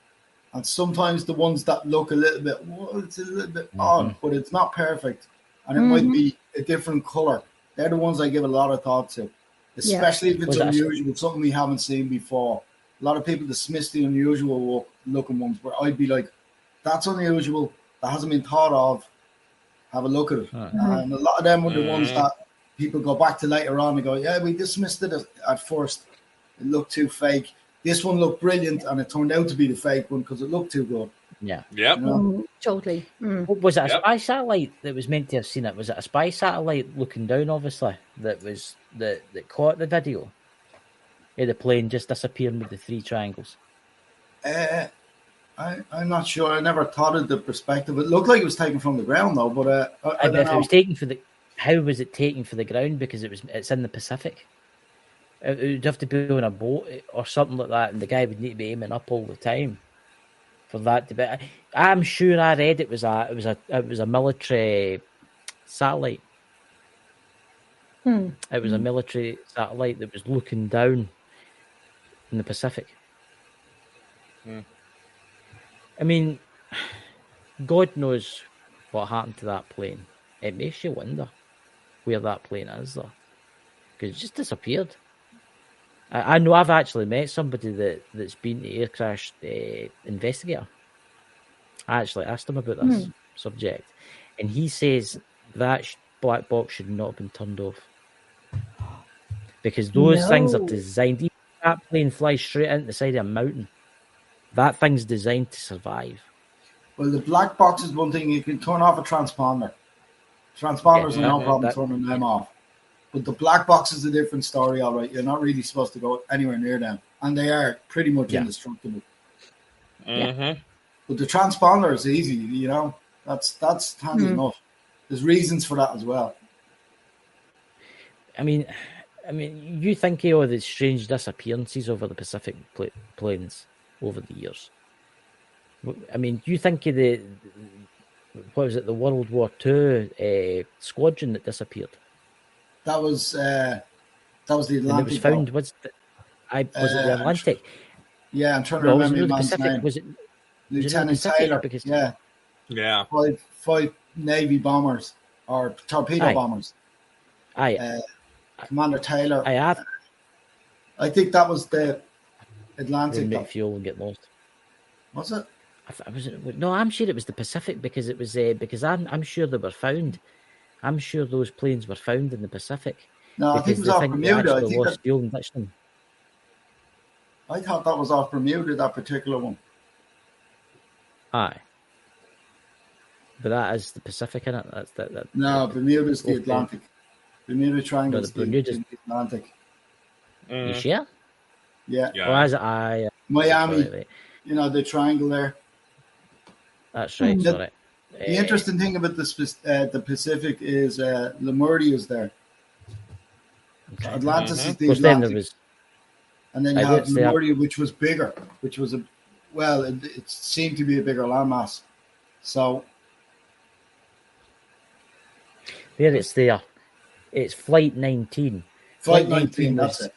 S4: And sometimes the ones that look a little bit, well, it's a little bit odd, but it's not perfect. And it might be a different color. They're the ones I give a lot of thought to, especially if it's
S3: Was that
S4: unusual, something we haven't seen before. A lot of people dismiss the unusual looking ones, where I'd be like, that's unusual. That hasn't been thought of. Have a look at it. And a lot of them are the ones that people go back to later on and go, yeah, we dismissed it at first. It looked too fake. This one looked brilliant, and it turned out to be the fake one because it looked too good.
S3: yeah.
S2: Yep.
S4: You know?
S5: Totally.
S3: Was it a spy satellite that was meant to have seen it? Was it a spy satellite looking down? Obviously, that caught the video. Yeah, the plane just disappearing with the three triangles.
S4: I'm not sure. I never thought of the perspective. It looked like it was taken from the ground, though. But I don't
S3: If
S4: know.
S3: it was taken for the, how was it taken for the ground? Because it's in the Pacific. It would have to be on a boat or something like that, and the guy would need to be aiming up all the time for that to be. I'm sure I read it was a military satellite. It was a military satellite that was looking down in the Pacific. I mean, God knows what happened to that plane. It makes you wonder where that plane is, though, because it just disappeared. I know I've actually met somebody that's been the air crash investigator. I actually asked him about this subject, and he says that black box should not have been turned off because those things are designed. Even if that plane flies straight into the side of a mountain, that thing's designed to survive.
S4: Well, the black box is one thing. You can turn off a transponder. Transponders are no problem turning them off. But the black box is a different story, all right. You're not really supposed to go anywhere near them. And they are pretty much indestructible.
S3: Yeah.
S4: But the transponder is easy, you know. That's handy enough. There's reasons for that as well.
S3: I mean, you think of all the strange disappearances over the Pacific plains over the years. I mean, do you think of the World War II squadron that disappeared?
S4: That was the Atlantic.
S3: And it was found. Was it the Atlantic?
S4: Yeah, I'm trying to remember the man's
S3: Pacific.
S4: name.
S3: Was it
S4: Lieutenant
S3: Pacific?
S4: Taylor?
S3: Because,
S2: Yeah.
S4: Five Navy bombers or torpedo bombers. Commander Taylor. I think that was the Atlantic.
S3: Make fuel and get lost.
S4: Was it?
S3: No, I'm sure it was the Pacific because it was because I'm sure they were found. I'm sure those planes were found in the Pacific.
S4: No, I think it was off Bermuda. I thought that was off Bermuda, that particular one.
S3: Aye. But that is the Pacific, isn't it?
S4: No, Bermuda's the Atlantic. Bermuda Triangle is the Atlantic.
S3: You sure?
S4: Yeah.
S3: Or is it
S4: Miami,
S3: right.
S4: You know, the triangle there.
S3: That's right, sorry.
S4: The interesting thing about the Pacific is Lemuria is there. Okay. Atlantis is the Atlantic. And then you have Lemuria, which was bigger, which was it seemed to be a bigger landmass. So
S3: there it's there. It's Flight 19.
S4: Flight 19, that's it.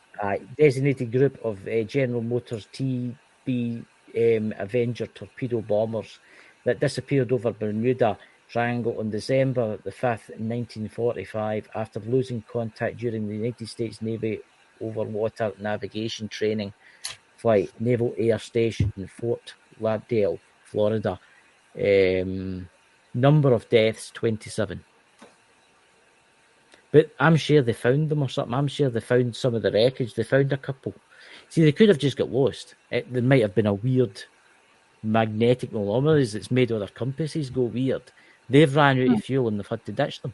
S3: Designated group of General Motors TB Avenger torpedo bombers that disappeared over Bermuda Triangle on December the 5th, 1945, after losing contact during the United States Navy overwater navigation training flight, Naval Air Station in Fort Lauderdale, Florida. Number of deaths 27. But I'm sure they found them or something. I'm sure they found some of the wreckage. They found a couple. See, they could have just got lost. There might have been a weird magnetic anomalies that's made all their compasses go weird. They've ran out of fuel and they've had to ditch them.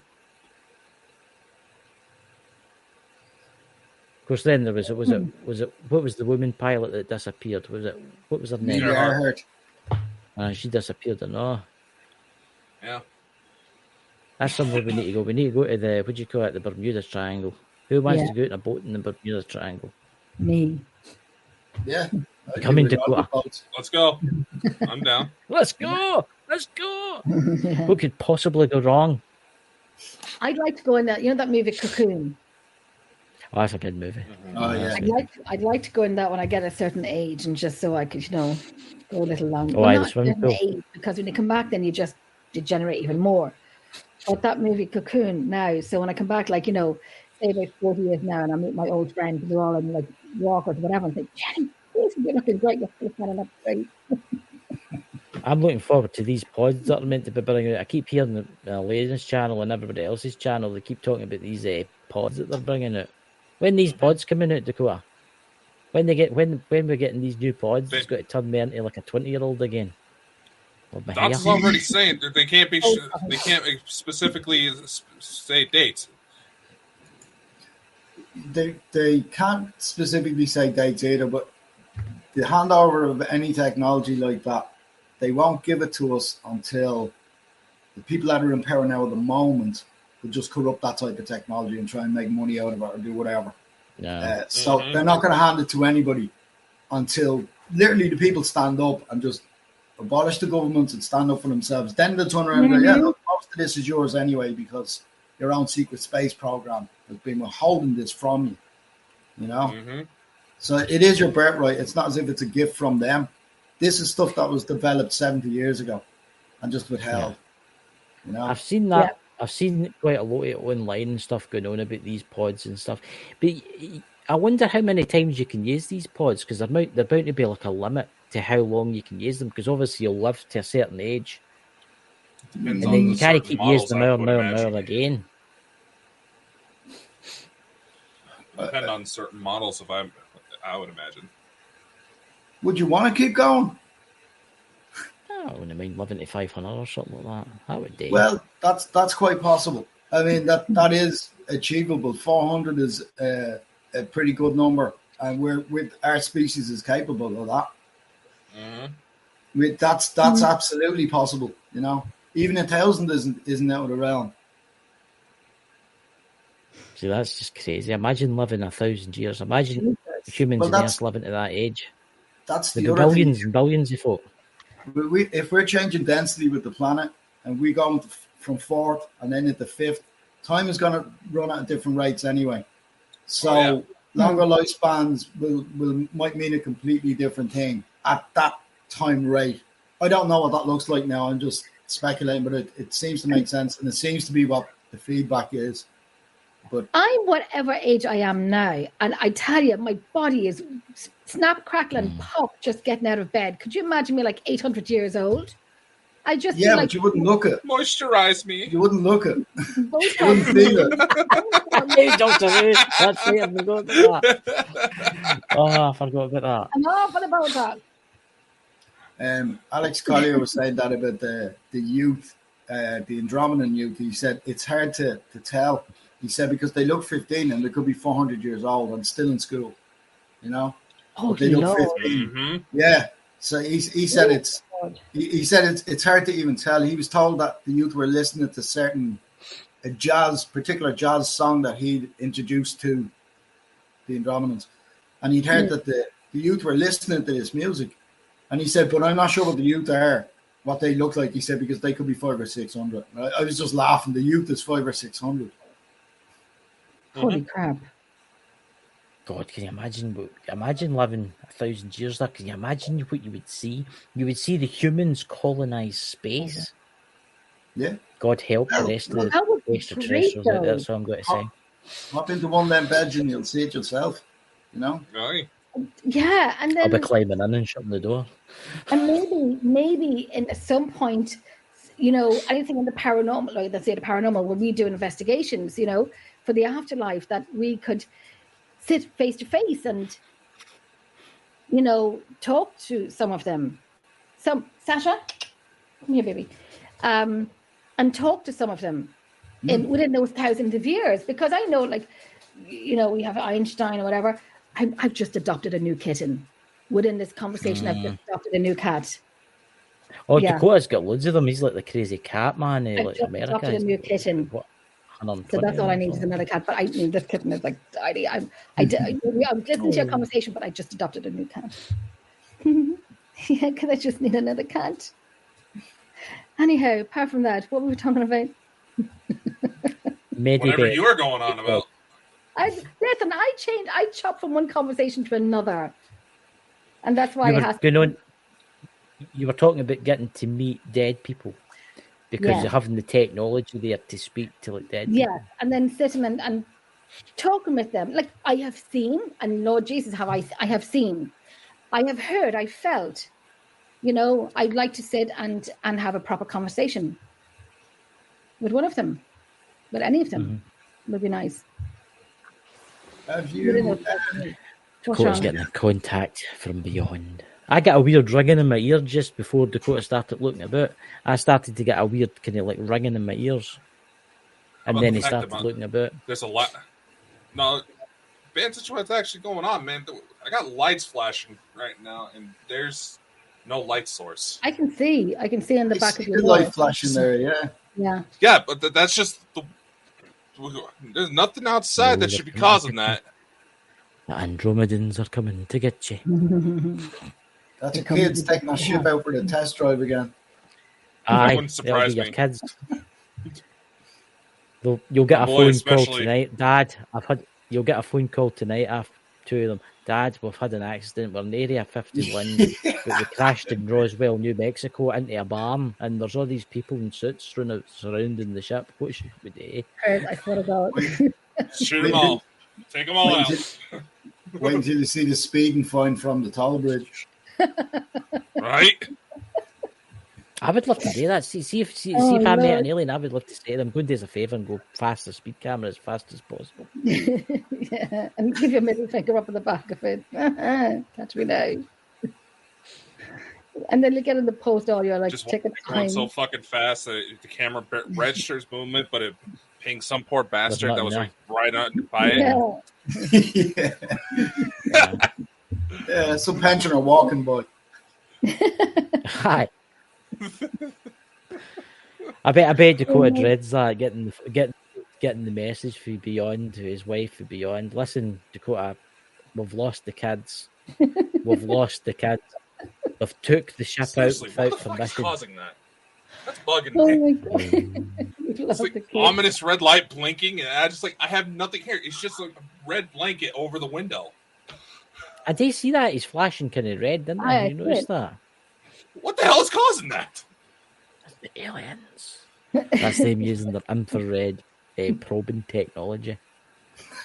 S3: Of course, then there was it what was the woman pilot that disappeared? What was her name?
S4: Earhart.
S3: She disappeared. No.
S6: Yeah.
S3: That's somewhere we need to go. We need to go to the, what do you call it, the Bermuda Triangle. Who wants to go in a boat in the Bermuda Triangle?
S5: Me.
S4: Yeah.
S3: Come in Dakota.
S6: Let's go. I'm down.
S3: Let's go. Let's go. What could possibly go wrong?
S5: I'd like to go in that. You know that movie Cocoon?
S3: Oh, that's a good movie.
S4: Oh yeah.
S5: I'd like to go in that when I get a certain age, and just so I could, go a little longer.
S3: Oh,
S5: Well,
S3: the
S5: not
S3: swimming
S5: certain
S3: pool.
S5: age, because when you come back, then you just degenerate even more. But that movie Cocoon now, so when I come back, say about 40 years now, and I meet my old friends, they're all in walkers, whatever, and think, Jenny, you're looking great. You're looking up great.
S3: I'm looking forward to these pods that are meant to be bringing out. I keep hearing the Lady's channel and everybody else's channel. They keep talking about these pods that they're bringing out. When these pods coming out, Dakota? When we're getting these new pods, it's got to turn me into like a 20-year-old again.
S6: That's already saying that they can't be. They can't specifically say dates.
S4: They can't specifically say dates either, but the handover of any technology like that, they won't give it to us until the people that are in power now at the moment will just corrupt that type of technology and try and make money out of it or do whatever.
S3: Yeah.
S4: So they're not going to hand it to anybody until literally the people stand up and just abolish the government and stand up for themselves. Then they'll turn around and go, yeah, look, most of this is yours anyway because your own secret space program has been withholding this from you, So it is your birthright. It's not as if it's a gift from them. This is stuff that was developed 70 years ago and just withheld.
S3: I've seen that. Yeah. I've seen quite a lot of online and stuff going on about these pods and stuff. But I wonder how many times you can use these pods, because they're bound to be like a limit to how long you can use them, because obviously you'll live to a certain age.
S6: Depends
S3: and then you can't keep using them hour again.
S6: Depend on certain models, I would imagine.
S4: Would you want to keep going?
S3: I wouldn't mind living to 500 or something like that. That would do.
S4: Well, that's quite possible. I mean, that is achievable. 400 is a pretty good number, and our species is capable of that. That's absolutely possible. Even 1,000 isn't out of the realm.
S3: See, that's just crazy. Imagine living 1,000 years. Imagine humans in Earth living to that age.
S4: That's
S3: the billions thing. And billions of folk.
S4: If we're changing density with the planet and we go from 4th and then into 5th, time is going to run at different rates anyway. So longer lifespans might mean a completely different thing at that time rate. I don't know what that looks like now. I'm just speculating, but it seems to make sense, and it seems to be what the feedback is. But
S5: I'm whatever age I am now, and I tell you, my body is snap, crackle, and pop just getting out of bed. Could you imagine me 800 years old? I just
S4: but you wouldn't look it.
S6: Moisturize me.
S4: You wouldn't look it. You wouldn't feel it.
S3: That's it. I forgot about that. Oh, I forgot about that.
S5: I'm awful about that.
S4: Alex Collier was saying that about the youth, the Andromedan youth. He said it's hard to tell. He said because they look 15 and they could be 400 years old and still in school,
S5: Oh,
S4: they look 15.
S6: Mm-hmm.
S4: Yeah. So he said he said it's hard to even tell. He was told that the youth were listening to particular jazz song that he introduced to the Andromedans, and he'd heard that the youth were listening to this music, and he said, but I'm not sure what the youth are, what they look like. He said because they could be 500 or 600. I was just laughing. The youth is 500 or 600.
S5: Holy crap.
S3: God, can you imagine living 1,000 years there? Can you imagine what you would see? You would see the humans colonize space.
S4: Yeah.
S3: God help the rest of the extraterrestrials out there, that's all I'm going to say.
S4: Hop into one of them beds and you'll see it yourself,
S6: Aye.
S5: Yeah, and
S3: I'll be
S5: then
S3: climbing in and shutting the door.
S5: and maybe at some point, you know, anything in the paranormal, like let's say the paranormal, when we do investigations, you know, for the afterlife, that we could sit face to face and, you know, talk to some of them. Sasha, come here, baby, and talk to some of them within those thousands of years, because I know, like, you know, we have Einstein or whatever. I've just adopted a new kitten. Within this conversation, I've just adopted a new cat.
S3: Oh,
S5: Yeah.
S3: Dakota's got loads of them. He's like the crazy cat man.
S5: I've
S3: Like
S5: just
S3: America.
S5: adopted a new kitten.
S3: What,
S5: So that's all I need is another cat. But I mean, this kitten is like tiny. I'm listening to your conversation, but I just adopted a new cat. Yeah, because I just need another cat. Anyhow, apart from that, what were we talking about?
S6: Whatever you were going on about.
S5: I chopped from one conversation to another, and that's why
S3: you were talking about getting to meet dead people because you're having the technology there to speak to like dead people.
S5: And then sitting and talking with them. Like I have seen, and Lord Jesus, I have seen, I have heard, I felt. You know, I'd like to sit and have a proper conversation with one of them, with any of them. Would be nice.
S4: Have you?
S3: Dakota's getting a contact from beyond. I got a weird ringing in my ear just before Dakota started looking about. I started to get a weird kind of like ringing in my ears. And then he started looking about.
S6: There's a lot. No, Ben, that's what's actually going on, man. I got lights flashing right now, and there's no light source.
S5: I can see in the back of your
S4: light flashing there, yeah.
S6: Yeah, but that's just there's nothing outside that should be causing that.
S3: The Andromedans are coming to get you.
S4: That's a kid's taking that ship out for the test drive again.
S6: That wouldn't surprise me.
S3: Your kids. You'll get a phone call tonight, Dad. You'll get a phone call tonight after two of them. Dad, we've had an accident. We're in Area 51. But we crashed in Roswell, New Mexico, into a barn, and there's all these people in suits surrounding the ship. What should we do?
S5: I thought about
S6: shoot them all. Take them all out.
S4: Wait until you see the speeding fine from the toll bridge.
S6: Right?
S3: I would love to do that. See if I met an alien, I would love to say them, go do us a favour and go past the speed camera as fast as possible.
S5: Yeah, and give your middle finger up in the back of it. Catch me now. And then you get in the post audio, like,
S6: just
S5: take a time.
S6: Going so fucking fast that the camera registers movement, but it pings some poor bastard that was like right on by it.
S4: Yeah, some pensioner walking by.
S3: Hi. I bet Dakota dreads that getting the message for Beyond to his wife for Beyond. Listen, Dakota, we've lost the kids. We've lost the kids. We've took the ship out without permission.
S6: What's causing that? That's bugging
S5: Oh
S6: me.
S5: my God.
S6: It's like ominous red light blinking, and I have nothing here. It's just like a red blanket over the window.
S3: I did see that. He's flashing kind of red, didn't I? You noticed that?
S6: What the hell is causing that?
S3: That's the aliens. That's them using their infrared probing technology.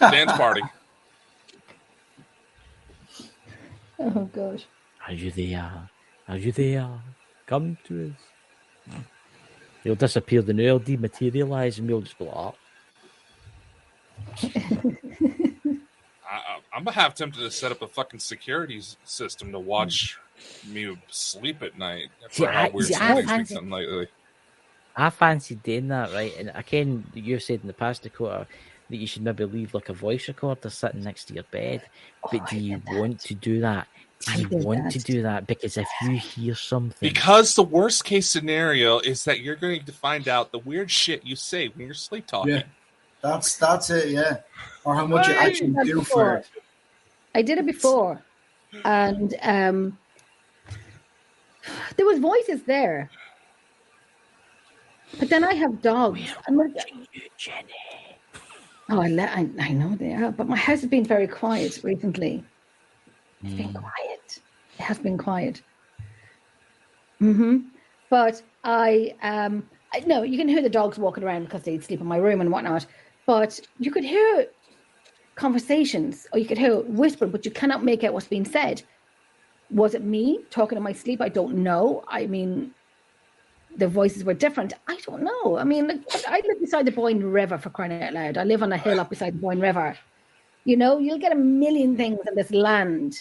S6: Dance party.
S5: Oh gosh.
S3: Are you there? Are you there? Come to us. He'll disappear, then he'll dematerialize, and we'll just go up.
S6: I'm gonna have tempted to set up a fucking security system to watch me sleep at night. Something lately.
S3: I fancy doing that, right? And again, you've said in the past, Dakota, that you should maybe leave like a voice recorder sitting next to your bed. But do you want to do that? Do you want to do that? Because if you hear something...
S6: Because the worst case scenario is that you're going to find out the weird shit you say when you're sleep talking.
S4: Yeah, that's it, yeah. Or how much you actually do for it.
S5: I did it before. And there was voices there. But then I have dogs. Oh, I know they are. But my house has been very quiet recently. It's been quiet. It has been quiet. But I know you can hear the dogs walking around because they sleep in my room and whatnot. But you could hear conversations, or you could hear it whispered, but you cannot make out what's being said. Was it me talking in my sleep? I don't know. I mean, the voices were different. I don't know. I mean, I live beside the Boyne River, for crying out loud. I live on a hill up beside the Boyne River. You know, you'll get a million things in this land.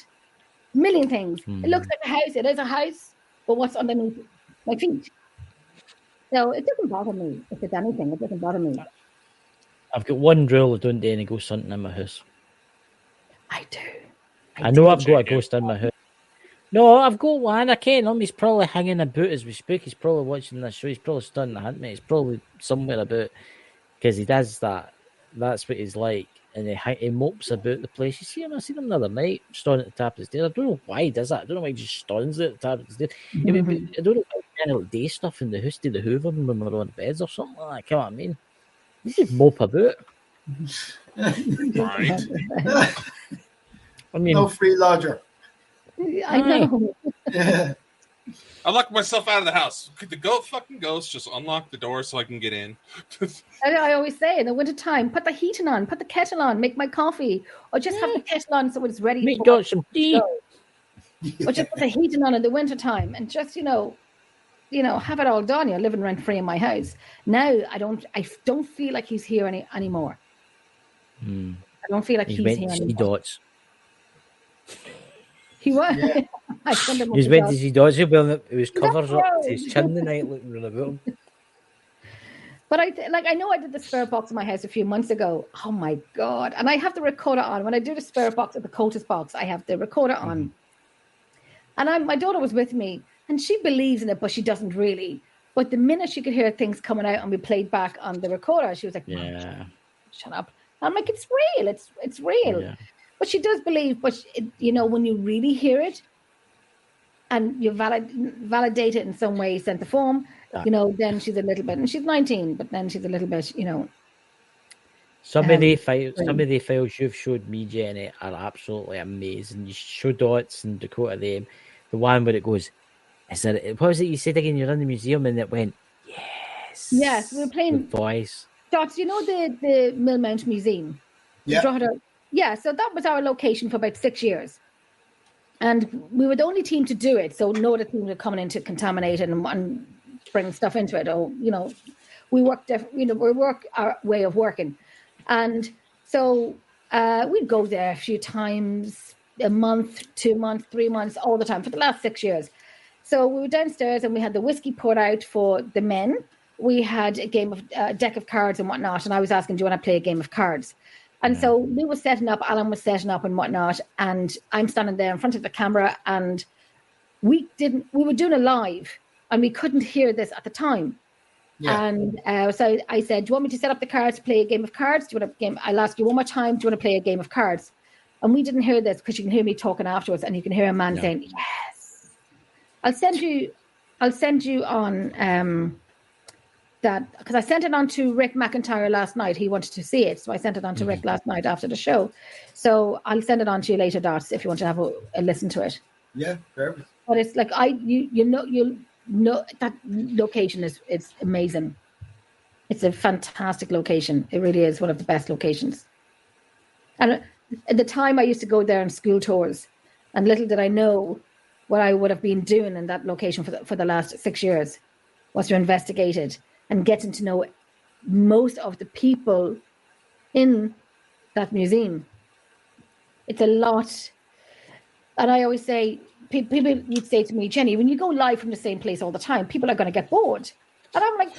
S5: A million things. It looks like a house. It is a house. But what's underneath my feet? So it doesn't bother me. If it's anything, it doesn't bother me.
S3: I've got one rule: I don't do any ghost hunting in my house.
S5: I do.
S3: I know I've got a ghost in my house. No, I've got one. I can't. He's probably hanging about as we speak. He's probably watching this show. He's probably starting to hunt me. He's probably somewhere about, because he does that. That's what he's like. And he mopes about the place. You see him? I seen him the other night, standing at the top of the stairs. I don't know why he does that. I don't know why he just stands there at the top of the stairs. I don't know why he kind of day stuff in the house to the hoovering when we're on beds or something like that. You know what I mean? You just mope about.
S2: Right.
S3: I mean,
S4: No free lodger.
S5: I know.
S4: Yeah.
S6: I locked myself out of the house. Could the fucking ghost just unlock the door so I can get in?
S5: I always say in the wintertime, put the heating on, put the kettle on, make my coffee, or just have the kettle on so it's ready.
S3: make got some tea.
S5: Or just put the heating on in the wintertime and just, you know, have it all done. You're living rent free in my house. Now I don't feel like he's here anymore. I don't feel like he's here anymore.
S3: Dots.
S5: He was.
S4: Yeah.
S3: He's went to see dots. He was covers up to his chin the night looking around about him.
S5: But I know I did the spirit box in my house a few months ago. Oh my God. And I have the recorder on. When I do the spirit box at the cultist box, I have the recorder on. And my daughter was with me and she believes in it, but she doesn't really. But the minute she could hear things coming out and be played back on the recorder, she was like,
S3: yeah,
S5: shut up. And I'm like, it's real. It's real. Yeah. But she does believe, but when you really hear it and you validate it in some way, send the form, then she's a little bit, and she's 19, but then she's a little bit,
S3: Some of the files you've showed me, Jenny, are absolutely amazing. You showed Dots and Dakota them. The one where it goes, what was it you said again? You're in the museum and it went, yes.
S5: Yes, we were playing
S3: with voice.
S5: Dots, the Millmount Museum.
S4: Yeah.
S5: Yeah, so that was our location for about 6 years. And we were the only team to do it. So no other team were coming in to contaminate it and bring stuff into it. Or, we work we work our way of working. And so we'd go there a few times, a month, 2 months, 3 months, all the time for the last 6 years. So we were downstairs and we had the whiskey poured out for the men. We had a deck of cards and whatnot. And I was asking, do you want to play a game of cards? And so we were setting up, Alan was setting up and whatnot, and I'm standing there in front of the camera, and we were doing a live, and we couldn't hear this at the time. Yeah. And so I said, do you want me to set up the cards to play a game of cards? Do you want a game? I'll ask you one more time, do you want to play a game of cards? And we didn't hear this because you can hear me talking afterwards, and you can hear a man saying, yes. I'll send you on that, because I sent it on to Rick McIntyre last night. He wanted to see it, so I sent it on to Rick last night after the show. So I'll send it on to you later, Dots, if you want to have a listen to it.
S4: Yeah, perfect.
S5: But it's like you'll know that location it's amazing. It's a fantastic location. It really is one of the best locations. And at the time, I used to go there on school tours, and little did I know what I would have been doing in that location for the last 6 years was to investigate it and getting to know most of the people in that museum. It's a lot. And I always say, people would say to me, Jenny, when you go live from the same place all the time, people are going to get bored. And I'm like,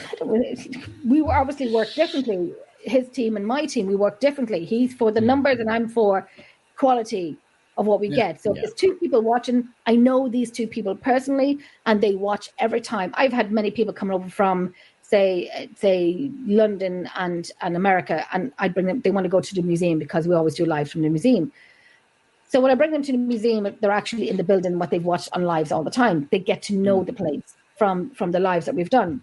S5: we obviously work differently. His team and my team, we work differently. He's for the numbers and I'm for quality of what we get. So if there's two people watching, I know these two people personally, and they watch every time. I've had many people come over from, say London and America, and I bring them. They want to go to the museum because we always do live from the museum. So when I bring them to the museum, they're actually in the building, what they've watched on lives all the time. They get to know the place from the lives that we've done.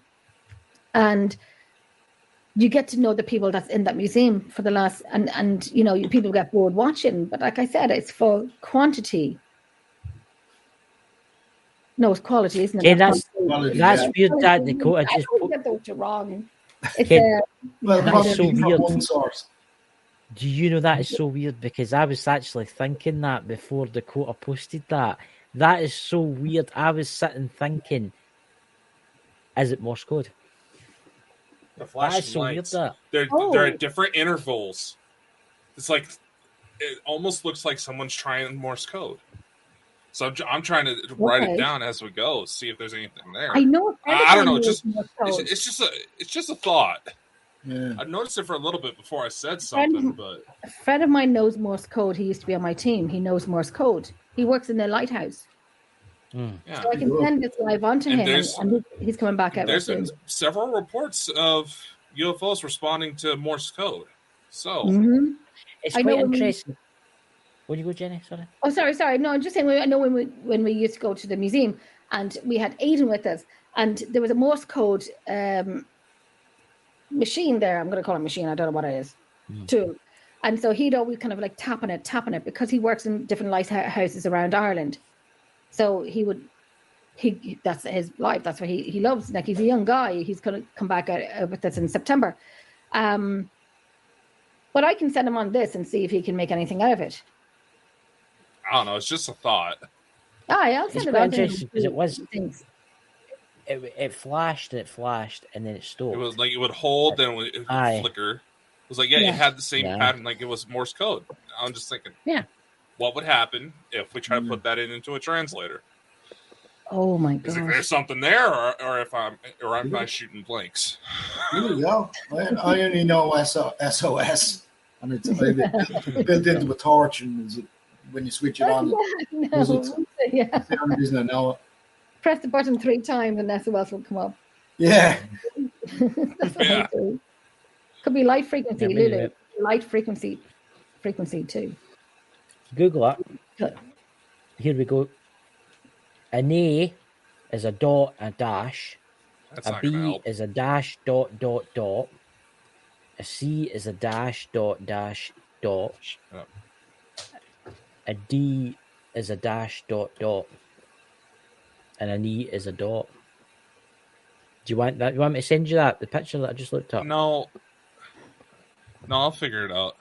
S5: And you get to know the people that's in that museum for the last, and people get bored watching. But like I said, it's for quantity. No, it's quality, isn't it?
S3: Yeah, that's weird that Dakota just
S5: get those wrong.
S3: That's
S4: probably
S3: so
S4: from
S3: weird.
S4: one source.
S3: Do you know that is so weird? Because I was actually thinking that before Dakota posted that. That is so weird. I was sitting thinking, is it Morse code?
S6: The
S3: That is
S6: flashing
S3: so weird.
S6: lights.
S3: That
S6: They're
S5: Oh.
S6: at different intervals. It's like it almost looks like someone's trying Morse code. So I'm trying to write it
S5: Okay.
S6: down as we go, see if there's anything there.
S5: I know.
S6: I don't know.
S5: It's
S6: It's just a thought.
S4: Yeah.
S6: I noticed it for a little bit before I said
S5: Friend-
S6: something, but
S5: a friend of mine knows Morse code. He used to be on my team. He knows Morse code. He works in the lighthouse.
S6: yeah.
S5: So I can send this live on to
S6: And
S5: him,
S6: there's-
S5: and he's coming back out
S6: There's
S5: soon.
S6: been several reports of UFOs responding to Morse code. So
S5: Mhm.
S3: it's
S5: I know
S3: quite
S5: when we-
S3: interesting. When you go, Jenny? Sorry.
S5: Oh, sorry. No, I'm just saying. I know when we used to go to the museum, and we had Aidan with us, and there was a Morse code machine there. I'm going to call it machine. I don't know what it is. Tool. And so he'd always kind of like tapping it because he works in different lighthouses around Ireland. So he that's his life. That's what he loves. Like, he's a young guy. He's going to come back out with us in September. But I can send him on this and see if he can make anything out of it.
S6: I don't know. It's just a thought.
S5: I'll
S3: It's
S5: send it
S3: quite
S5: on to him.
S3: interesting because it was.
S5: Things.
S3: It flashed and then it stopped.
S6: It was like it would hold, then it would
S3: Aye.
S6: flicker. It was like, yeah,
S5: Yeah.
S6: it had the same
S3: Yeah.
S6: pattern, like it was Morse code. I'm just thinking,
S3: Yeah.
S6: what would happen if we try to put that into a translator?
S5: Oh my
S6: Is there
S5: gosh.
S6: something there, or if I'm I shooting blanks?
S4: Here we go. I only know SOS, and it's built into a torch, and when you switch it on,
S5: No. Yeah.
S4: it's the only reason I know it.
S5: Press the button 3 times and SOS will come up.
S4: Yeah.
S5: That's what
S6: Yeah.
S5: I do. Could be light frequency,
S3: Yeah, maybe
S5: Lulu.
S3: it.
S5: Light frequency too.
S3: Google that.
S5: Good.
S3: Here we go. An A is a dot, a dash.
S6: That's
S3: A
S6: not going to
S3: B
S6: help.
S3: is a dash, dot, dot, dot. A C is a dash, dot, dash, dot.
S6: Shut up.
S3: A D is a dash, dot, dot. And an E is a dot. Do you want that? You want me to send you that? The picture that I just looked up?
S6: No, I'll figure it out.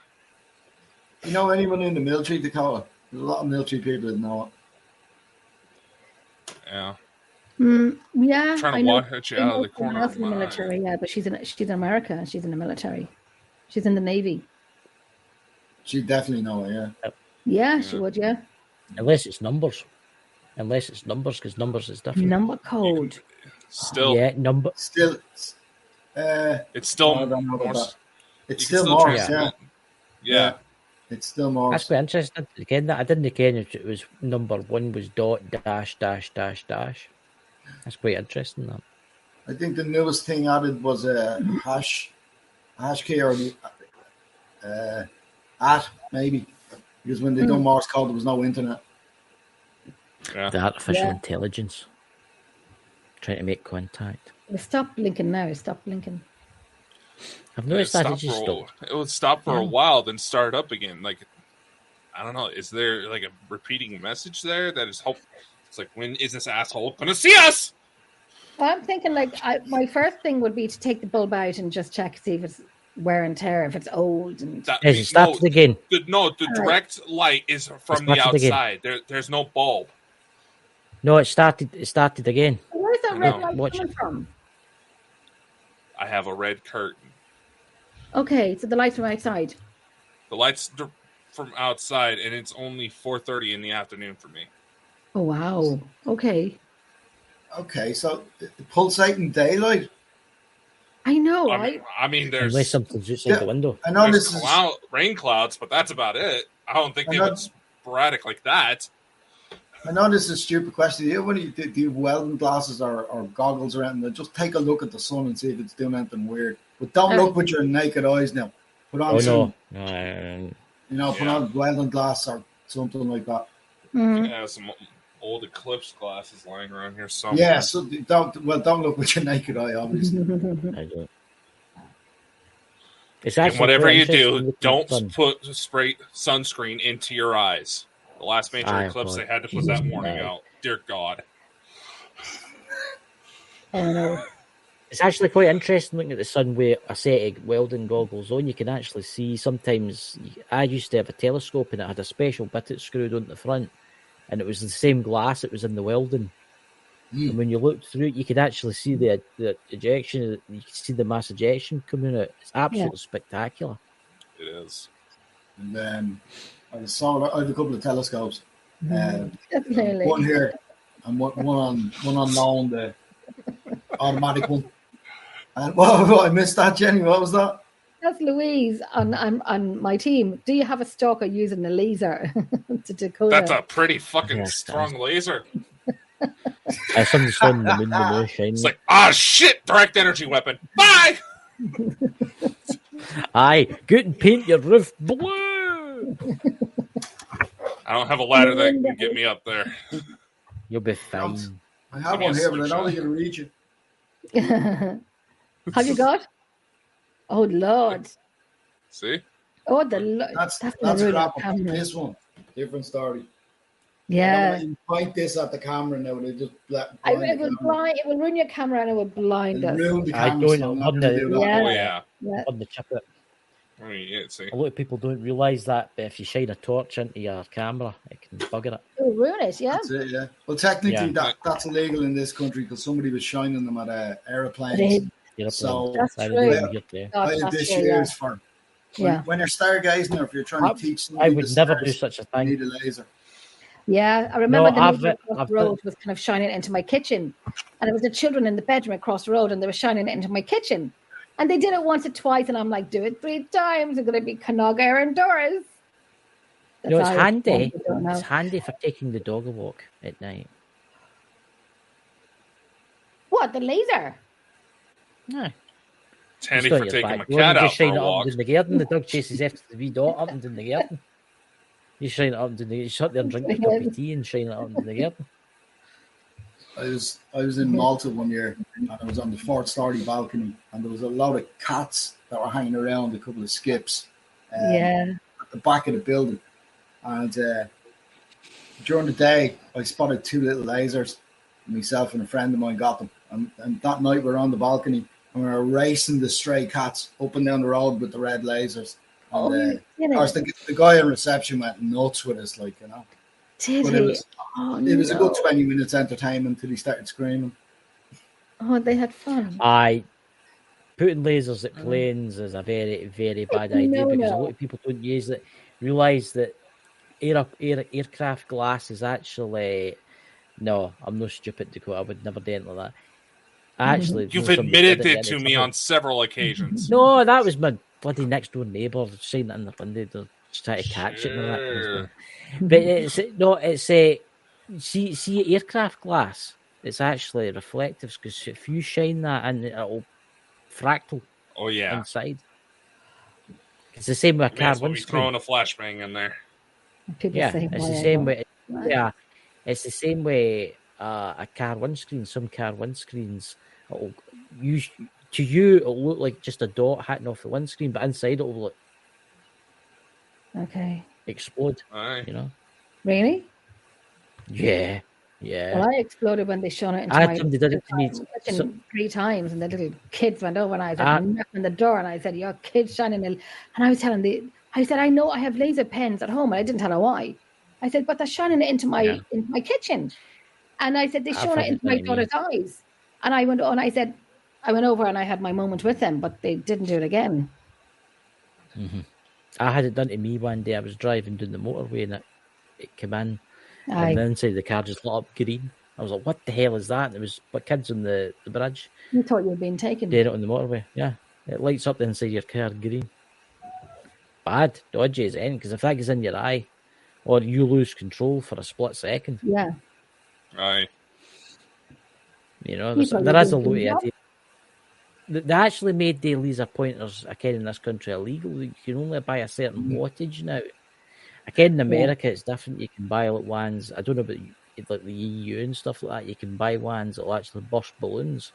S4: You know anyone in the military, Dakota? There's a lot of military people that know it.
S6: Yeah,
S5: Yeah.
S6: trying to
S5: I know.
S6: watch you out of the
S5: Someone
S6: corner
S5: else
S6: of
S5: in the
S6: my eye.
S5: military, yeah, but she's in America. She's in the military. She's in the Navy.
S4: She'd definitely know it, yeah.
S5: Yeah, she would, yeah.
S3: Unless it's numbers. Because numbers is different.
S5: Number code.
S6: Still,
S3: Yeah, number.
S4: Still,
S6: it's still
S4: I don't know about
S6: Morse.
S4: that. It's
S6: You can
S4: still Morse,
S6: transmit.
S4: yeah.
S6: Yeah.
S4: It's still Morse.
S3: That's quite interesting. Again, that I didn't again if it was number 1 was dot, dash, dash, dash, dash. That's quite interesting. That.
S4: I think the newest thing added was a hash key or at maybe, because when they done Morse code, there was no internet.
S6: Yeah.
S3: The artificial
S5: Yeah.
S3: intelligence trying to make contact.
S5: Stop blinking now. Stop blinking.
S3: I've noticed that it just
S6: It
S3: stopped.
S6: would stop for a
S3: Yeah.
S6: while, then start up again. Like, I don't know. Is there like a repeating message there that is hope? It's like, when is this asshole gonna see us?
S5: I'm thinking like my first thing would be to take the bulb out and just check, see if it's wear and tear, if it's old. And
S3: Has it started again?
S6: The direct light is from the
S3: started again.
S6: outside. There's no bulb.
S3: No, it started. It started again.
S5: where's that
S6: I
S5: red
S6: know.
S5: light
S3: Watch
S5: coming from?
S6: I have a red curtain.
S5: Okay, so the lights from outside.
S6: The lights from outside, and it's only 4:30 in the afternoon for me.
S5: Oh wow. Okay.
S4: Okay, so the pulsating daylight.
S5: I know,
S6: I
S5: right?
S6: mean, I mean there's
S3: Unless something's outside
S4: Yeah.
S3: the window.
S4: I know
S6: there's
S4: this is.
S6: rain clouds, but that's about it. I don't think
S4: I
S6: they
S4: know-
S6: would sporadic like that.
S4: I know this is a stupid question. You when you do welding glasses or goggles or anything, just take a look at the sun and see if it's doing anything weird. But don't look with your naked eyes now. Put on
S3: Oh
S4: some,
S3: no!
S4: put
S6: Yeah.
S4: on welding glass or something like that.
S5: Mhm.
S6: I have some old eclipse glasses lying around here somewhere.
S4: Yeah, so don't look with your naked eye, obviously.
S3: I don't. It's
S6: And
S3: actually
S6: whatever
S3: quite
S6: you
S3: interesting
S6: do,
S3: looking at
S6: don't
S3: sun.
S6: put spray sunscreen into your eyes. The last major
S3: Aye,
S6: eclipse,
S3: God.
S6: they had to put that
S3: Jesus,
S6: warning
S3: aye.
S6: out. Dear God.
S5: Oh no.
S3: It's actually quite interesting looking at the sun with a set of welding goggles on. You can actually see sometimes. I used to have a telescope and it had a special bit it screwed on the front, and it was the same glass it was in the welding. And when you looked through it, you could actually see the ejection. You could see the mass ejection coming out. It's absolutely spectacular.
S6: It is.
S4: And I have a couple of telescopes.
S5: Definitely.
S4: One here and one on loan, the automatic one. And I missed that, Jenny. What was that?
S5: That's Louise on my team. Do you have a stalker using a laser to decode?
S6: That's a pretty fucking strong laser.
S3: Somebody's on the moon, the moon shining.
S6: It's like, shit, direct energy weapon. Bye!
S3: Aye, good and paint your roof blue.
S6: I don't have a ladder that can get me up there.
S3: You'll be fine.
S4: I have one here, but I don't think it'll reach it.
S5: Have you got? Oh, Lord.
S6: See?
S5: Oh,
S4: that's crap. This one, different story.
S5: Yeah.
S4: You point this at the camera now, they just
S5: it will ruin your camera and it will blind us.
S4: Ruin the
S3: I
S4: camera.
S3: don't know.
S6: Oh, yeah.
S3: On the chip it.
S6: I mean, yeah, see.
S3: A lot of people don't realise that, but if you shine a torch into your camera, it can bugger it.
S5: It will ruin it, yeah.
S4: That's it, yeah. Well, technically, that's illegal in this country because somebody was shining them at aeroplanes. So
S5: that's true.
S4: Years for when you're stargazing or if you're trying to teach somebody,
S3: I would never do such a thing.
S4: You need a laser.
S5: Yeah, I remember the neighbour across the road was kind of shining it into my kitchen, and it was the children in the bedroom across the road, and they were shining it into my kitchen, and they did it once or twice, and I'm like, do it 3 times, I'm going to be Canoga indoors.
S3: It's handy. It's handy for taking the dog a walk at night.
S5: What, the laser?
S3: No.
S6: It's handy for taking my cat out for a walk.
S3: In the garden, the dog chases after the wee dog up and in the garden. You shine it up into the. You sit there and drink a cup of tea and shine it up into the garden.
S4: I was in Malta one year and I was on the 4th story balcony and there was a lot of cats that were hanging around, a couple of skips at the back of the building. And during the day, I spotted 2 little lasers. Myself and a friend of mine got them. And that night we were on the balcony and we were racing the stray cats up and down the road with the red lasers. And, of course, the guy in reception went nuts with us, like, you know. It was a good 20 minutes entertainment until he started screaming.
S5: Oh, they had fun.
S3: Putting lasers at planes is a very, very bad idea because a lot of people don't realise that aircraft glass is actually... No, I'm no stupid, Dakota. I would never do anything like that. Actually,
S6: you've admitted it to me on several occasions.
S3: No, that was my bloody next door neighbour shining it in the window to try to catch it. And that. But it's see aircraft glass. It's actually reflective because if you shine that in, it'll fractal.
S6: Oh yeah,
S3: inside. It's the same with a car windscreen.
S6: Throwing a flashbang in there.
S3: It's the same way. Yeah, it's the same way. A car windscreen. Some car windscreens, it'll look like just a dot hitting off the windscreen, but inside it'll look explode.
S6: Aye.
S3: You know?
S5: Really?
S3: Yeah.
S5: Well, I exploded when they shone it into my kitchen 3 times, and the little kids went over, and I said, on the door, and I said, "Your kid's shining," and I was telling I said, "I know I have laser pens at home," and I didn't tell her why. I said, "But they're shining it into my kitchen." And I said, they shone it into my daughter's eyes. And I went on, I said, I went over and I had my moment with them, but they didn't do it again.
S3: Mm-hmm. I had it done to me one day. I was driving down the motorway and it came in. And the inside of the car just lit up green. I was like, what the hell is that? And it was kids on the bridge.
S5: You thought you were being taken.
S3: Dead on the motorway, yeah. It lights up the inside of your car green. Bad, dodgy as anything, because if that gets in your eye, or you lose control for a split second.
S5: Yeah.
S6: Aye.
S3: You know, there is a lot of idea. They actually made the laser pointers, again, in this country illegal. You can only buy a certain wattage now. Again, in America, it's different. You can buy like ones, I don't know about like the EU and stuff like that. You can buy ones that will actually burst balloons.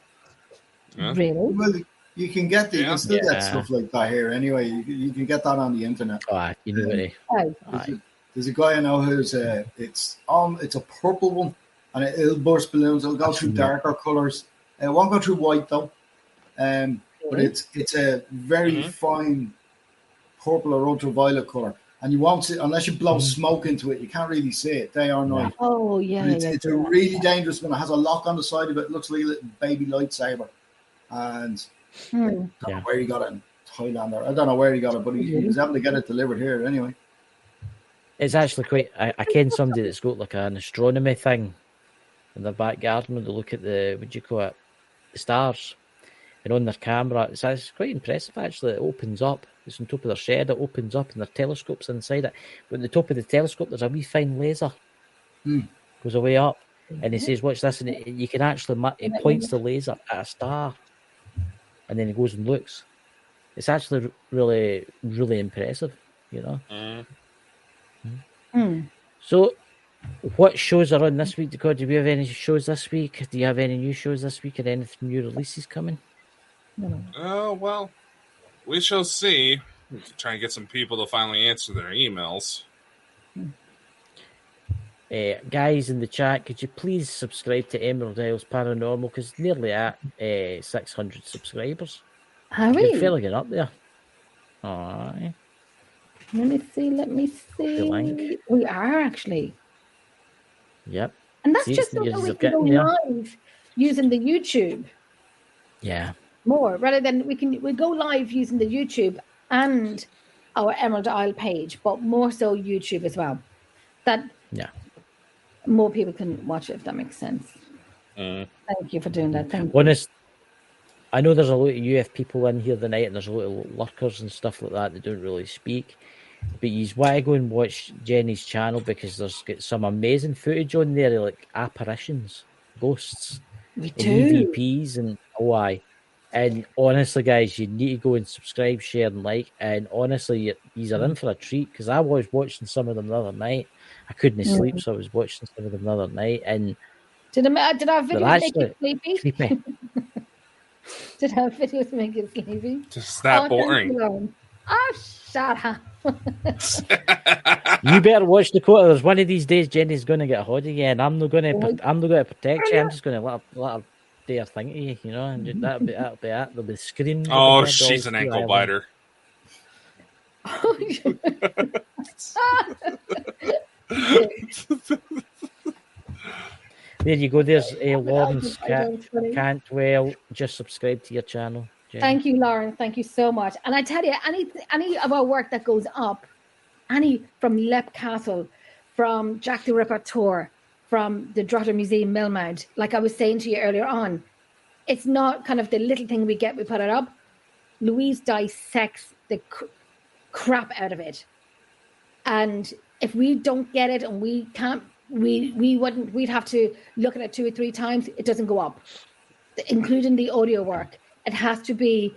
S6: Yeah.
S5: Really?
S4: Well, you can get you can still get stuff like that here anyway. You can get that on the internet.
S3: You know
S4: There's a guy I know who's it's a purple one, and it'll burst balloons. It'll go through darker colours. It won't go through white though. But it's a very fine purple or ultraviolet color, and you won't see unless you blow smoke into it. You can't really see it day or night.
S5: Oh yeah,
S4: it's a really dangerous one. It has a lock on the side of it. It looks like a little baby lightsaber, and I don't know where he got it in Thailand, or I don't know where he got it, but he was able to get it delivered here anyway.
S3: It's actually quite. I ken somebody that's got like an astronomy thing in their back garden when they look at the the stars, and on their camera, it's quite impressive actually. It opens up. It's on top of their shed. It opens up, and their telescope's inside it. But at the top of the telescope, there's a wee fine laser. Goes away up, and he says, "Watch this," and you can actually it points the laser at a star, and then he goes and looks. It's actually really, really impressive, you know. So, what shows are on this week, Dakota? Do we have any shows this week? Do you have any new shows this week, or anything new releases coming?
S6: Oh, well, we shall see. Try and get some people to finally answer their emails.
S3: Guys in the chat, could you please subscribe to Emerald Isles Paranormal? Because nearly at 600 subscribers.
S5: Are we?
S3: You're fairly getting up there. Aye.
S5: Let me see. We are actually.
S3: Yep.
S5: And that's just so that we can go live using the YouTube.
S3: Yeah.
S5: More rather than we go live using the YouTube and our Emerald Isle page, but more so YouTube as well. That more people can watch it, if that makes sense. Thank you for doing that. Thank you.
S3: I know there's a lot of UF people in here tonight, and there's a lot of lurkers and stuff like that don't really speak. But you want to go and watch Jenny's channel because there's got some amazing footage on there, like apparitions, ghosts,
S5: we
S3: do. EVPs, and And honestly, guys, you need to go and subscribe, share, and like. And honestly, these are in for a treat because I was watching some of them the other night. I couldn't sleep, so I was watching some of them the other night. And
S5: did our videos make you sleepy?
S3: Creepy.
S5: Did our videos make you sleepy?
S6: Just that boring.
S5: Oh, shut up.
S3: You better watch Dakota. There's one of these days Jenny's going to get hot again. I'm not going to protect you. I'm just going to let her do her thing to you, you know, and that'll be it. There'll be screaming.
S6: Oh, she's an ankle biter.
S3: There you go. There's Lawrence Cantwell. Just subscribe to your channel. Jenny.
S5: Thank you, Lauren. Thank you so much. And I tell you, any of our work that goes up, any from Lep Castle, from Jack the Ripper Tour, from the Drogheda Museum Millmount, like I was saying to you earlier on, it's not kind of the little thing we get, we put it up. Louise dissects the crap out of it. And if we don't get it and we can't, we'd have to look at it 2 or 3 times. It doesn't go up, including the audio work. It has to be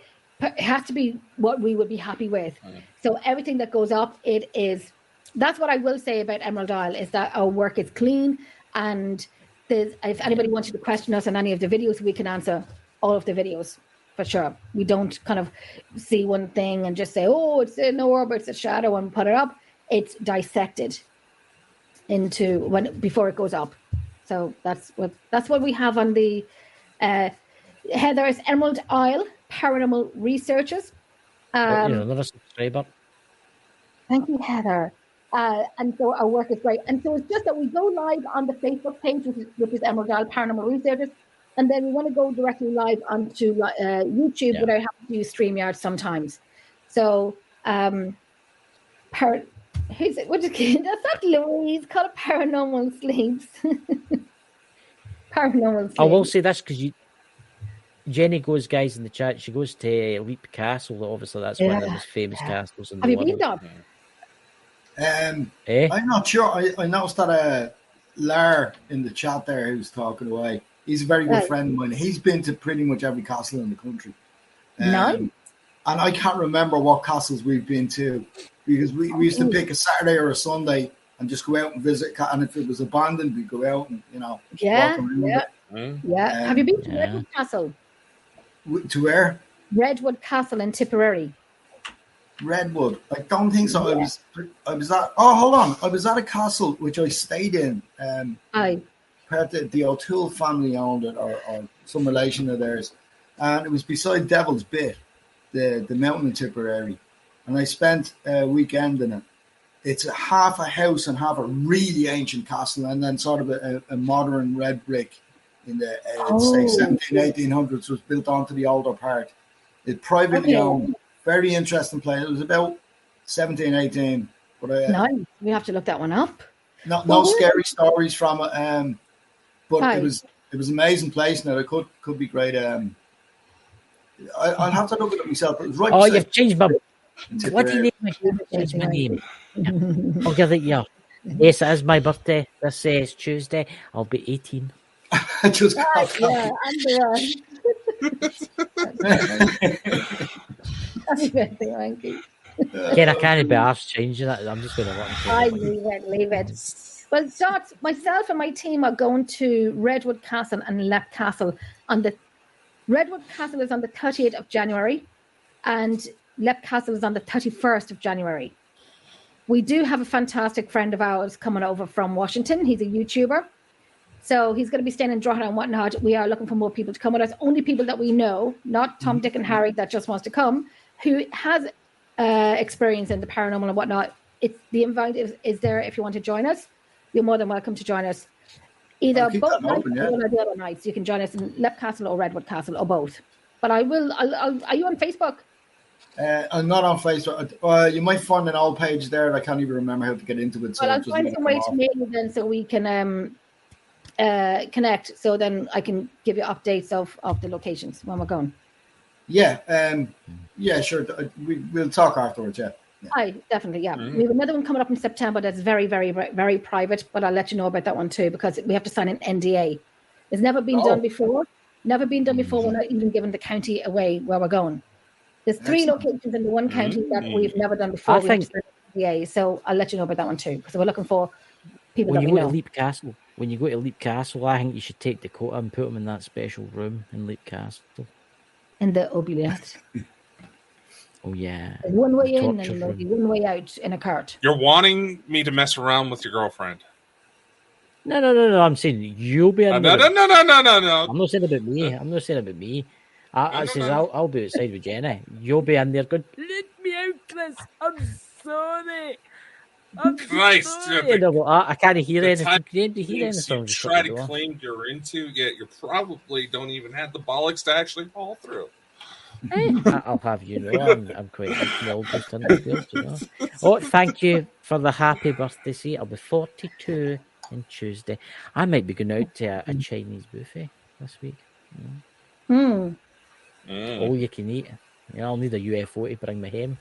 S5: what we would be happy with. So everything that goes up, that's what I will say about Emerald Isle, is that our work is clean. And if anybody wanted to question us on any of the videos, we can answer all of the videos for sure. We don't kind of see one thing and just say, oh, it's an orb, it's a shadow, and put it up. It's dissected before it goes up. So that's what we have on the Heather's Emerald Isle Paranormal Researchers.
S3: Another subscriber.
S5: Thank you, Heather. And so our work is great. And so it's just that we go live on the Facebook page, which is Emerald Isle Paranormal Researchers, and then we want to go directly live onto YouTube without having to use StreamYard sometimes. So, who's it? What is it? That's not Louise. Called it Paranormal Sleeps. Paranormal Sleeps.
S3: I will say this because Jenny goes, guys, in the chat. She goes to Leap Castle. Obviously, that's one of the most famous castles in the world.
S5: Have you been there?
S4: I'm not sure. I noticed that Lar in the chat there who's talking away. He's a very good friend of mine. He's been to pretty much every castle in the country.
S5: Nice.
S4: And I can't remember what castles we've been to because we used to pick a Saturday or a Sunday and just go out and visit. And if it was abandoned, we'd go out and, walk around.
S5: Yeah. Have you been to Redwood Castle?
S4: To where?
S5: Redwood Castle in Tipperary.
S4: Redwood. I don't think so. Yeah. I was at. Oh, hold on. I was at a castle which I stayed in. The O'Toole family owned it, or some relation of theirs. and it was beside Devil's Bit, the mountain tipper area. And I spent a weekend in it. It's half a house and half a really ancient castle, and then sort of a modern red brick in the say 1800s was built onto the older part. It's privately owned. Very interesting place. It was about 1718. But
S5: nice. We have to look that one up.
S4: No scary stories from it. But it was an amazing place. Now it could be great. I'll have to look at it myself. It was right.
S3: Oh, you've changed my. What do you name? Change my name. I'll give it you. Yes, it is my birthday. This is Tuesday. I'll be 18.
S4: Just
S5: Happy birthday, Ranky.
S3: Again, I can't be arsed changing it. I'm just going to
S5: leave it. Well, myself and my team are going to Redwood Castle and Leap Castle. Redwood Castle is on the 30th of January, and Leap Castle is on the 31st of January. We do have a fantastic friend of ours coming over from Washington. He's a YouTuber. So he's going to be staying in Drogheda and whatnot. We are looking for more people to come with us. Only people that we know, not Tom, Dick, and Harry that just wants to come, who has experience in the paranormal and whatnot. The invite is there if you want to join us. You're more than welcome to join us. Either both nights or the other nights. You can join us in Leap Castle or Redwood Castle or both. But are you on Facebook?
S4: I'm not on Facebook. You might find an old page there. I can't even remember how to get into it. So
S5: I'll find some way to mail you then so we can connect. So then I can give you updates of the locations when we're going.
S4: Yeah, sure. We'll talk afterwards. Yeah.
S5: Aye, definitely. Yeah, we have another one coming up in September that's very, very, very private. But I'll let you know about that one too because we have to sign an NDA. It's never been done before. Never been done before. We're not even giving the county away where we're going. There's 3 locations in the one county that we've never done before. We have to sign an NDA, so I'll let you know about that one too because we're looking for people that we know. When
S3: you go to Leap Castle, I think you should take Dakota and put him in that special room in Leap Castle.
S5: In the oubliette.
S3: Oh, yeah.
S5: There's one way in and there'll be one way out in a cart.
S6: You're wanting me to mess around with your girlfriend?
S3: No. I'm saying you'll be in
S6: there. No.
S3: I'm not saying about me. I'll be outside with Jenny. You'll be in there going, let me out, Chris. I'm sorry.
S6: Nice.
S3: I can't hear anything.
S6: You try to claim you're into, yet you probably don't even have the bollocks to actually fall through.
S3: I'll have you know, I'm quite the oldest in the field, you know. Oh, thank you for the happy birthday. See, I'll be 42 on Tuesday. I might be going out to a Chinese buffet this week. All you can eat. Yeah, I'll need a UFO to bring me home.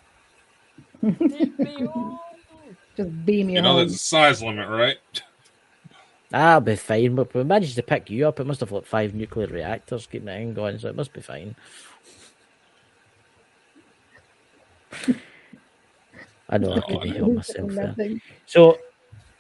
S5: Just beam you
S6: know, there's a size limit, right?
S3: I'll be fine, but we managed to pick you up. It must have like 5 nuclear reactors keeping the thing going, so it must be fine. I know I couldn't help myself there. So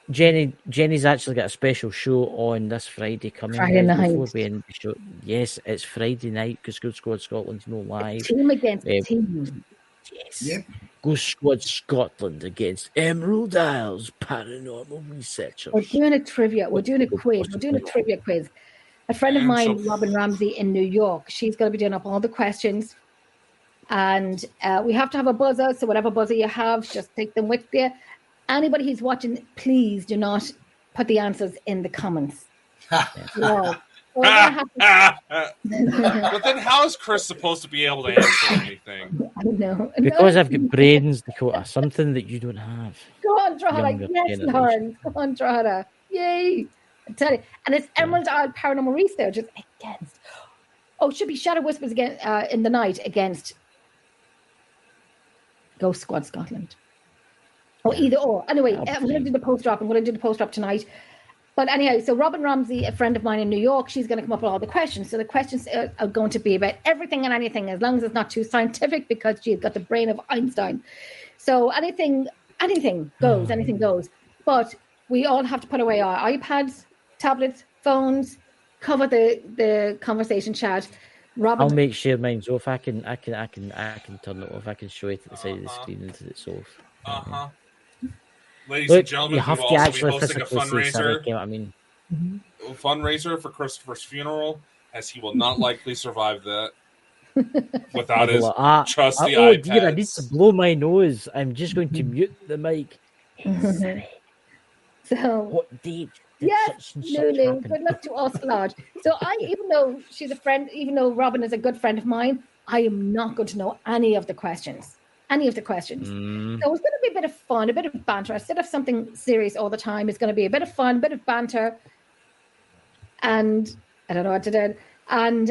S3: Jenny's actually got a special show on this Friday coming.
S5: Friday night.
S3: Before we end the show. Yes, it's Friday night because Good Squad Scotland's no live.
S5: Team against team.
S3: Yes. Yep. Good Squad Scotland against Emerald Isles Paranormal Researchers.
S5: We're doing a trivia. We're doing a quiz. We're doing a trivia quiz. A friend of mine, Robin Ramsey in New York, she's going to be doing up all the questions. And we have to have a buzzer. So whatever buzzer you have, just take them with you. Anybody who's watching, please do not put the answers in the comments. No.
S6: But then how is Chris supposed to be able to answer anything?
S5: I don't know.
S3: Because I've got brains, Dakota. Something that you don't have.
S5: Go on, Drogheda. Yes, Lawrence. Go on, Drogheda. Yay. I tell you. And it's Emerald Isle Paranormal Research. It's against. Oh, it should be Shadow Whispers again in the night against Ghost Squad Scotland. Or either or. Anyway, we're going to do the post drop. I'm going to do the post drop tonight. But anyhow, so Robin Ramsey, a friend of mine in New York, she's going to come up with all the questions. So the questions are going to be about everything and anything, as long as it's not too scientific, because she's got the brain of Einstein. So anything goes. But we all have to put away our iPads, tablets, phones, cover the conversation chat. Robin,
S3: I'll make sure mine's off. I can turn it off. I can show it at the side of the screen until it's off.
S6: Ladies and gentlemen,
S3: you have
S6: we'll
S3: to
S6: also
S3: actually
S6: be hosting a fundraiser.
S3: You know what I mean?
S6: A fundraiser for Christopher's funeral, as he will not likely survive that. without his
S3: like,
S6: trusty
S3: oh
S6: iPads.
S3: dear, I need to blow my nose. I'm just going to mute the mic. Hey, Siri,
S5: So
S3: what date did
S5: yes,
S3: such and such
S5: Lulu,
S3: happen?
S5: good luck to us, Lodge. So even though she's a friend, even though Robin is a good friend of mine, I am not going to know any of the questions. So it's going to be a bit of fun, a bit of banter. Instead of something serious all the time, it's going to be a bit of fun, a bit of banter. And I don't know what to do. And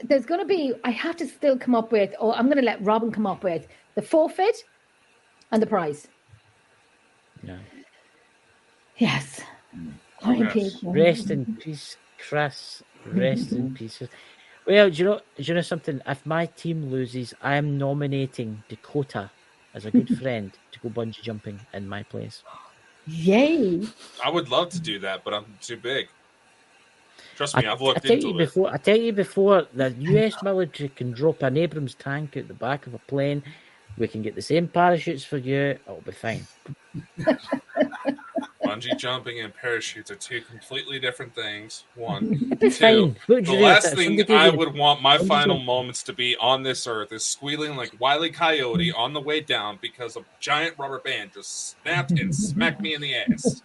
S5: there's going to be, I have to still come up with, or I'm going to let Robin come up with the forfeit and the prize.
S3: Yeah.
S5: Yes.
S2: Yes.
S3: Rest in peace, Chris. Rest in peace. Well, do you know something? If my team loses, I am nominating Dakota as a good friend to go bungee jumping in my place.
S5: Yay.
S6: I would love to do that, but I'm too big. Trust me, I've looked
S3: I
S6: into it.
S3: I tell you before, the US military can drop an Abrams tank out the back of a plane. We can get the same parachutes for you. It'll be fine.
S6: Bungee jumping and parachutes are two completely different things. One.
S3: It'll be
S6: Two,
S3: fine.
S6: the last thing I would want my final moments to be on this earth is squealing like Wile E. Coyote on the way down because a giant rubber band just snapped and smacked me in the ass.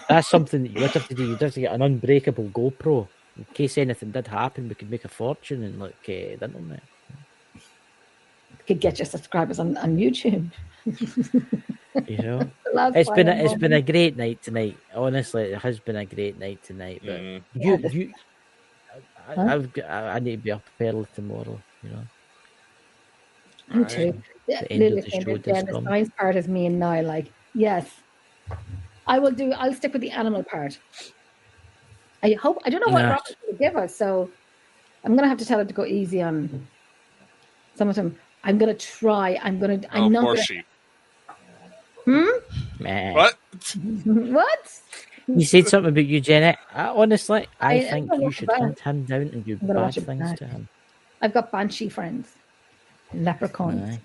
S3: That's something that you would have to do. You'd have to get an unbreakable GoPro. In case anything did happen, we could make a fortune in the internet.
S5: Could get your subscribers on YouTube.
S3: You know, it's been a great night tonight. Honestly, it has been a great night tonight. But I need to be up early tomorrow. You know,
S5: me too. The science part is me and now. Like, yes, I'll stick with the animal part. I don't know what Robert will give us, so I'm gonna have to tell her to go easy on some of them. I'm gonna try. I'm not.
S6: Poor sheep.
S3: What?
S5: What?
S3: You said something about you, Jenny. Honestly, I think you should hunt him down and do bad things to him.
S5: I've got banshee friends, leprechauns.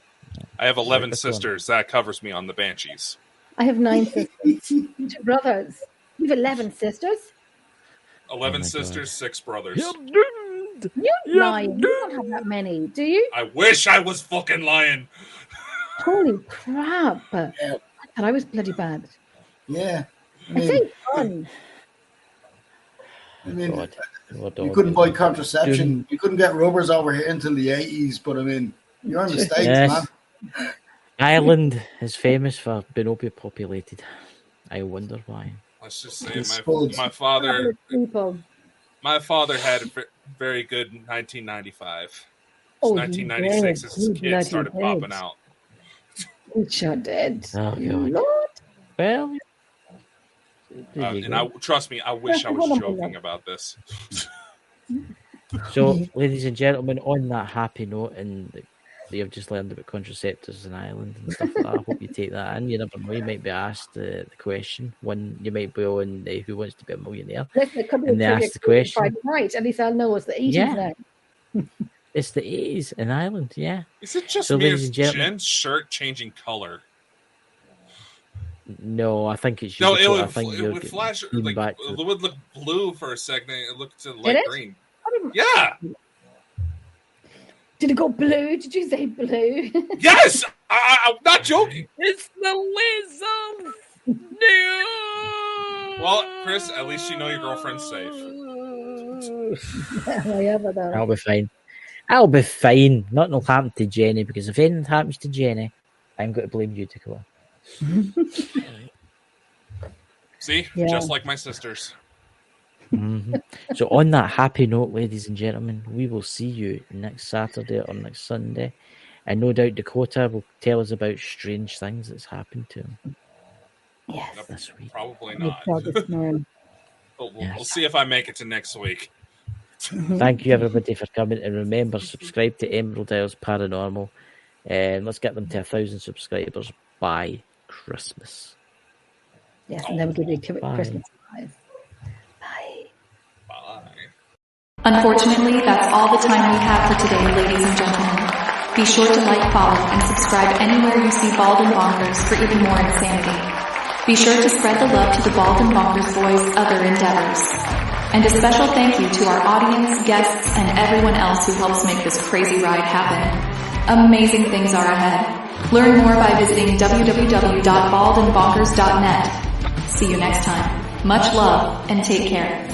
S6: I have 11 sisters. That covers me on the banshees.
S5: I have 9 sisters, 2 brothers. You have 11 sisters.
S6: 11 sisters, 6 brothers.
S5: You're lying. You don't have that many, do you?
S6: I wish I was fucking lying.
S5: Holy crap. I thought I was bloody bad.
S4: Yeah.
S5: I say fun.
S4: I mean, you couldn't buy contraception. You couldn't get rubbers over here until the 80s, but I mean, you're in the States, man.
S3: Ireland is famous for being overpopulated. I wonder why.
S6: Let's just say my father had a very good 1995. 1996 as his kids started popping out.
S5: We sure did.
S3: Oh, God. Well,
S6: and trust me, I wish I was joking about this.
S3: So, ladies and gentlemen, on that happy note, and that you've just learned about contraceptives in Ireland and stuff like that, I hope you take that in. You never know, you might be asked the question when you might be on Who Wants to Be a Millionaire.
S5: Listen, it could be
S3: and they ask the question.
S5: Friday night. At least I'll know it's the 80s now.
S3: It's the 80s in Ireland, yeah.
S6: Is it just me or is Jen's shirt changing color?
S3: No, I think it's
S6: no. It would flash like it would look blue for a second. It looked light green. Yeah.
S5: Did it go blue? Did you say blue?
S6: Yes, I'm not joking.
S3: It's the wizard. No.
S6: Well, Chris, at least you know your girlfriend's safe.
S3: I'll be fine. I'll be fine. Nothing will happen to Jenny, because if anything happens to Jenny, I'm going to blame you, Dakota.
S6: See? Yeah. Just like my sisters.
S3: Mm-hmm. So on that happy note, ladies and gentlemen, we will see you next Saturday or next Sunday. And no doubt Dakota will tell us about strange things that's happened to him.
S5: Yes.
S3: This week.
S6: Probably not. But we'll see if I make it to next week.
S3: Thank you, everybody, for coming. And remember, subscribe to Emerald Isles Paranormal. And let's get them to 1,000 subscribers by Christmas.
S5: Yes, and then we'll give you a Christmas surprise.
S6: Bye.
S1: Unfortunately, that's all the time we have for today, ladies and gentlemen. Be sure to like, follow, and subscribe anywhere you see Bald and Bonkers for even more insanity. Be sure to spread the love to the Bald and Bonkers boys' other endeavors. And a special thank you to our audience, guests, and everyone else who helps make this crazy ride happen. Amazing things are ahead. Learn more by visiting www.baldandbonkers.net. See you next time. Much love and take care.